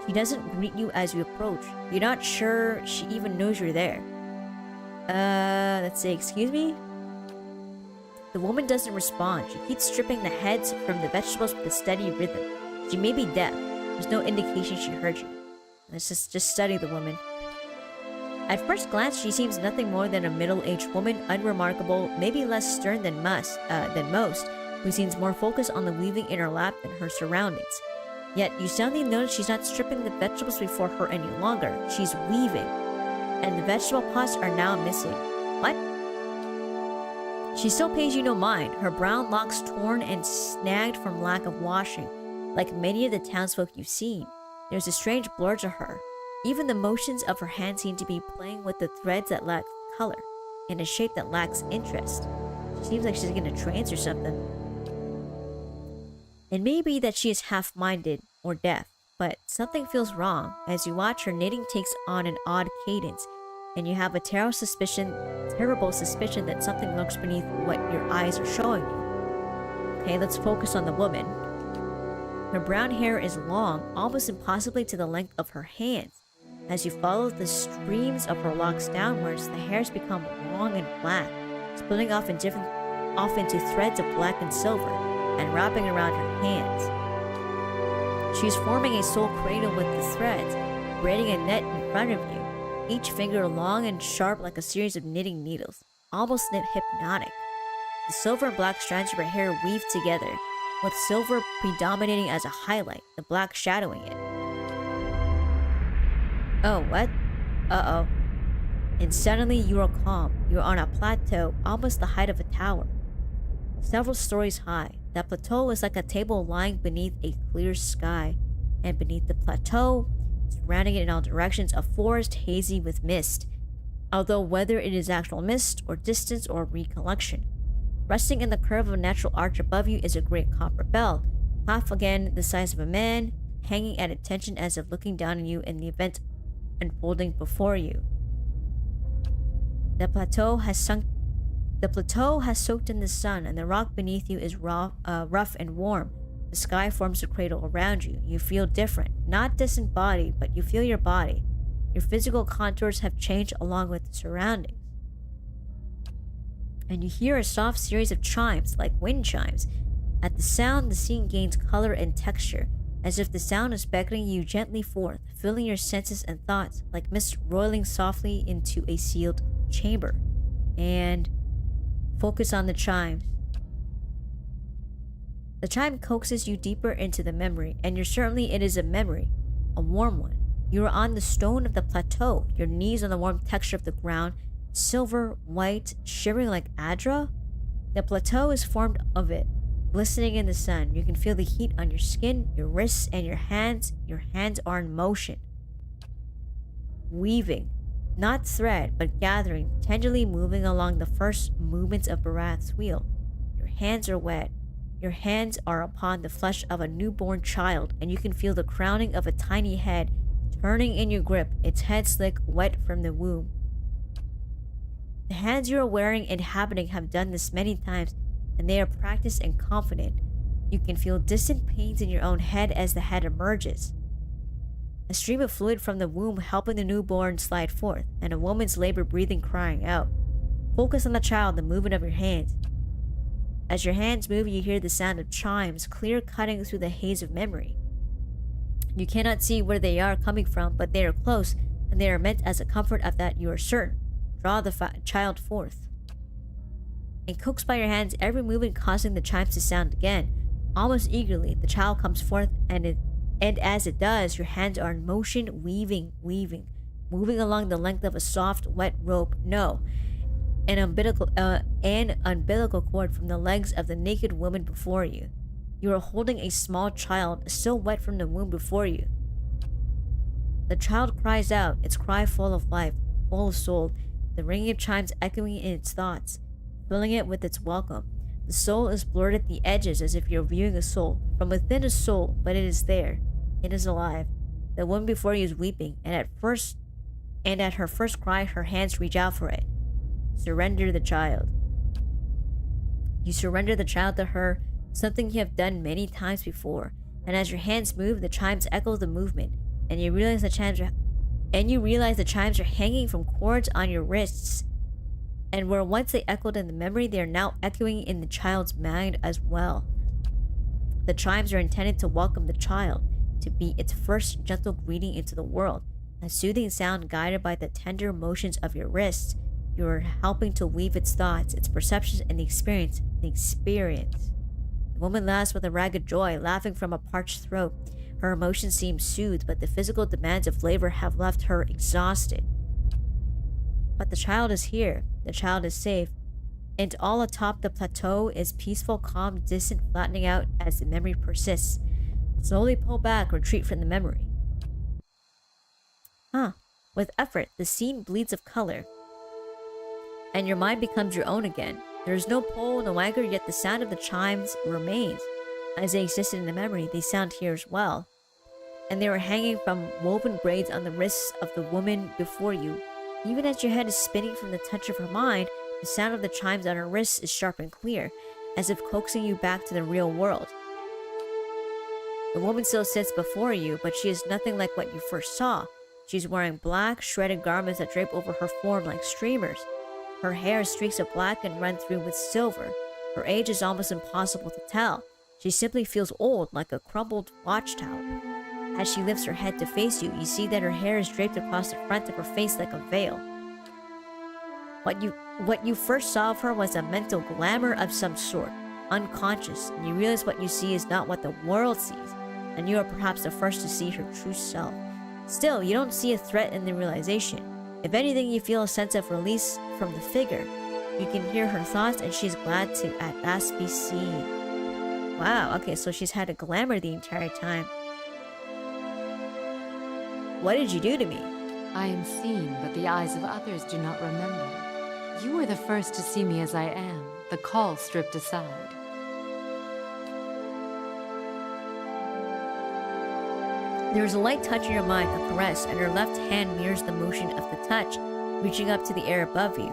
She doesn't greet you as you approach. You're not sure she even knows you're there. Let's see, excuse me? The woman doesn't respond. She keeps stripping the heads from the vegetables with a steady rhythm. She may be deaf. There's no indication she heard you. Let's just study the woman. At first glance, she seems nothing more than a middle-aged woman, unremarkable, maybe less stern than most, who seems more focused on the weaving in her lap than her surroundings. Yet, you suddenly notice she's not stripping the vegetables before her any longer. She's weaving. And the vegetable pots are now missing. What? She still pays you no mind, her brown locks torn and snagged from lack of washing. Like many of the townsfolk you've seen, there's a strange blur to her. Even the motions of her hands seem to be playing with the threads that lack color, in a shape that lacks interest. She seems like she's in a trance or something. It may be that she is half-minded or deaf, but something feels wrong. As you watch, her knitting takes on an odd cadence, and you have a terrible suspicion that something lurks beneath what your eyes are showing you. Okay, let's focus on the woman. Her brown hair is long, almost impossibly to the length of her hands. As you follow the streams of her locks downwards, the hairs become long and black, splitting off into threads of black and silver, and wrapping around her hands. She is forming a sole cradle with the threads, braiding a net in front of you, each finger long and sharp like a series of knitting needles, almost hypnotic. The silver and black strands of her hair weave together, with silver predominating as a highlight, the black shadowing it. Oh, what? Uh-oh. And suddenly you are calm. You are on a plateau, almost the height of a tower. Several stories high, that plateau is like a table lying beneath a clear sky, and beneath the plateau, surrounding it in all directions, a forest hazy with mist. Although whether it is actual mist, or distance, or recollection. Resting in the curve of a natural arch above you is a great copper bell, half again the size of a man, hanging at attention as if looking down on you in the event unfolding before you. The plateau has soaked in the sun, and the rock beneath you is rough and warm. The sky forms a cradle around you. You feel different, not disembodied, but you feel your body. Your physical contours have changed along with the surroundings. And you hear a soft series of chimes, like wind chimes. At the sound, the scene gains color and texture, as if the sound is beckoning you gently forth, filling your senses and thoughts, like mist roiling softly into a sealed chamber. And focus on the chimes. The chime coaxes you deeper into the memory, and you're certainly it is a memory, a warm one. You are on the stone of the plateau, your knees on the warm texture of the ground, silver, white, shimmering like Adra. The plateau is formed of it, glistening in the sun. You can feel the heat on your skin, your wrists, and your hands. Your hands are in motion. Weaving, not thread, but gathering, tenderly moving along the first movements of Barath's wheel. Your hands are wet. Your hands are upon the flesh of a newborn child, and you can feel the crowning of a tiny head turning in your grip, its head slick, wet from the womb. The hands you are wearing and inhabiting have done this many times, and they are practiced and confident. You can feel distant pains in your own head as the head emerges. A stream of fluid from the womb helping the newborn slide forth, and a woman's labor breathing crying out. Focus on the child, the movement of your hands. As your hands move, you hear the sound of chimes, clear cutting through the haze of memory. You cannot see where they are coming from, but they are close, and they are meant as a comfort of that you are certain. Draw the child forth. And coaxed by your hands, every movement causing the chimes to sound again. Almost eagerly, the child comes forth, and as it does, your hands are in motion, weaving, moving along the length of a soft, wet rope. No, an umbilical cord from the legs of the naked woman before you. You are holding a small child, still wet from the womb before you. The child cries out, its cry full of life, full of soul, the ringing of chimes echoing in its thoughts, filling it with its welcome. The soul is blurred at the edges as if you're viewing a soul, from within a soul, but it is there. It is alive. The woman before you is weeping, and at her first cry, her hands reach out for it. Surrender the child. You surrender the child to her, something you have done many times before, and as your hands move, the chimes echo the movement, and you realize the chimes are hanging from cords on your wrists. And where once they echoed in the memory, they are now echoing in the child's mind as well. The chimes are intended to welcome the child, to be its first gentle greeting into the world, a soothing sound guided by the tender motions of your wrists. You are helping to weave its thoughts, its perceptions, and the experience. The woman laughs with a ragged joy, laughing from a parched throat. Her emotions seem soothed, but the physical demands of labor have left her exhausted. But the child is here. The child is safe. And all atop the plateau is peaceful, calm, distant flattening out as the memory persists. Slowly pull back, retreat from the memory. With effort, the scene bleeds of color, and your mind becomes your own again. There is no pole, no anchor, yet the sound of the chimes remains. As they existed in the memory, they sound here as well. And they were hanging from woven braids on the wrists of the woman before you. Even as your head is spinning from the touch of her mind, the sound of the chimes on her wrists is sharp and clear, as if coaxing you back to the real world. The woman still sits before you, but she is nothing like what you first saw. She is wearing black, shredded garments that drape over her form like streamers. Her hair is streaks of black and run through with silver. Her age is almost impossible to tell. She simply feels old, like a crumpled watchtower. As she lifts her head to face you, you see that her hair is draped across the front of her face like a veil. What you first saw of her was a mental glamour of some sort, unconscious, and you realize what you see is not what the world sees, and you are perhaps the first to see her true self. Still, you don't see a threat in the realization. If anything, you feel a sense of release from the figure. You can hear her thoughts, and she's glad to at last be seen. Wow, okay, so she's had a glamour the entire time. What did you do to me? I am seen, but the eyes of others do not remember. You were the first to see me as I am, the call stripped aside. There is a light touch in your mind, a caress, and her left hand mirrors the motion of the touch, reaching up to the air above you.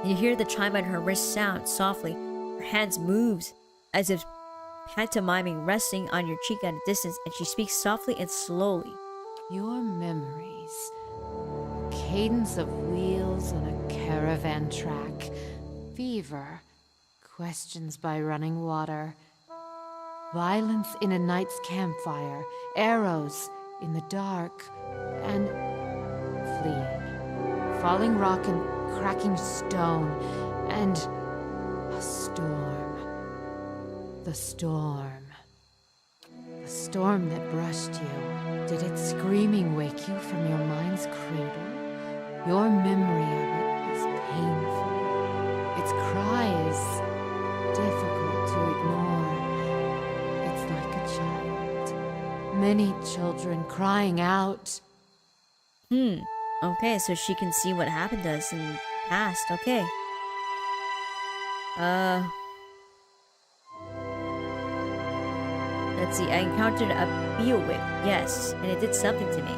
You hear the chime on her wrist sound softly. Her hands moves as if pantomiming, resting on your cheek at a distance, and she speaks softly and slowly. Your memories. Cadence of wheels on a caravan track. Fever. Questions by running water. Violence in a night's campfire. Arrows in the dark. And fleeing. Falling rock and cracking stone. And a storm. The storm. The storm that brushed you. Did its screaming wake you from your mind's cradle? Your memory of it is painful. Its cry is difficult to ignore. It's like a child. Many children crying out. Okay, so she can see what happened to us in the past. Okay. Let's see. I encountered a Beowulf, yes, and it did something to me.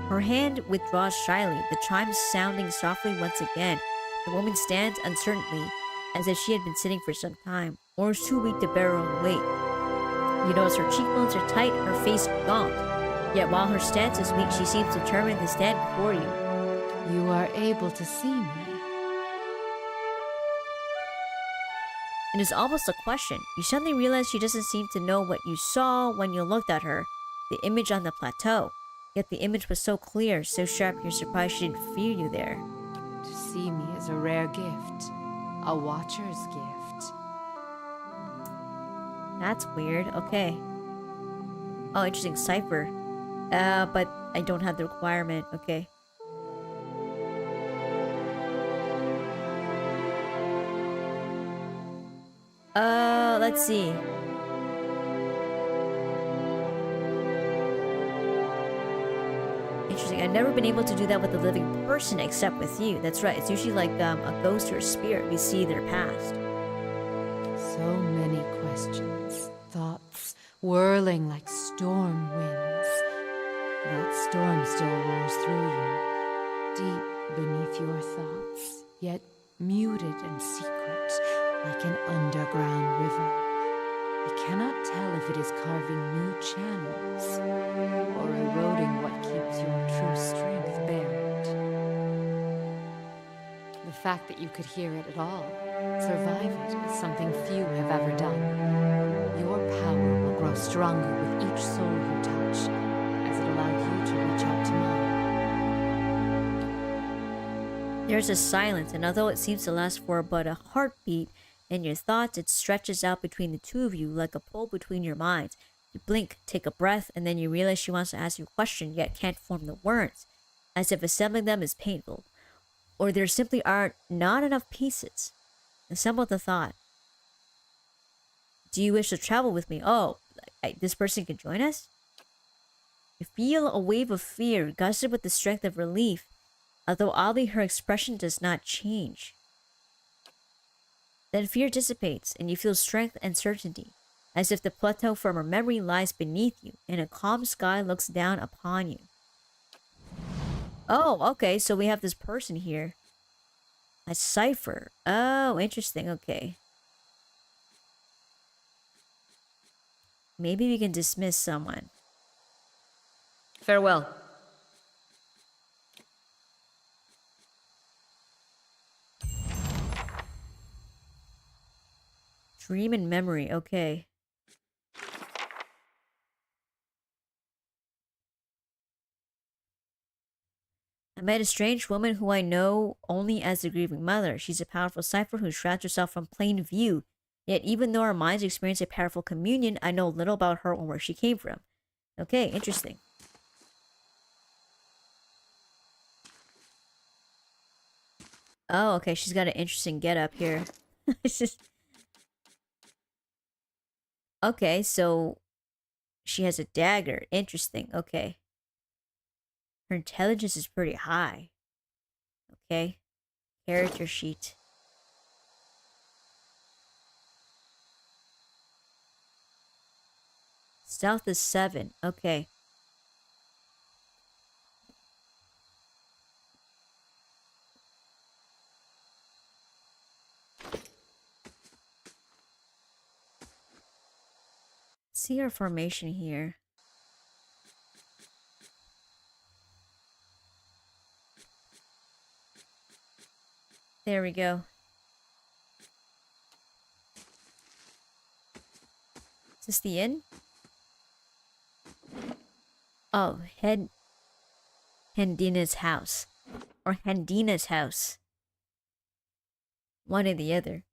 Her hand withdraws shyly, the chimes sounding softly once again. The woman stands uncertainly, as if she had been sitting for some time, or is too weak to bear her own weight. You notice her cheekbones are tight, her face gaunt. Yet while her stance is weak, she seems determined to stand before you. You are able to see me. It is almost a question. You suddenly realize she doesn't seem to know what you saw when you looked at her, the image on the plateau. Yet the image was so clear, so sharp, you're surprised she didn't fear you there. To see me is a rare gift. A watcher's gift. That's weird. Okay. Oh, interesting. Cipher. But I don't have the requirement. Okay. Let's see. Interesting. I've never been able to do that with a living person except with you. That's right. It's usually like a ghost or a spirit. We see their past. So many questions, thoughts, whirling like storm winds. That storm still roars through you, deep beneath your thoughts, yet muted and secret, like an underground river. I cannot tell if it is carving new channels, or eroding what keeps your true strength buried. The fact that you could hear it at all, survive it, is something few have ever done. Your power will grow stronger with each soul you touch, as it allowed you to reach out to mine. There's a silence, and although it seems to last for but a heartbeat, in your thoughts it stretches out between the two of you like a pole between your minds. You blink, take a breath, and then you realize she wants to ask you a question, yet can't form the words, as if assembling them is painful. Or there simply are not enough pieces. Assemble the thought. Do you wish to travel with me? Oh, this person can join us? You feel a wave of fear, gusted with the strength of relief, although oddly her expression does not change. Then fear dissipates, and you feel strength and certainty, as if the plateau from her memory lies beneath you, and a calm sky looks down upon you. Oh, okay, so we have this person here. A cipher. Oh, interesting, okay. Maybe we can dismiss someone. Farewell. Dream and memory, okay. I met a strange woman who I know only as the grieving mother. She's a powerful cipher who shrouds herself from plain view. Yet even though our minds experience a powerful communion, I know little about her or where she came from. Okay, interesting. Oh, okay, she's got an interesting getup here. It's just... Okay, so... She has a dagger. Interesting, okay. Her intelligence is pretty high. Okay. Character sheet. Stealth is 7. Okay. See her formation here. There we go. Is this the inn? Oh, Hendina's house. Or Hendina's house. One or the other.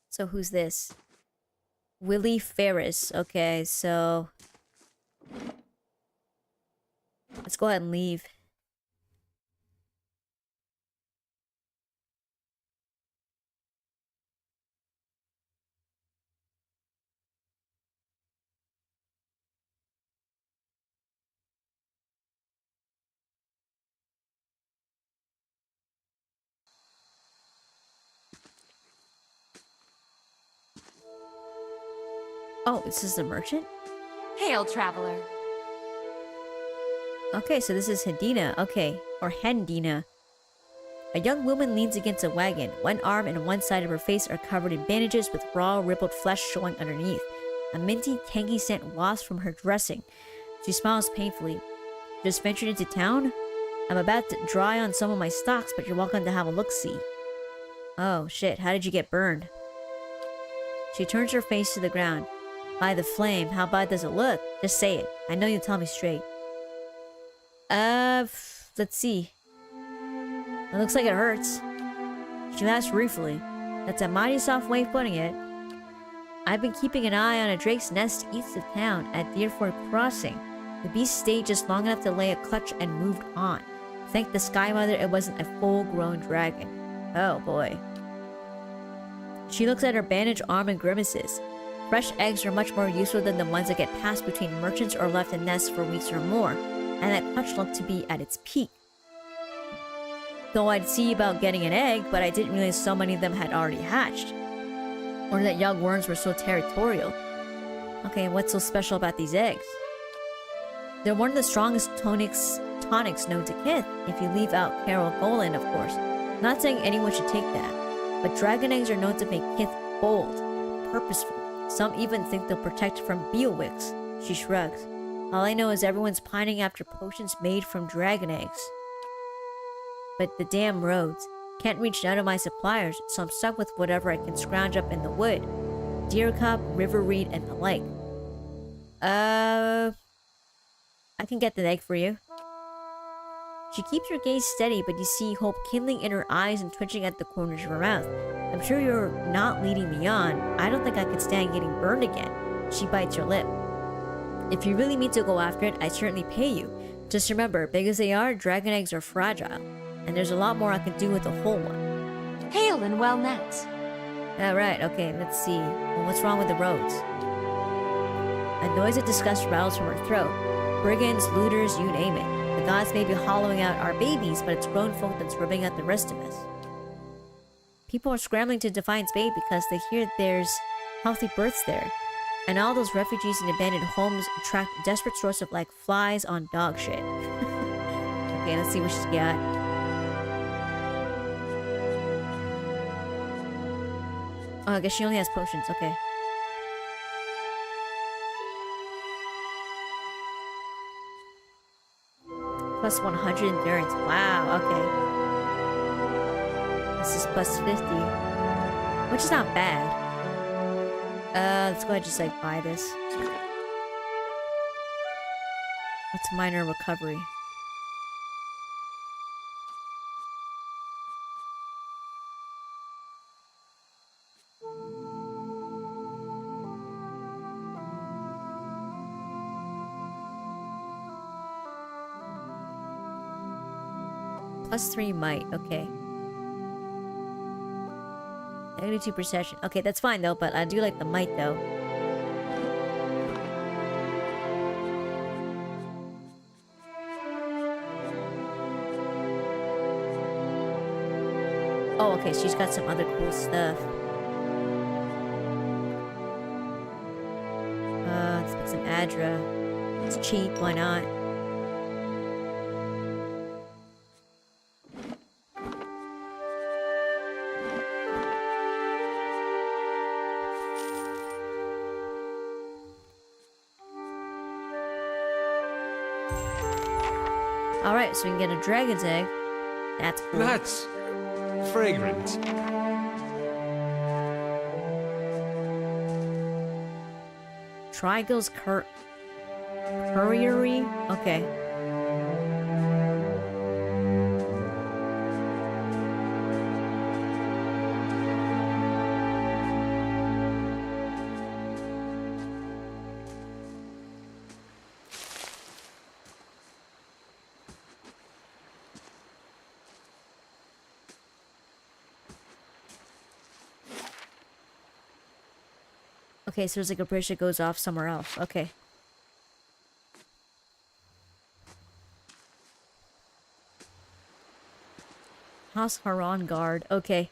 So who's this? Willie Ferris. Okay, so... Let's go ahead and leave. Oh, this is the merchant? Hail, traveler. Okay, so this is Hendina. Okay, or Hendina. A young woman leans against a wagon. One arm and one side of her face are covered in bandages with raw, rippled flesh showing underneath. A minty, tangy scent wafts from her dressing. She smiles painfully. Just ventured into town? I'm about to dry on some of my stocks, but you're welcome to have a look-see. Oh, shit, how did you get burned? She turns her face to the ground. By the flame, how bad does it look? Just say it. I know you'll tell me straight. Let's see. It looks like it hurts. She laughs ruefully. That's a mighty soft way of putting it. I've been keeping an eye on a drake's nest east of town at Deerford Crossing. The beast stayed just long enough to lay a clutch and moved on. Thank the Sky Mother it wasn't a full-grown dragon. Oh boy. She looks at her bandaged arm and grimaces. Fresh eggs are much more useful than the ones that get passed between merchants or left in nests for weeks or more, and that clutch looked to be at its peak. Though I'd see about getting an egg, but I didn't realize so many of them had already hatched. Or that young worms were so territorial. Okay, what's so special about these eggs? They're one of the strongest tonics known to Kith, if you leave out Carol Golan, of course. Not saying anyone should take that, but dragon eggs are known to make Kith bold, purposeful. Some even think they'll protect from Beowicks. She shrugs. All I know is everyone's pining after potions made from dragon eggs. But the damn roads. Can't reach none of my suppliers, so I'm stuck with whatever I can scrounge up in the wood. Deer cup, river reed, and the like. I can get the egg for you. She keeps her gaze steady, but you see hope kindling in her eyes and twitching at the corners of her mouth. I'm sure you're not leading me on. I don't think I could stand getting burned again. She bites her lip. If you really mean to go after it, I'd certainly pay you. Just remember, big as they are, dragon eggs are fragile. And there's a lot more I can do with a whole one. Hail and well met. Alright, okay, let's see. Well, what's wrong with the roads? A noise of disgust rattles from her throat. Brigands, looters, you name it. The gods may be hollowing out our babies, but it's grown folk that's ripping out the rest of us. People are scrambling to Defiance Bay because they hear there's healthy births there. And all those refugees in abandoned homes attract desperate sorts of like flies on dog shit. Okay, let's see what she's got. Oh, I guess she only has potions, okay. Plus 100 endurance. Wow, okay. This is plus 50. Which is not bad. Let's go ahead and just like buy this. What's minor recovery? Plus 3 might, okay. -2 perception. Okay, that's fine though, but I do like the might though. Oh, okay, she's got some other cool stuff. Let's put some Adra. It's cheap, why not? Alright, so we can get a dragon's egg. That's cool. That's fragrant. Trigal's Couriery? Okay. Okay, so there's like a bridge that goes off somewhere else. Okay. House Haran Guard. Okay.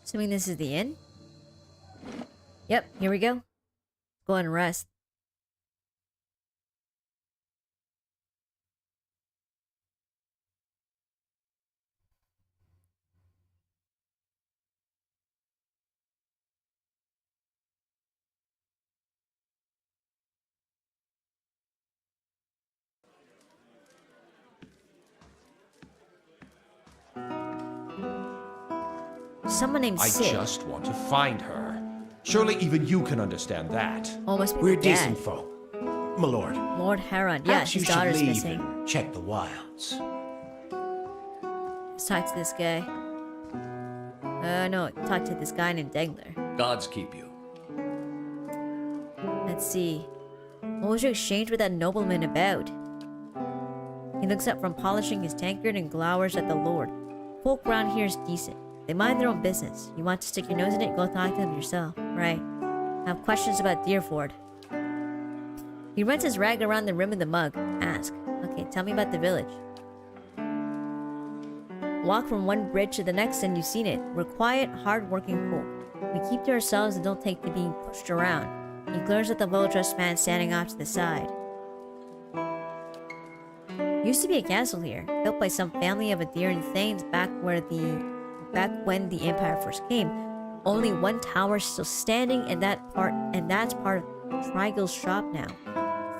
Assuming this is the inn? Yep, here we go. Go and rest. Someone named I Sid. just want to find her. Surely even you can understand that. Oh, must be We're the dad. decent folk, my lord. Lord Haran. Yeah, Perhaps you his should daughter's leave missing. and check the wilds. Let's talk to this guy. No, talk to this guy named Degler. Gods keep you. Let's see. What was your exchange with that nobleman about? He looks up from polishing his tankard and glowers at the Lord. Folk round here is decent. They mind their own business. You want to stick your nose in it, go talk to them yourself. Right. I have questions about Deerford. He runs his rag around the rim of the mug. Ask. Okay, tell me about the village. Walk from one bridge to the next and you've seen it. We're quiet, hard-working folk. We keep to ourselves and don't take to being pushed around. He glares at the well-dressed man standing off to the side. Used to be a castle here, built by some family of Adirian thanes back when the Empire first came. Only one tower still standing, and that's part of Trigal's shop now.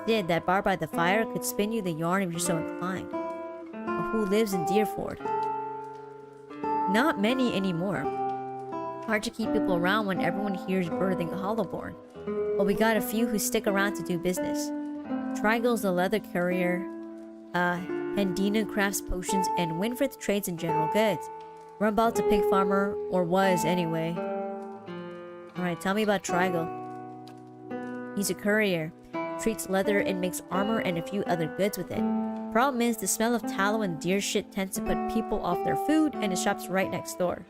Sid, that bar by the fire, could spin you the yarn if you're so inclined. But who lives in Deerford? Not many anymore. Hard to keep people around when everyone here is birthing a Hollowborn. But we got a few who stick around to do business. Trigal's the leather courier, Hendina crafts potions, and Winfrith trades in general goods. Rumbalt's a pig farmer, or was anyway. Alright, tell me about Trigal. He's a courier, treats leather and makes armor and a few other goods with it. Problem is, the smell of tallow and deer shit tends to put people off their food, and his shop's right next door.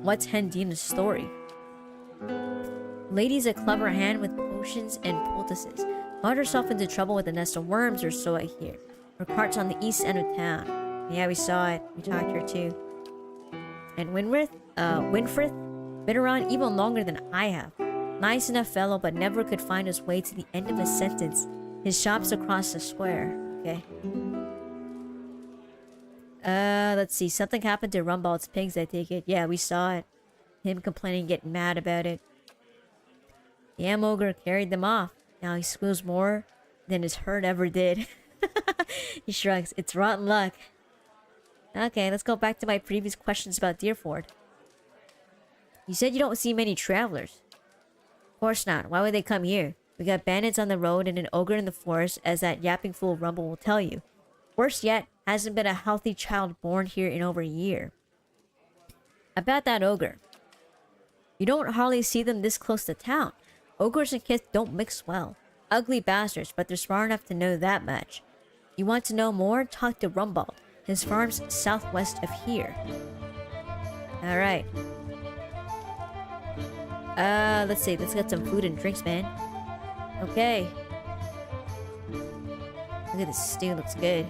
What's Hendina's story? Lady's a clever hand with potions and poultices. Got herself into trouble with a nest of worms or so I hear. Her cart's on the east end of town. Yeah, we saw it. We talked to her too. And Winfrith been around even longer than I have. Nice enough fellow, but never could find his way to the end of a sentence. His shop's across the square. Okay. Let's see. Something happened to Rumbald's pigs, I take it. Yeah, we saw it. Him complaining, getting mad about it. The ogre carried them off. Now he squeals more than his herd ever did. He shrugs. It's rotten luck. Okay, let's go back to my previous questions about Deerford. You said you don't see many travelers. Of course not. Why would they come here? We got bandits on the road and an ogre in the forest, as that yapping fool Rumble will tell you. Worse yet, hasn't been a healthy child born here in over a year. About that ogre. You don't hardly see them this close to town. Ogres and kids don't mix well. Ugly bastards, but they're smart enough to know that much. You want to know more? Talk to Rumbald. His farm's southwest of here. Alright. Let's see. Let's get some food and drinks, man. Okay. Look at this stew. Looks good.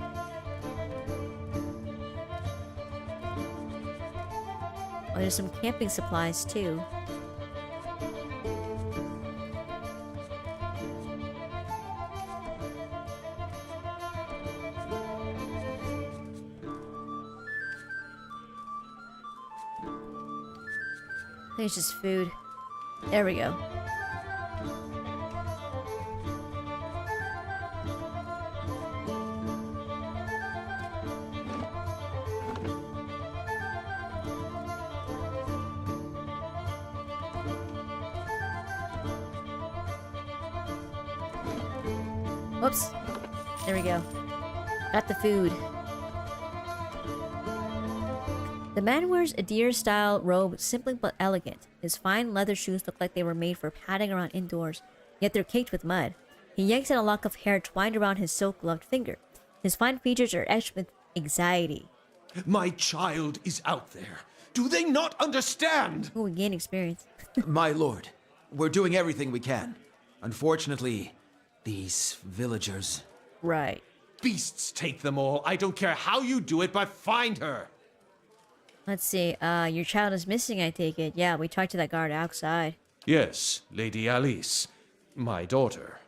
Oh, there's some camping supplies, too. I think it's just food. There we go. Whoops. There we go. Got the food. The man wears a deer-style robe, simply but elegant. His fine leather shoes look like they were made for padding around indoors, yet they're caked with mud. He yanks at a lock of hair twined around his silk-gloved finger. His fine features are etched with anxiety. My child is out there. Do they not understand? Ooh, we gain experience. My lord, we're doing everything we can. Unfortunately, these villagers... Right. Beasts take them all. I don't care how you do it, but find her. Let's see. Your child is missing, I take it. Yeah, we talked to that guard outside. Yes, Lady Alice. My daughter.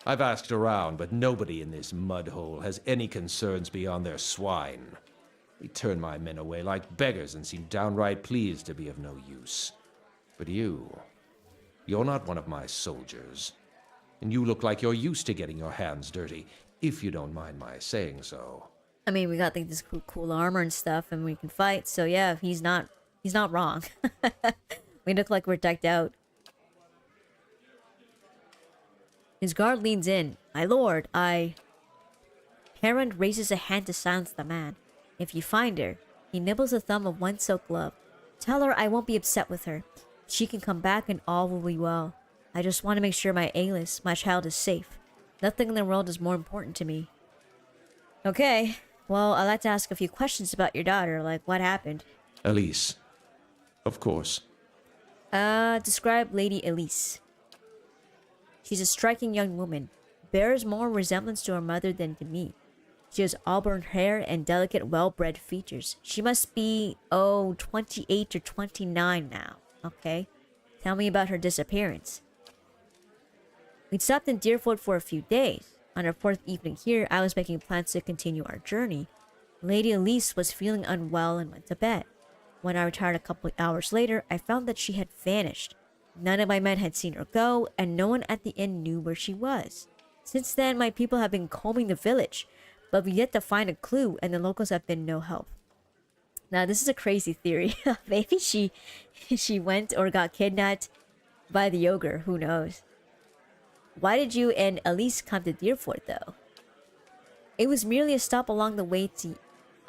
I've asked around, but nobody in this mud hole has any concerns beyond their swine. They turn my men away like beggars and seem downright pleased to be of no use. But you're not one of my soldiers. And you look like you're used to getting your hands dirty, if you don't mind my saying so. I mean, we got like this cool armor and stuff, and we can fight. So yeah, he's not wrong. We look like we're decked out. His guard leans in. My lord, Heron raises a hand to silence the man. If you find her, he nibbles the thumb of one silk glove. Tell her I won't be upset with her. She can come back and all will be well. I just want to make sure my Alice, my child, is safe. Nothing in the world is more important to me. Okay. Well, I'd like to ask a few questions about your daughter, like what happened. Elise. Of course. Describe Lady Elise. She's a striking young woman. Bears more resemblance to her mother than to me. She has auburn hair and delicate, well-bred features. She must be, 28 or 29 now. Okay. Tell me about her disappearance. We'd stopped in Deerfoot for a few days. On our fourth evening here, I was making plans to continue our journey. Lady Elise was feeling unwell and went to bed. When I retired a couple of hours later, I found that she had vanished. None of my men had seen her go, and no one at the inn knew where she was. Since then, my people have been combing the village, but we've yet to find a clue, and the locals have been no help. Now, this is a crazy theory. Maybe she went or got kidnapped by the ogre. Who knows? Why did you and Elise come to Deerfoot, though? It was merely a stop along the way to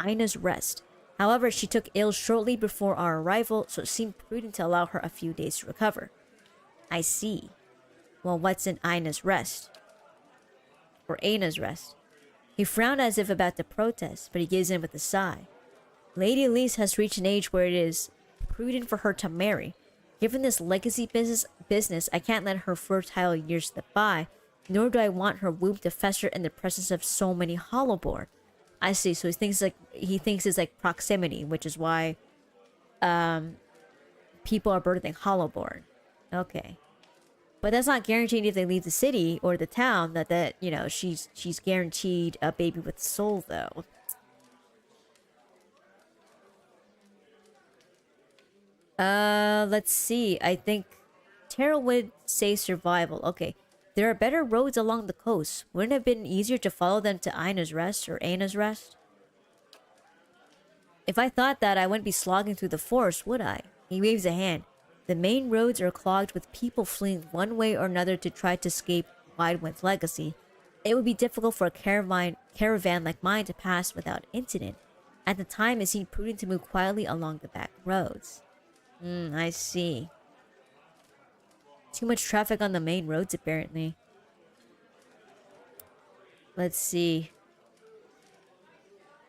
Ina's Rest. However, she took ill shortly before our arrival, so it seemed prudent to allow her a few days to recover. I see. Well, what's in Ina's Rest? Or Ina's Rest? He frowned as if about to protest, but he gives in with a sigh. Lady Elise has reached an age where it is prudent for her to marry. Given this legacy business, I can't let her fertile years slip by, nor do I want her womb to fester in the presence of so many hollowborn. I see. So he thinks it's like proximity, which is why people are birthing Hollowborn. Okay. But that's not guaranteed if they leave the city or the town that you know, she's guaranteed a baby with soul though. Let's see. I think Terra would say survival. Okay. There are better roads along the coast. Wouldn't it have been easier to follow them to Aina's Rest or Aina's Rest? If I thought that, I wouldn't be slogging through the forest, would I? He waves a hand. The main roads are clogged with people fleeing one way or another to try to escape Widewind's legacy. It would be difficult for a caravan like mine to pass without incident. At the time, it seemed prudent to move quietly along the back roads. I see. Too much traffic on the main roads, apparently. Let's see.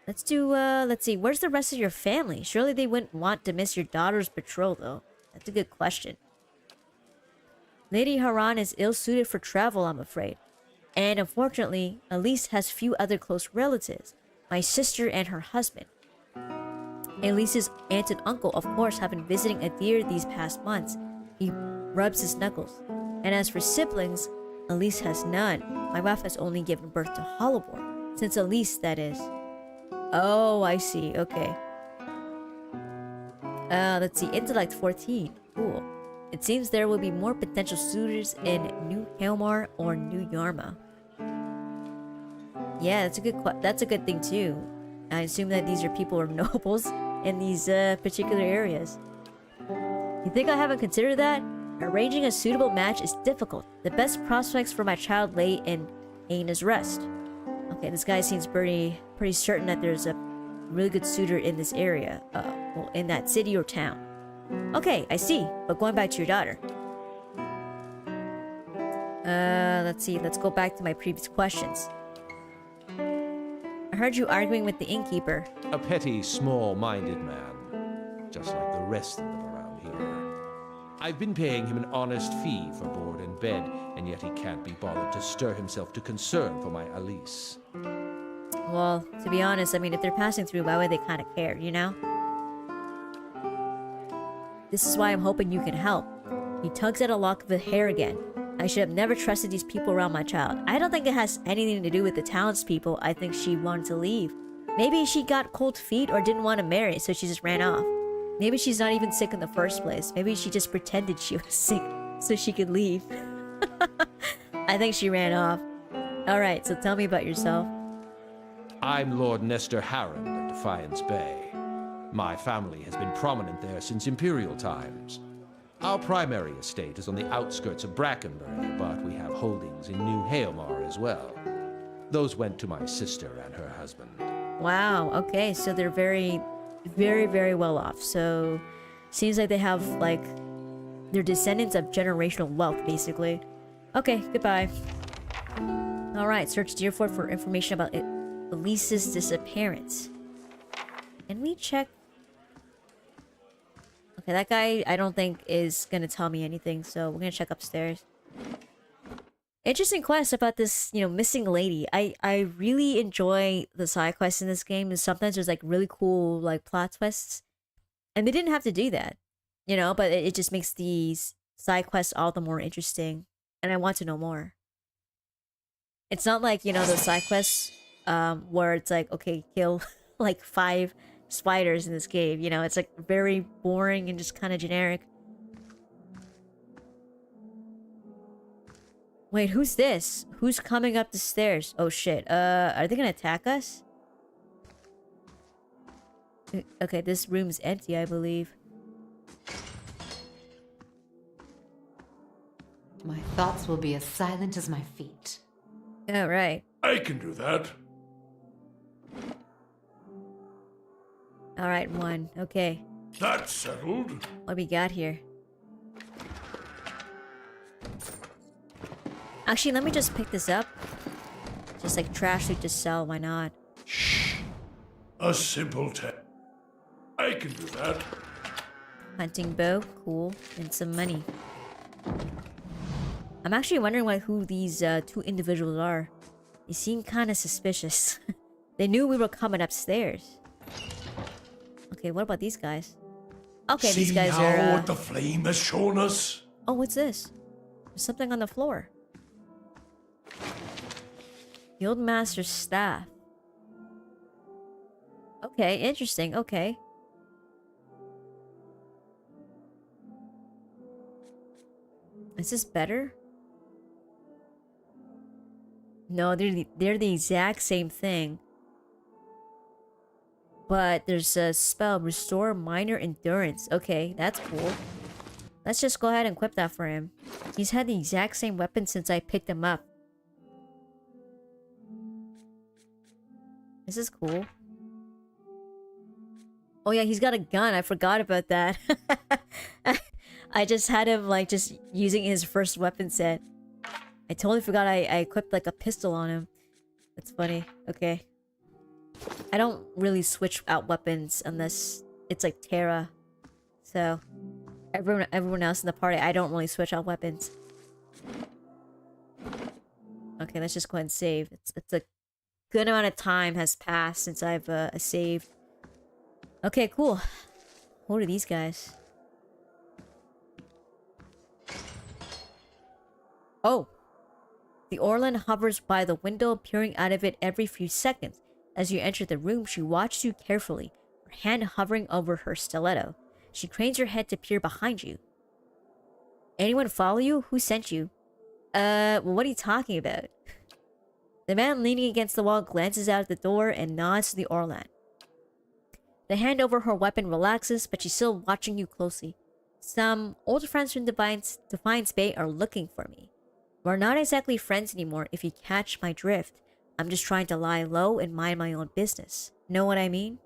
Let's see. Where's the rest of your family? Surely they wouldn't want to miss your daughter's betrothal. That's a good question. Lady Haran is ill-suited for travel, I'm afraid. And unfortunately, Elise has few other close relatives. My sister and her husband. Elise's aunt and uncle, of course, have been visiting Adir these past months. He rubs his knuckles. And as for siblings, Elise has none. My wife has only given birth to Hollowborn. Since Elise, that is. Oh, I see. Okay. Let's see. Intellect 14. Cool. It seems there will be more potential suitors in New Helmar or New Yarma. Yeah, that's a good thing too. I assume that these are people who are nobles in these particular areas. You think I haven't considered that? Arranging a suitable match is difficult. The best prospects for my child lay in Aina's Rest. Okay, this guy seems pretty certain that there's a really good suitor in this area. Well, in that city or town. Okay, I see. But going back to your daughter. Let's see. Let's go back to my previous questions. I heard you arguing with the innkeeper. A petty, small-minded man. Just like the rest of them around here. I've been paying him an honest fee for board and bed, and yet he can't be bothered to stir himself to concern for my Elise. Well, to be honest, I mean, if they're passing through, why would they kind of care, you know? This is why I'm hoping you can help. He tugs at a lock of his hair again. I should have never trusted these people around my child. I don't think it has anything to do with the townspeople. I think she wanted to leave. Maybe she got cold feet or didn't want to marry, so she just ran off. Maybe she's not even sick in the first place. Maybe she just pretended she was sick so she could leave. I think she ran off. Alright, so tell me about yourself. I'm Lord Nestor Harrond of Defiance Bay. My family has been prominent there since Imperial times. Our primary estate is on the outskirts of Brackenbury, but we have holdings in New Haelmar as well. Those went to my sister and her husband. Wow, okay, so they're very, very well off. So, seems like they have, like, they're descendants of generational wealth, basically. Okay, goodbye. Alright, search Deerford for information about Elise's disappearance. Can we check? Okay, that guy I don't think is gonna tell me anything, so we're gonna check upstairs. Interesting quest about this, you know, missing lady. I really enjoy the side quests in this game, and sometimes there's like really cool like plot twists. And they didn't have to do that, you know, but it just makes these side quests all the more interesting. And I want to know more. It's not like, you know, those side quests where it's like, okay, kill like 5 spiders in this cave, you know, it's like very boring and just kind of generic. Wait, who's this? Who's coming up the stairs? Oh shit, are they gonna attack us? Okay, this room's empty, I believe. My thoughts will be as silent as my feet. Yeah, right. I can do that. Alright, 1. Okay. That's settled. What we got here? Actually, let me just pick this up. Just like trash to just sell, why not? Shh. A simple I can do that. Hunting bow, cool. And some money. I'm actually wondering who these 2 individuals are. They seem kind of suspicious. They knew we were coming upstairs. Okay, what about these guys? Okay, these guys See are... what the flame has shown us? Oh, what's this? There's something on the floor. The old master's staff. Okay, interesting. Okay. Is this better? No, they're the exact same thing. But there's a spell, restore minor endurance. Okay, that's cool. Let's just go ahead and equip that for him. He's had the exact same weapon since I picked him up. This is cool. Oh yeah, he's got a gun. I forgot about that. I just had him like just using his first weapon set. I totally forgot I equipped like a pistol on him. That's funny. Okay. I don't really switch out weapons unless it's like Terra. So everyone else in the party, I don't really switch out weapons. Okay, let's just go ahead and save. It's a good amount of time has passed since I've saved. Okay, cool. What are these guys? Oh. The Orlan hovers by the window, peering out of it every few seconds. As you enter the room, she watches you carefully, her hand hovering over her stiletto. She cranes her head to peer behind you. Anyone follow you? Who sent you? Well, what are you talking about? The man leaning against the wall glances out the door and nods to the Orlan. The hand over her weapon relaxes, but she's still watching you closely. Some old friends from Defiance Bay are looking for me. We're not exactly friends anymore if you catch my drift. I'm just trying to lie low and mind my own business. Know what I mean?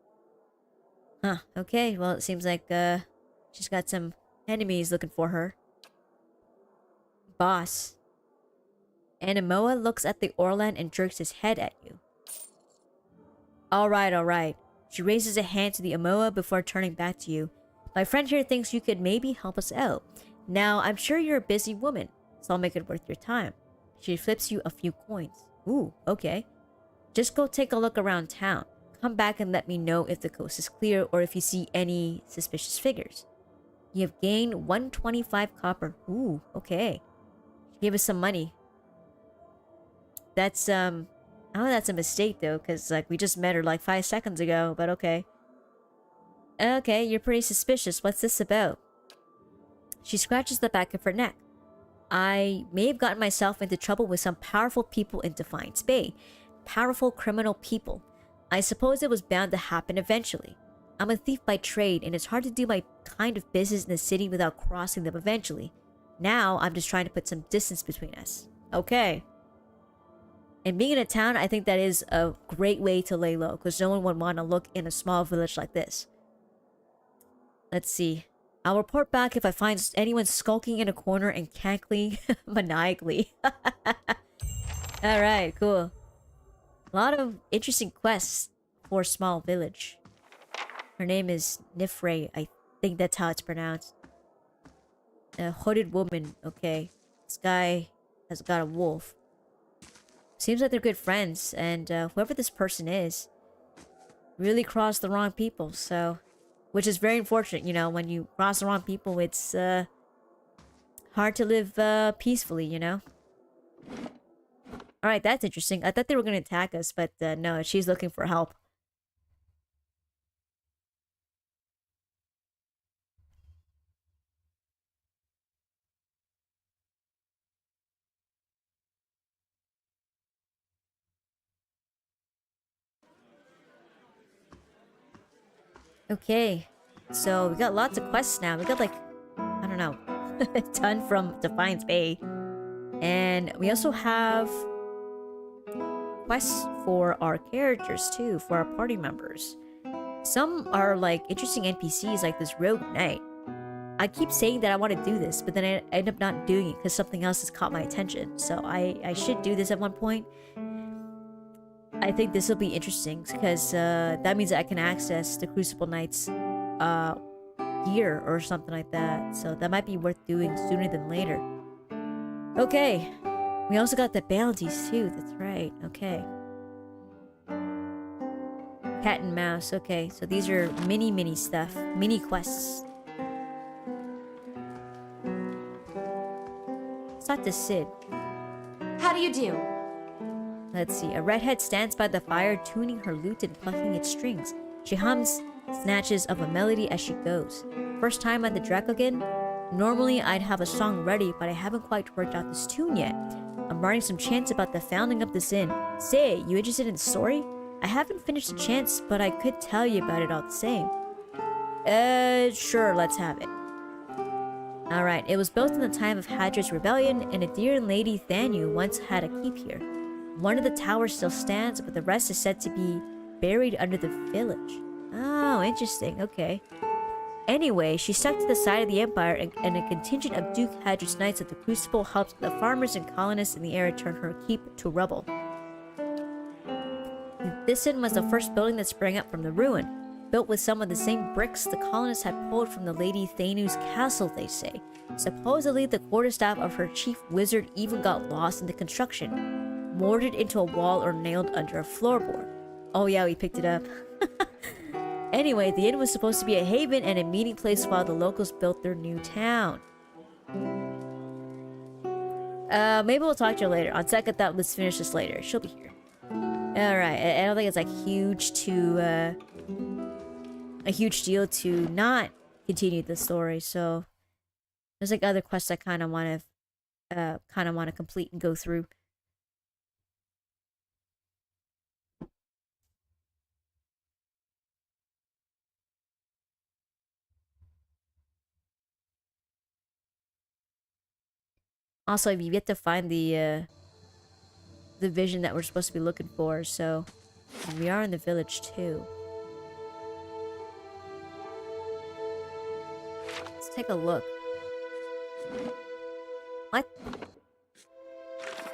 Huh, okay, well it seems like she's got some enemies looking for her. Boss. Anamoa looks at the Orlan and jerks his head at you. Alright, alright. She raises a hand to the Amoa before turning back to you. My friend here thinks you could maybe help us out. Now, I'm sure you're a busy woman, so I'll make it worth your time. She flips you a few coins. Ooh, okay. Just go take a look around town. Come back and let me know if the coast is clear or if you see any suspicious figures. You have gained 125 copper. Ooh, okay. She gave us some money. That's, I don't know if that's a mistake though, because like we just met her like 5 seconds ago, but okay. Okay, you're pretty suspicious. What's this about? She scratches the back of her neck. I may have gotten myself into trouble with some powerful people in Defiance Bay. Powerful criminal people. I suppose it was bound to happen eventually. I'm a thief by trade, and it's hard to do my kind of business in the city without crossing them eventually. Now, I'm just trying to put some distance between us. Okay. And being in a town, I think that is a great way to lay low, because no one would want to look in a small village like this. Let's see. I'll report back if I find anyone skulking in a corner and cackling maniacally. Alright, cool. A lot of interesting quests for a small village. Her name is Nifre. I think that's how it's pronounced. A hooded woman. Okay. This guy has got a wolf. Seems like they're good friends. And whoever this person is really crossed the wrong people. So, which is very unfortunate. You know, when you cross the wrong people, it's hard to live peacefully, you know? Alright, that's interesting. I thought they were going to attack us, but no, she's looking for help. Okay, so we got lots of quests now. We got like, I don't know, a ton from Defiance Bay. And we also have quests for our characters too, for our party members. Some are like interesting NPCs like this rogue knight. I keep saying that I want to do this, but then I end up not doing it because something else has caught my attention. So I should do this at one point. I think this will be interesting because that means that I can access the Crucible Knight's gear or something like that. So that might be worth doing sooner than later. Okay. We also got the bounties too. That's right. Okay. Cat and mouse. Okay, so these are mini stuff. Mini quests. Let's talk to Sid. How do you do? Let's see. A redhead stands by the fire, tuning her lute and plucking its strings. She hums snatches of a melody as she goes. First time at the Dracogen? Normally I'd have a song ready, but I haven't quite worked out this tune yet. I'm writing some chants about the founding of this inn. Say, you interested in the story? I haven't finished the chants, but I could tell you about it all the same. Sure, let's have it. Alright, it was built in the time of Hadra's rebellion, and a dear lady Thanu once had a keep here. One of the towers still stands, but the rest is said to be buried under the village. Oh, interesting, okay. Anyway, she stuck to the side of the Empire, and a contingent of Duke Hadra's knights of the Crucible helped the farmers and colonists in the area turn her keep to rubble. This inn was the first building that sprang up from the ruin, built with some of the same bricks the colonists had pulled from the Lady Thanu's castle, they say. Supposedly, the quarterstaff of her chief wizard even got lost in the construction, mortared into a wall or nailed under a floorboard. Oh yeah, we picked it up. Anyway, the inn was supposed to be a haven and a meeting place while the locals built their new town. Maybe we'll talk to her later. On second thought, let's finish this later. She'll be here. Alright, I don't think it's like a huge deal to not continue the story, so there's like other quests I kind of want to complete and go through. Also, I've yet to find the vision that we're supposed to be looking for, so we are in the village too. Let's take a look. What?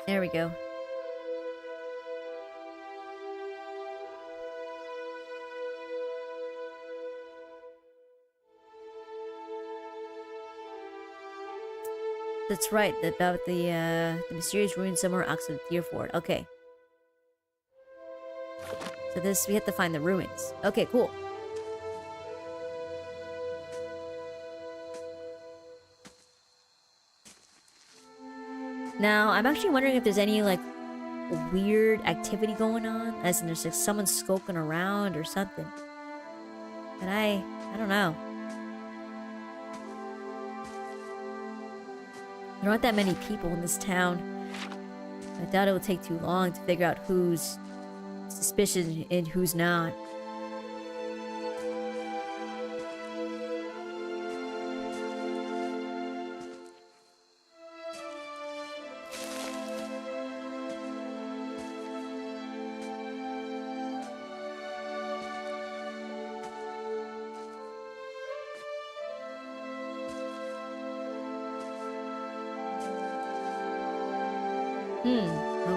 There we go. That's right, about the mysterious ruin somewhere outside of Deerford. Okay. So this, we have to find the ruins. Okay, cool. Now, I'm actually wondering if there's any, like, weird activity going on. As in, there's, like, someone skulking around or something. But I don't know. There aren't that many people in this town. I doubt it would take too long to figure out who's suspicious and who's not.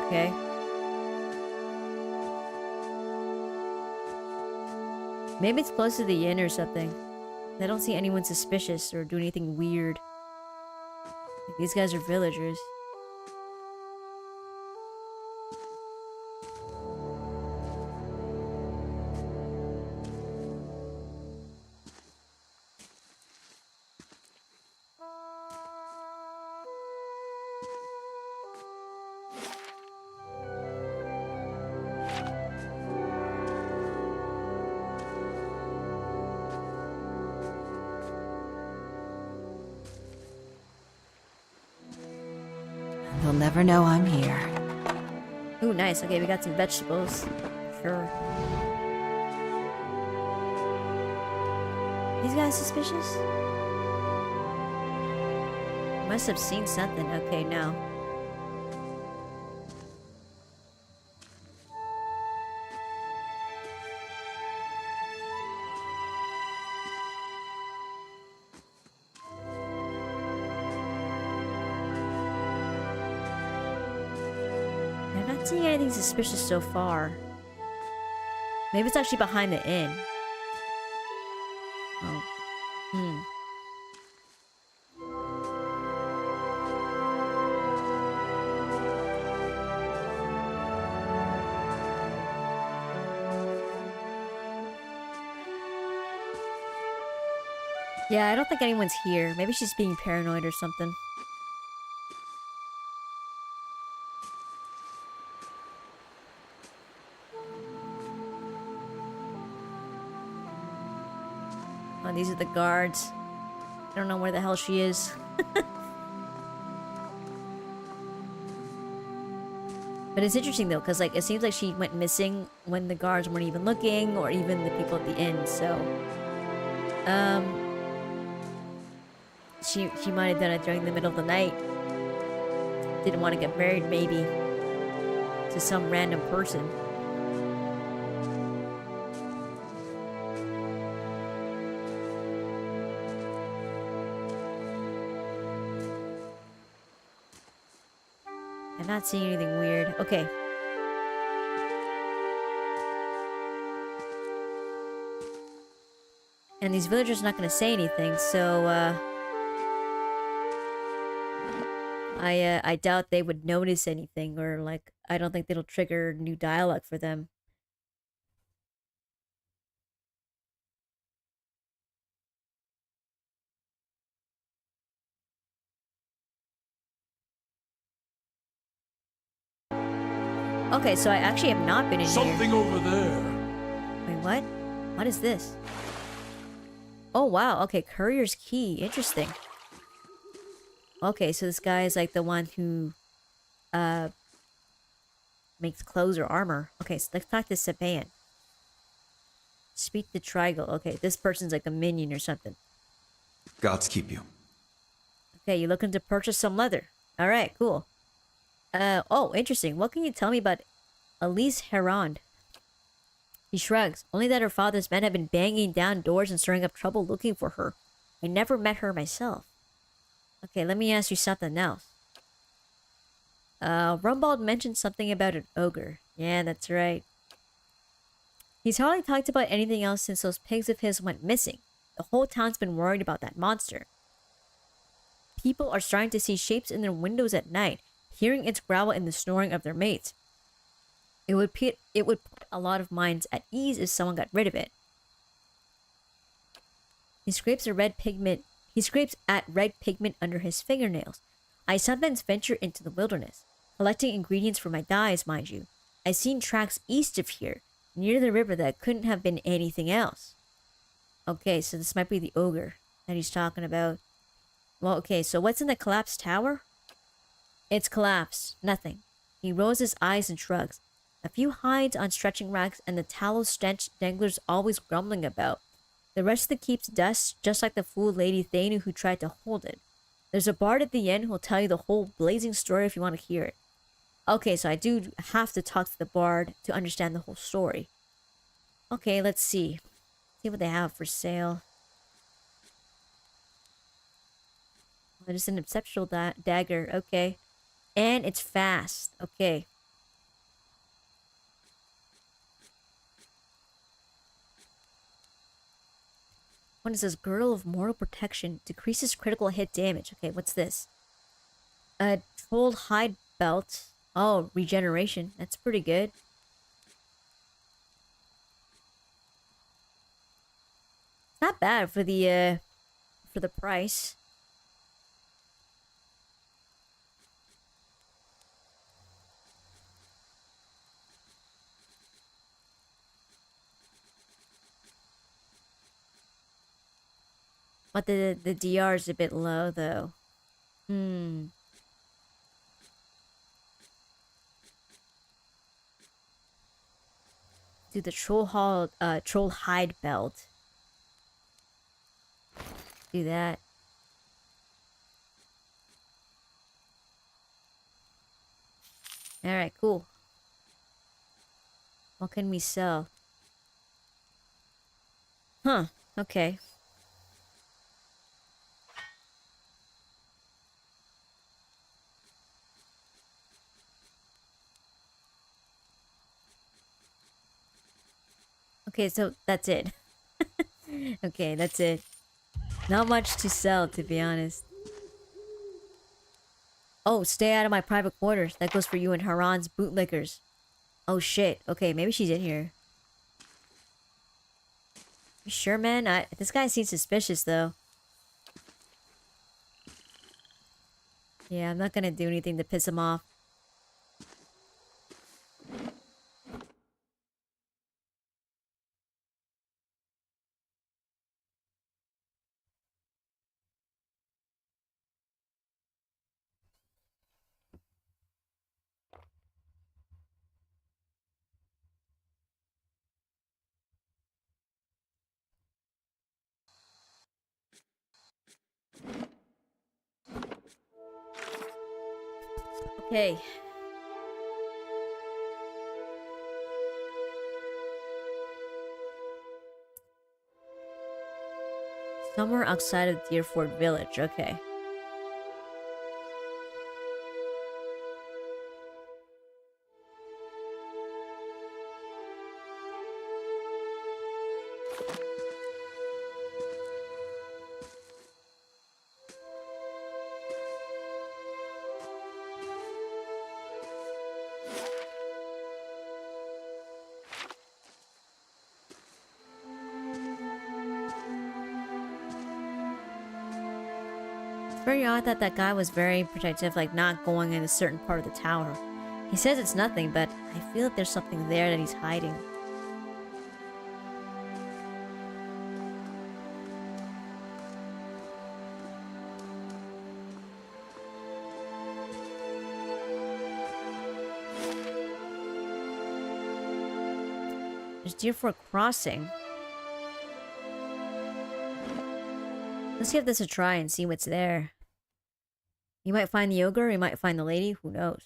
Okay. Maybe it's close to the inn or something. I don't see anyone suspicious or do anything weird. Like, these guys are villagers. They'll never know I'm here. Ooh, nice. Okay, we got some vegetables. Sure. These guys suspicious? Must have seen something. Okay, no. I'm not seeing anything suspicious so far. Maybe it's actually behind the inn. Oh. Yeah, I don't think anyone's here. Maybe she's being paranoid or something. Oh, these are the guards. I don't know where the hell she is. But it's interesting though, because like it seems like she went missing when the guards weren't even looking, or even the people at the inn. So, she might have done it during the middle of the night. Didn't want to get married, maybe, to some random person. I'm not seeing anything weird. Okay. And these villagers are not going to say anything, so, I doubt they would notice anything, or, like, I don't think it'll trigger new dialogue for them. Okay, so I actually have not been in Something here. over there. Wait, what? What is this? Oh, wow. Okay, courier's key. Interesting. Okay, so this guy is like the one who, makes clothes or armor. Okay, so let's talk to Saban. Speak to Trigal. Okay, this person's like a minion or something. Gods keep you. Okay, you're looking to purchase some leather. Alright, cool. Oh, interesting. What can you tell me about Elise Herond? He shrugs. Only that her father's men have been banging down doors and stirring up trouble looking for her. I never met her myself. Okay, let me ask you something else. Rumbald mentioned something about an ogre. Yeah, that's right. He's hardly talked about anything else since those pigs of his went missing. The whole town's been worried about that monster. People are starting to see shapes in their windows at night, hearing its growl and the snoring of their mates. It would put a lot of minds at ease if someone got rid of it. He scrapes at red pigment under his fingernails. I sometimes venture into the wilderness, collecting ingredients for my dyes, mind you. I've seen tracks east of here, near the river, that couldn't have been anything else. Okay, so this might be the ogre that he's talking about. Well, okay, so what's in the collapsed tower? It's collapsed. Nothing. He rolls his eyes and shrugs. A few hides on stretching racks and the tallow stench Dangler's always grumbling about. The rest of the keep's dust, just like the fool Lady Thanu who tried to hold it. There's a bard at the inn who'll tell you the whole blazing story if you want to hear it. Okay, so I do have to talk to the bard to understand the whole story. Okay, let's see. See what they have for sale. It is an exceptional dagger. Okay. And it's fast. Okay. What is this? Girdle of Mortal Protection. Decreases critical hit damage. Okay, what's this? A Troll Hide Belt. Oh, regeneration. That's pretty good. Not bad for the price. But the DR is a bit low though. Hmm. Do the troll hide belt. Do that. Alright, cool. What can we sell? Huh, okay. Okay, so that's it. Okay, that's it. Not much to sell, to be honest. Oh, stay out of my private quarters. That goes for you and Haran's bootlickers. Oh shit. Okay, maybe she's in here. You sure, man? This guy seems suspicious, though. Yeah, I'm not gonna do anything to piss him off. Okay. Somewhere outside of Deerford Village, okay. It's very odd that that guy was very protective, like not going in a certain part of the tower. He says it's nothing, but I feel that there's something there that he's hiding. There's Deerford Crossing. Let's give this a try and see what's there. You might find the ogre, you might find the lady, who knows?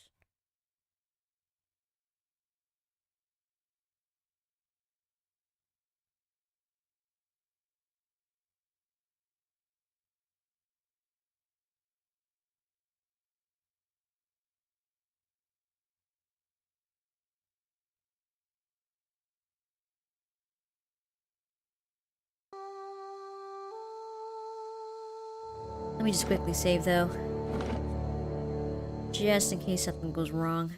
Let me just quickly save though. Just in case something goes wrong.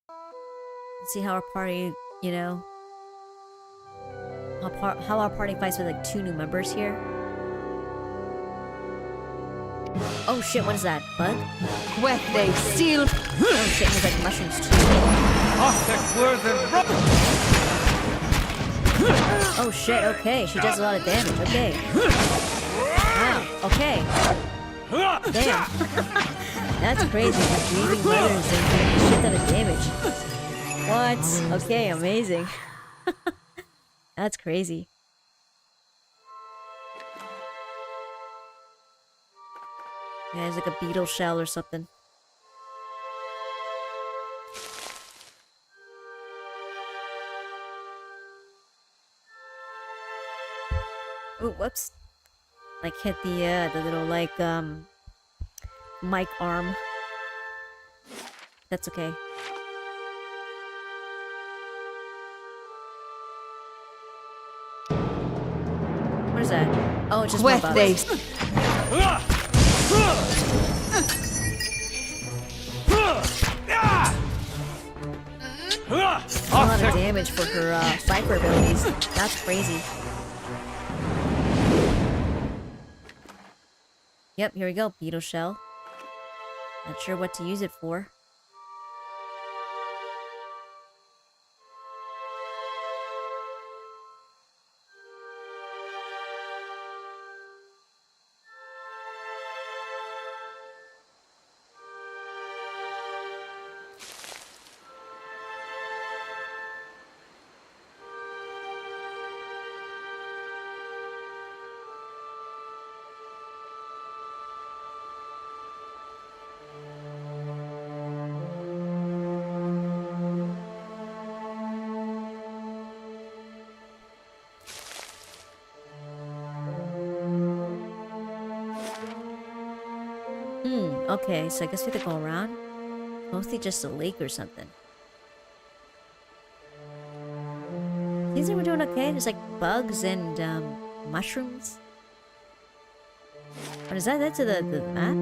Let's see how our party, you know, how our party fights with like 2 new members here. Oh shit, what is that? Bug? Where they seal. Oh shit, there's like mushrooms too. Oh shit, okay, she does a lot of damage, okay. Wow, okay. Damn. That's crazy, the breathing weathers and doing a shit ton of damage. What? Okay, amazing. That's crazy. Yeah, there's like a beetle shell or something. Oh, whoops. Like hit the little like mic arm. That's okay. What is that? Oh, it's just more bugs. A lot of damage for her cypher abilities. That's crazy. Yep, here we go, beetle shell. Not sure what to use it for. Okay, so I guess we have to go around. Mostly just a lake or something. Seems like we're doing okay. There's like bugs and mushrooms. What is that? That's the map?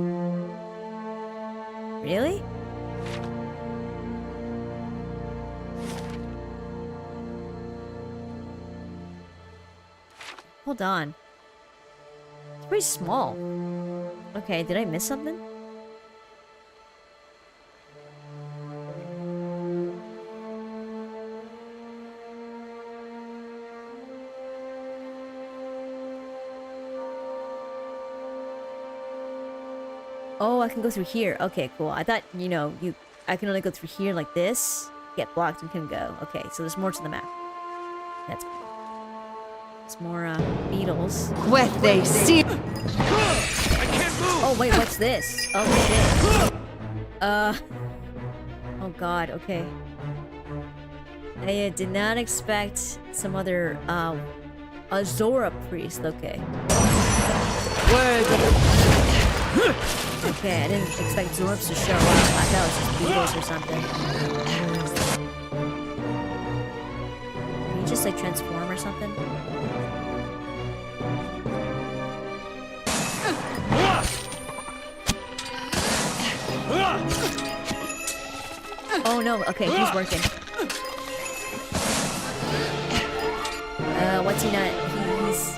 Really? Hold on. It's pretty small. Okay, did I miss something? Oh, I can go through here. Okay, cool. I thought, you know, I can only go through here like this, get blocked, and can go. Okay, so there's more to the map. That's cool. There's more, beetles. What they see. I can't move! Oh, wait, what's this? Oh, shit. Oh god, okay. I did not expect some other, a Zora priest, okay. Okay, I didn't expect Zorbs to show up. I thought it was just beetles or something. Can you just like transform or something? Oh no, okay, he's working. What's he not?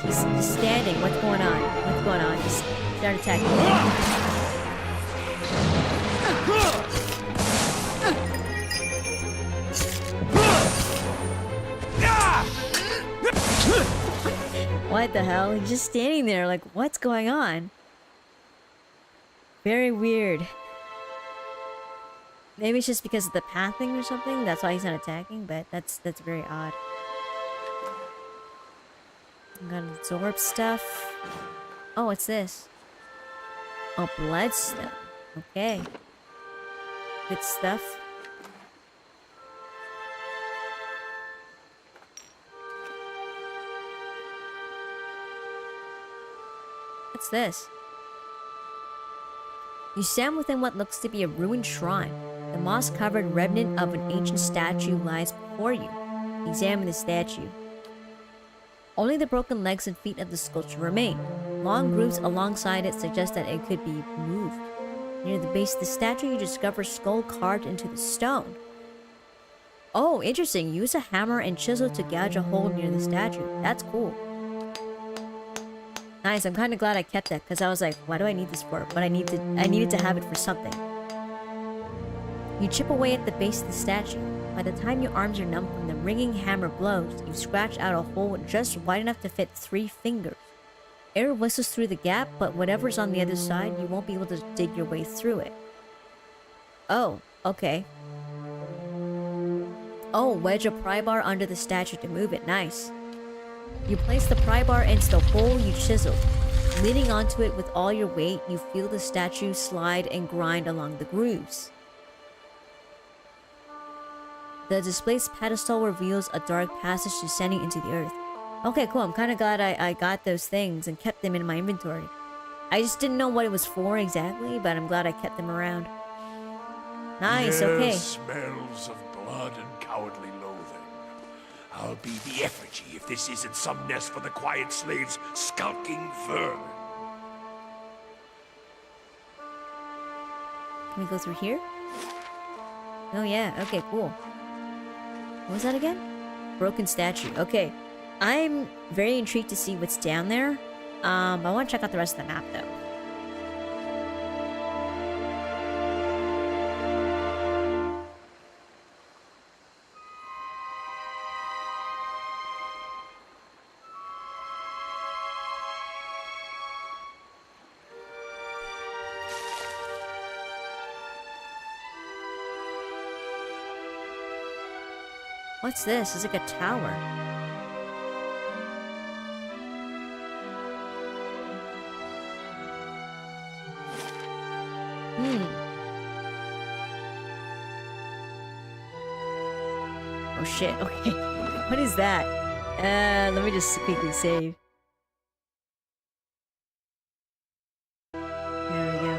He's standing. What's going on? What's going on? Just start attacking me. What the hell? He's just standing there like, what's going on? Very weird. Maybe it's just because of the pathing or something. That's why he's not attacking, but that's very odd. Got absorb stuff. Oh, what's this? Oh, bloodstone. Okay. Good stuff. What's this? You stand within what looks to be a ruined shrine. The moss-covered remnant of an ancient statue lies before you. Examine the statue. Only the broken legs and feet of the sculpture remain. Long grooves alongside it suggest that it could be moved. Near the base of the statue, you discover a skull carved into the stone. Oh, interesting. Use a hammer and chisel to gouge a hole near the statue. That's cool. Nice. I'm kind of glad I kept that because I was like, what do I need this for? But I needed to have it for something. You chip away at the base of the statue. By the time your arms are numb from the ringing hammer blows, you've scratched out a hole just wide enough to fit 3 fingers. Air whistles through the gap, but whatever's on the other side, you won't be able to dig your way through it. Oh, okay. Oh, wedge a pry bar under the statue to move it. Nice. You place the pry bar into the hole you chiseled. Leaning onto it with all your weight, you feel the statue slide and grind along the grooves. The display's pedestal reveals a dark passage descending into the earth. Okay, cool. I'm kind of glad I got those things and kept them in my inventory. I just didn't know what it was for exactly, but I'm glad I kept them around. Nice, okay. Smells of blood and cowardly loathing. I'll be the effigy if this isn't some nest for the quiet slave's skulking vermin. Can we go through here? Oh yeah, okay, cool. What was that again? Broken statue. Okay. I'm very intrigued to see what's down there. I want to check out the rest of the map though. What's this? It's like a tower. Oh shit, okay. What is that? Let me just quickly save. There we go.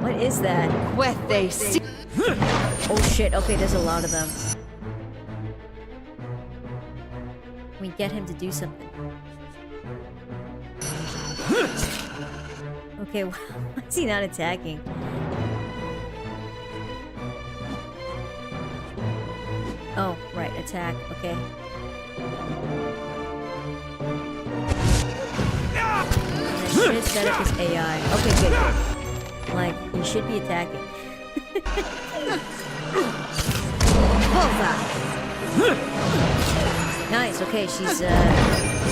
What is that? What they see. Oh shit, okay, there's a lot of them. We get him to do something. Okay, why is he not attacking? Oh, right, attack, okay. should set up his AI. Okay, good, good. Like, he should be attacking. Nice, okay, she's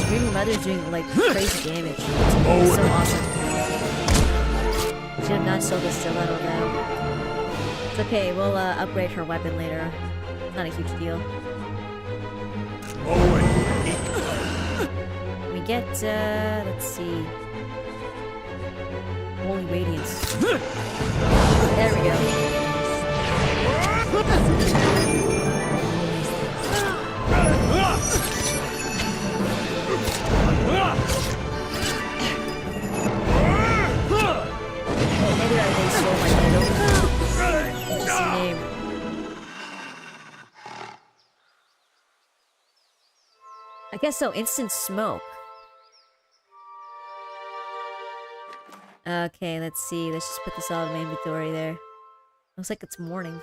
Screaming Mother's doing, like, crazy damage. It's so awesome. Should have not sold this stiletto, though. It's okay, we'll, upgrade her weapon later. It's not a huge deal. We get, let's see... Holy Radiance. There we go. Maybe they stole my title. What's his name? I guess so, instant smoke. Okay, let's see. Let's just put this all in my inventory there. Looks like it's morning.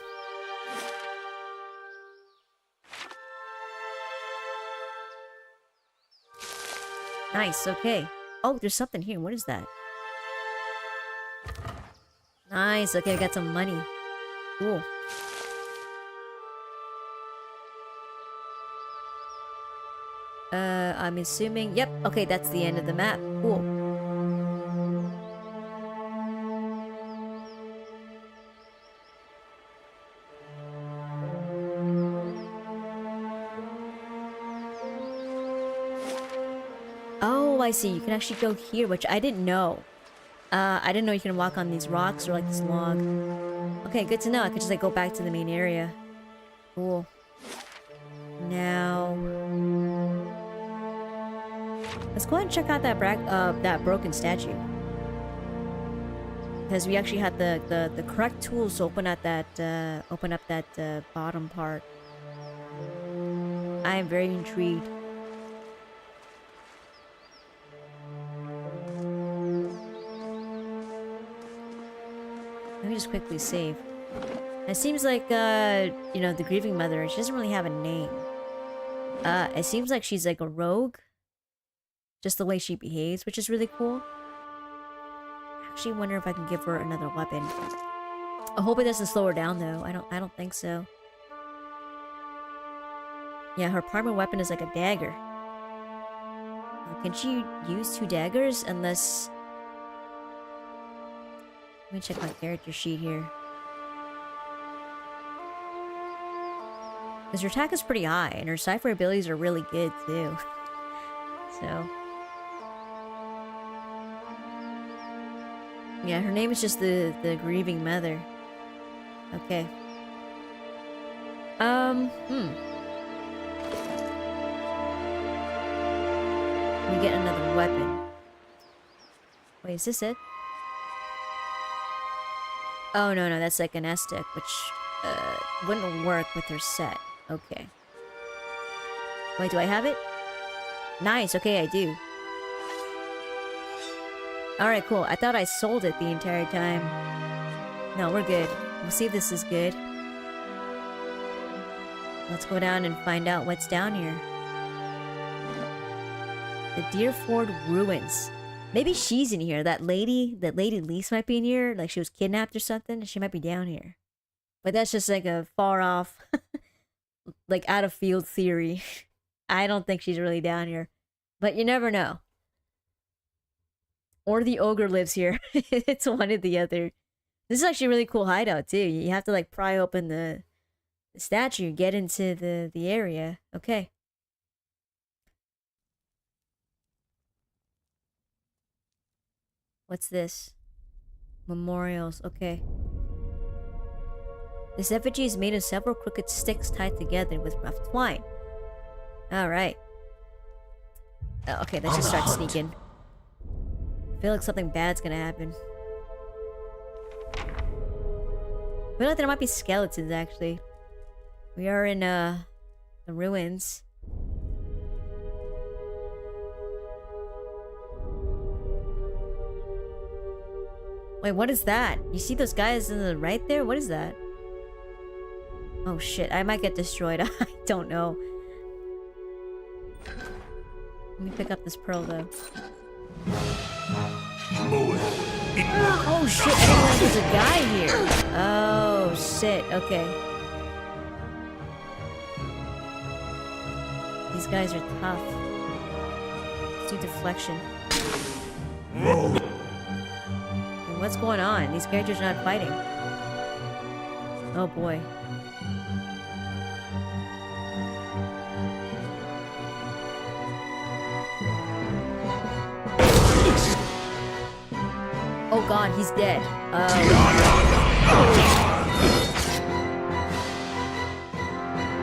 Nice, okay. Oh, there's something here. What is that? Nice, okay, I got some money. Cool. I'm assuming... Yep, okay, that's the end of the map. Cool. Oh, I see. You can actually go here, which I didn't know. I didn't know you can walk on these rocks or like this log. Okay, good to know. I could just like go back to the main area. Cool. Now... let's go ahead and check out that that broken statue. Because we actually had the correct tools to open up that bottom part. I am very intrigued. Let me just quickly save. It seems like, you know, the Grieving Mother, she doesn't really have a name. It seems like she's like a rogue. Just the way she behaves, which is really cool. I actually wonder if I can give her another weapon. I hope it doesn't slow her down, though. I don't think so. Yeah, her primary weapon is like a dagger. Can she use 2 daggers? Unless... let me check my character sheet here. Because her attack is pretty high, and her cipher abilities are really good, too. So... yeah, her name is just the Grieving Mother. Okay. We get another weapon. Wait, is this it? Oh, no, that's like an S-stick, which wouldn't work with her set. Okay. Wait, do I have it? Nice, okay, I do. Alright, cool. I thought I sold it the entire time. No, we're good. We'll see if this is good. Let's go down and find out what's down here. The Deerford Ruins. Maybe she's in here. That lady Lise might be in here. Like she was kidnapped or something. She might be down here. But that's just like a far off, like out of field theory. I don't think she's really down here. But you never know. Or the ogre lives here. It's one or the other. This is actually a really cool hideout too. You have to like pry open the statue, get into the area. Okay. What's this? Memorials. Okay. This effigy is made of several crooked sticks tied together with rough twine. Alright. Okay, let's just start sneaking. I feel like something bad's gonna happen. I feel like there might be skeletons, actually. We are in, the ruins. Wait, what is that? You see those guys in the right there? What is that? Oh shit, I might get destroyed. I don't know. Let me pick up this pearl, though. Oh shit, I didn't realize there's a guy here. Oh shit, okay. These guys are tough. Let's do deflection. And what's going on? These characters are not fighting. Oh boy. Oh god, he's dead.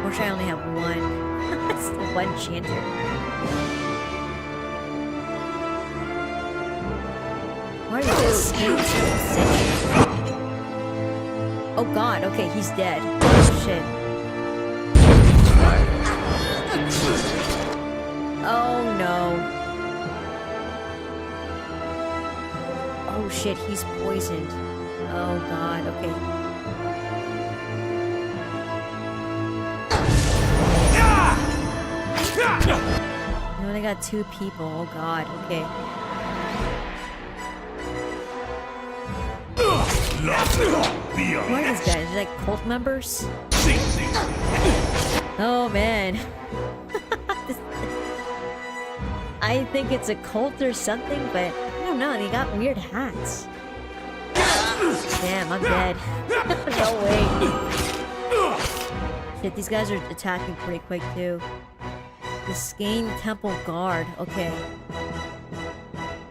Wish I only have one. That's the one chanter. Where are you escaped? Oh god, okay, he's dead. Oh shit. Oh no. Oh shit, he's poisoned. Oh god, okay. You only got 2 people. Oh god, okay. What are these guys? They're like cult members? Oh man. I think it's a cult or something, but I don't know. They got weird hats. Damn, I'm dead. No way. Shit, these guys are attacking pretty quick too. The Skane Temple Guard. Okay.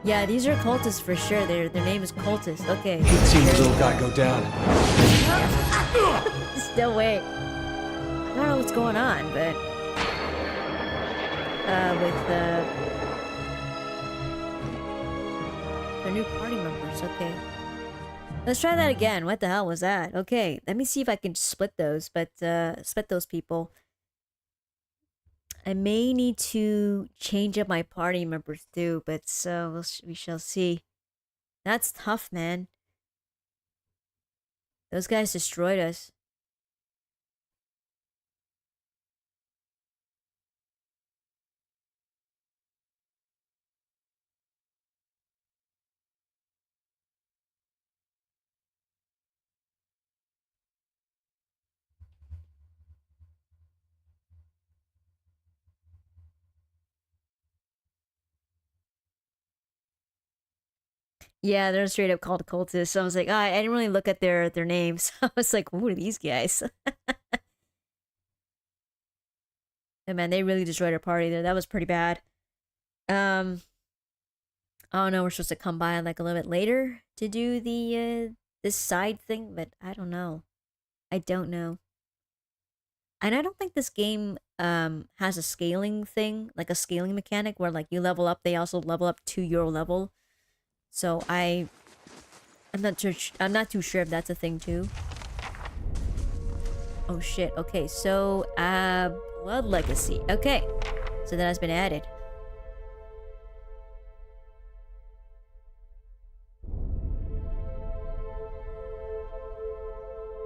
Yeah, these are cultists for sure. Their name is cultist. Okay. Good seeing the little guy go down. Still wait. I don't know what's going on, but with their new party members. Okay. Let's try that again. What the hell was that? Okay, let me see if I can split those, but split those people. I may need to change up my party members too, but so we shall see. That's tough, man. Those guys destroyed us. Yeah, they're straight up called cultists. So I was like, I didn't really look at their names. I was like, who are these guys? And man, they really destroyed our party there. That was pretty bad. Oh no, we're supposed to come by like a little bit later to do the this side thing, but I don't know. I don't know. And I don't think this game has a scaling thing, like a scaling mechanic where like you level up, they also level up to your level. So I'm not too sure if that's a thing too. Oh shit. Okay, so Blood Legacy. Okay. So that has been added.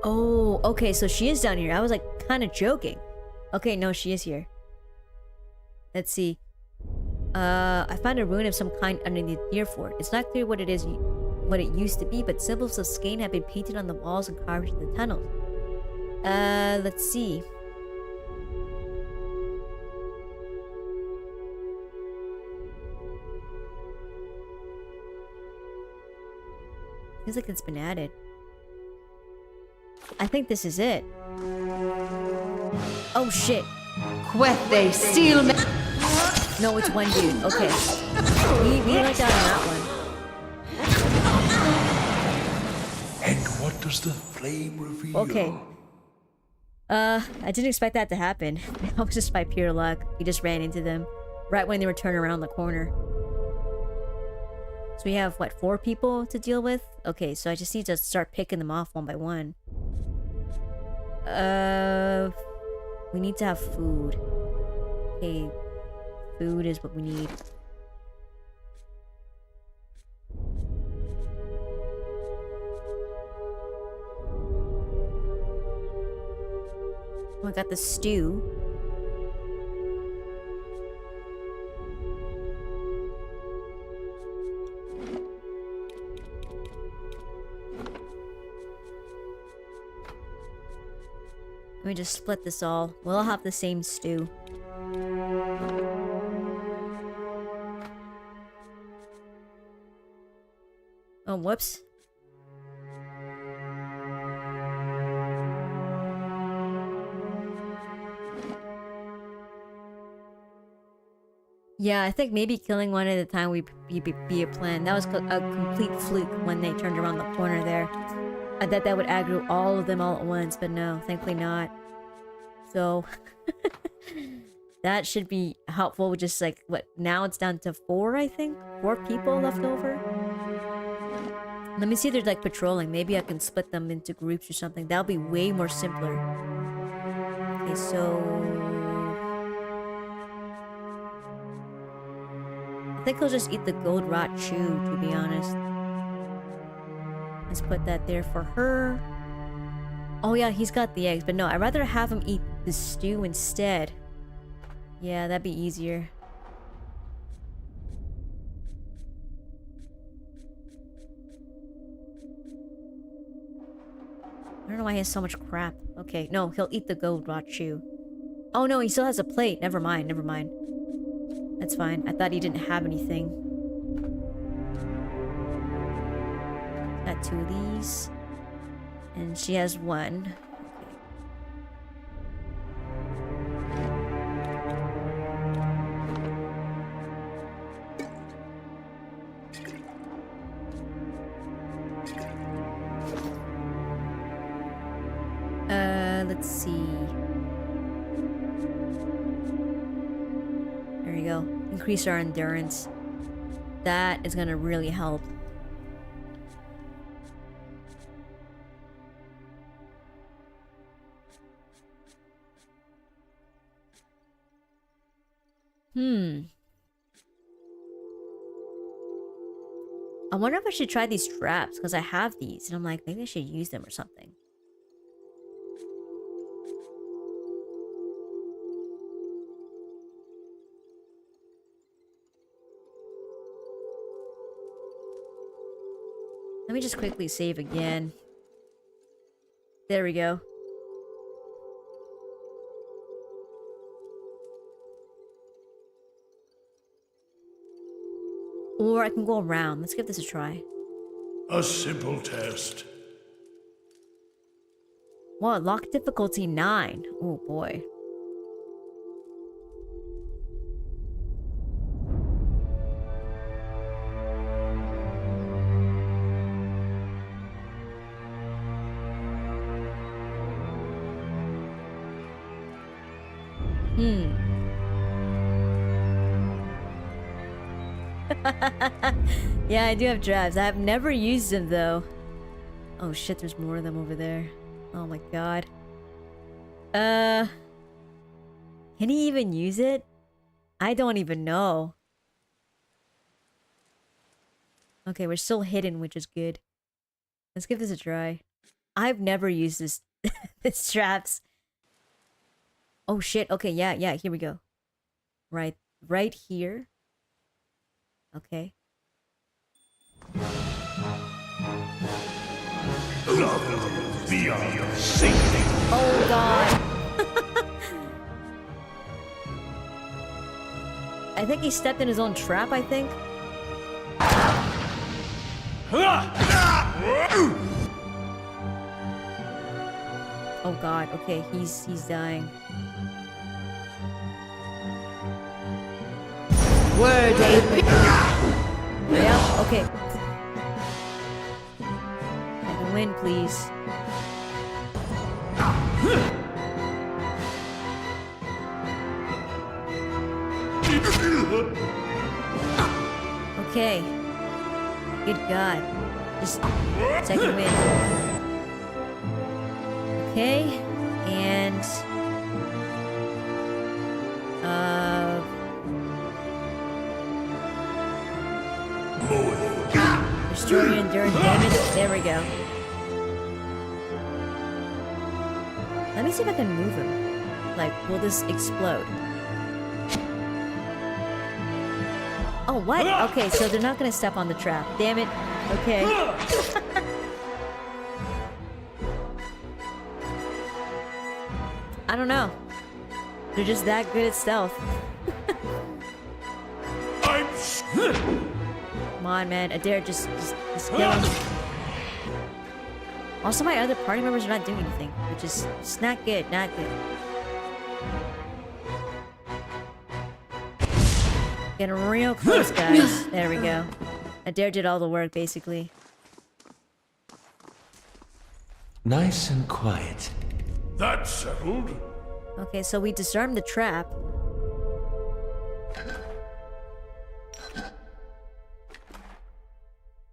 Oh, okay, so she is down here. I was like kind of joking. Okay, no, she is here. Let's see. I found a ruin of some kind underneath near fort. It's not clear what it is, what it used to be, but symbols of Skane have been painted on the walls and carved into the tunnels. Let's see. Feels like it's been added. I think this is it. Oh shit. Quethe seal. No, it's one dude. Okay. We went down on that one. And what does the flame reveal? Okay. I didn't expect that to happen. That was just by pure luck. We just ran into them right when they were turning around the corner. So we have, what, 4 people to deal with? Okay, so I just need to start picking them off one by one. We need to have food. Okay, food is what we need. Oh, I got the stew. me just split this all. We'll all have the same stew. Oh, whoops. Yeah, I think maybe killing one at a time would be a plan. That was a complete fluke when they turned around the corner there. I thought that would aggro all of them all at once, but no, thankfully not. So, that should be helpful. Just like, what, now it's down to 4, I think? 4 people left over? Let me see if they're like patrolling. Maybe I can split them into groups or something. That'll be way more simpler. Okay, so... I think I'll just eat the gold rot chew, to be honest. Let's put that there for her. Oh yeah, he's got the eggs, but no, I'd rather have him eat the stew instead. Yeah, that'd be easier. I don't know why he has so much crap. Okay, no, he'll eat the gold rot chew. Oh no, he still has a plate. Never mind, never mind. That's fine. I thought he didn't have anything. Got 2 of these. And she has 1. Let's see. There you go. Increase our endurance. That is gonna really help. I wonder if I should try these traps, because I have these, and I'm like, maybe I should use them or something. Let me just quickly save again. There we go. Or I can go around. Let's give this a try. A simple test. What? Lock difficulty 9. Oh boy. Yeah, I do have traps. I've never used them though. Oh shit, there's more of them over there. Oh my god. Can he even use it? I don't even know. Okay, we're still hidden, which is good. Let's give this a try. I've never used this this traps. Oh shit, okay, yeah, here we go. Right here. Okay. Oh god. I think he stepped in his own trap, I think. Oh god, okay, he's dying. Word, Yeah, okay. I can win, please. Okay. Good god. Just second win. Okay. And restore your endurance damage. There we go. Let me see if I can move him. Like, will this explode? Oh, what? Okay, so they're not gonna step on the trap. Damn it. Okay. don't know. They're just that good at stealth. Come on, man. Adair, just kill him. Also, my other party members are not doing anything, which is just not good, not good. Getting real close, guys. There we go. Adair did all the work, basically. Nice and quiet. That's settled. Okay, so we disarmed the trap.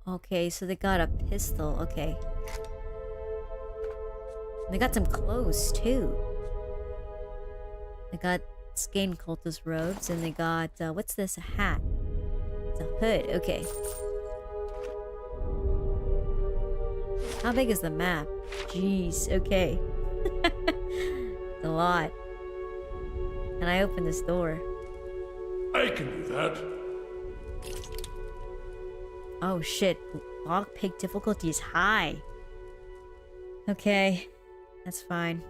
Okay, so they got a pistol. Okay. They got some clothes, too. They got skin cultist robes, and they got, what's this? A hat. It's a hood. Okay. How big is the map? Jeez, okay. It's a lot. Can I open this door? I can do that. Oh shit. Lockpick difficulty is high. Okay. That's fine.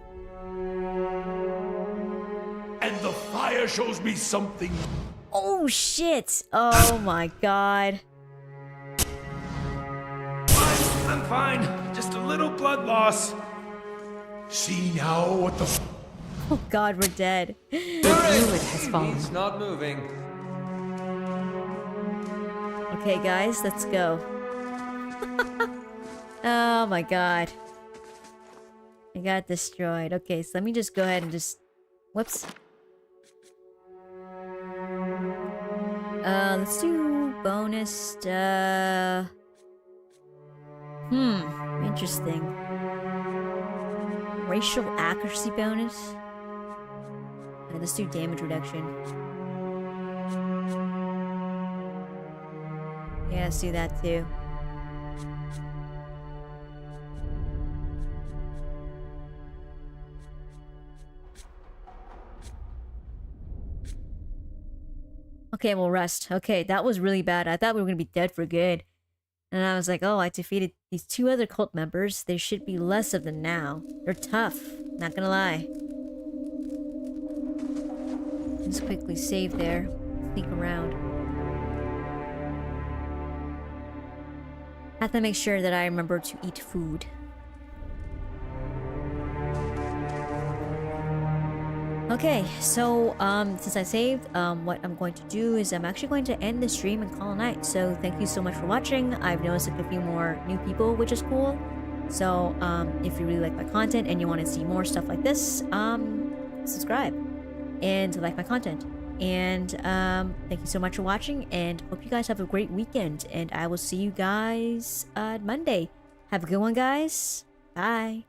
And the fire shows me something. Oh shit! Oh my god. I'm fine. Just a little blood loss. See now what the Oh god, we're dead. The druid has fallen. He's not moving. Okay, guys, let's go. Oh my god. I got destroyed. Okay, so let me just go ahead and just... Whoops. Let's do bonus, interesting. Racial accuracy bonus. Okay, let's do damage reduction. Yeah, let's do that too. Okay, we'll rest. Okay, that was really bad. I thought we were gonna be dead for good. And I was like, oh, I defeated these 2 other cult members. There should be less of them now. They're tough. Not gonna lie. Just quickly save there. Sneak around. Have to make sure that I remember to eat food. Okay, so since I saved, what I'm going to do is I'm actually going to end the stream and call it a night. So thank you so much for watching. I've noticed a few more new people, which is cool. So if you really like my content and you want to see more stuff like this, subscribe and like my content. And thank you so much for watching, and hope you guys have a great weekend. And I will see you guys Monday. Have a good one, guys. Bye.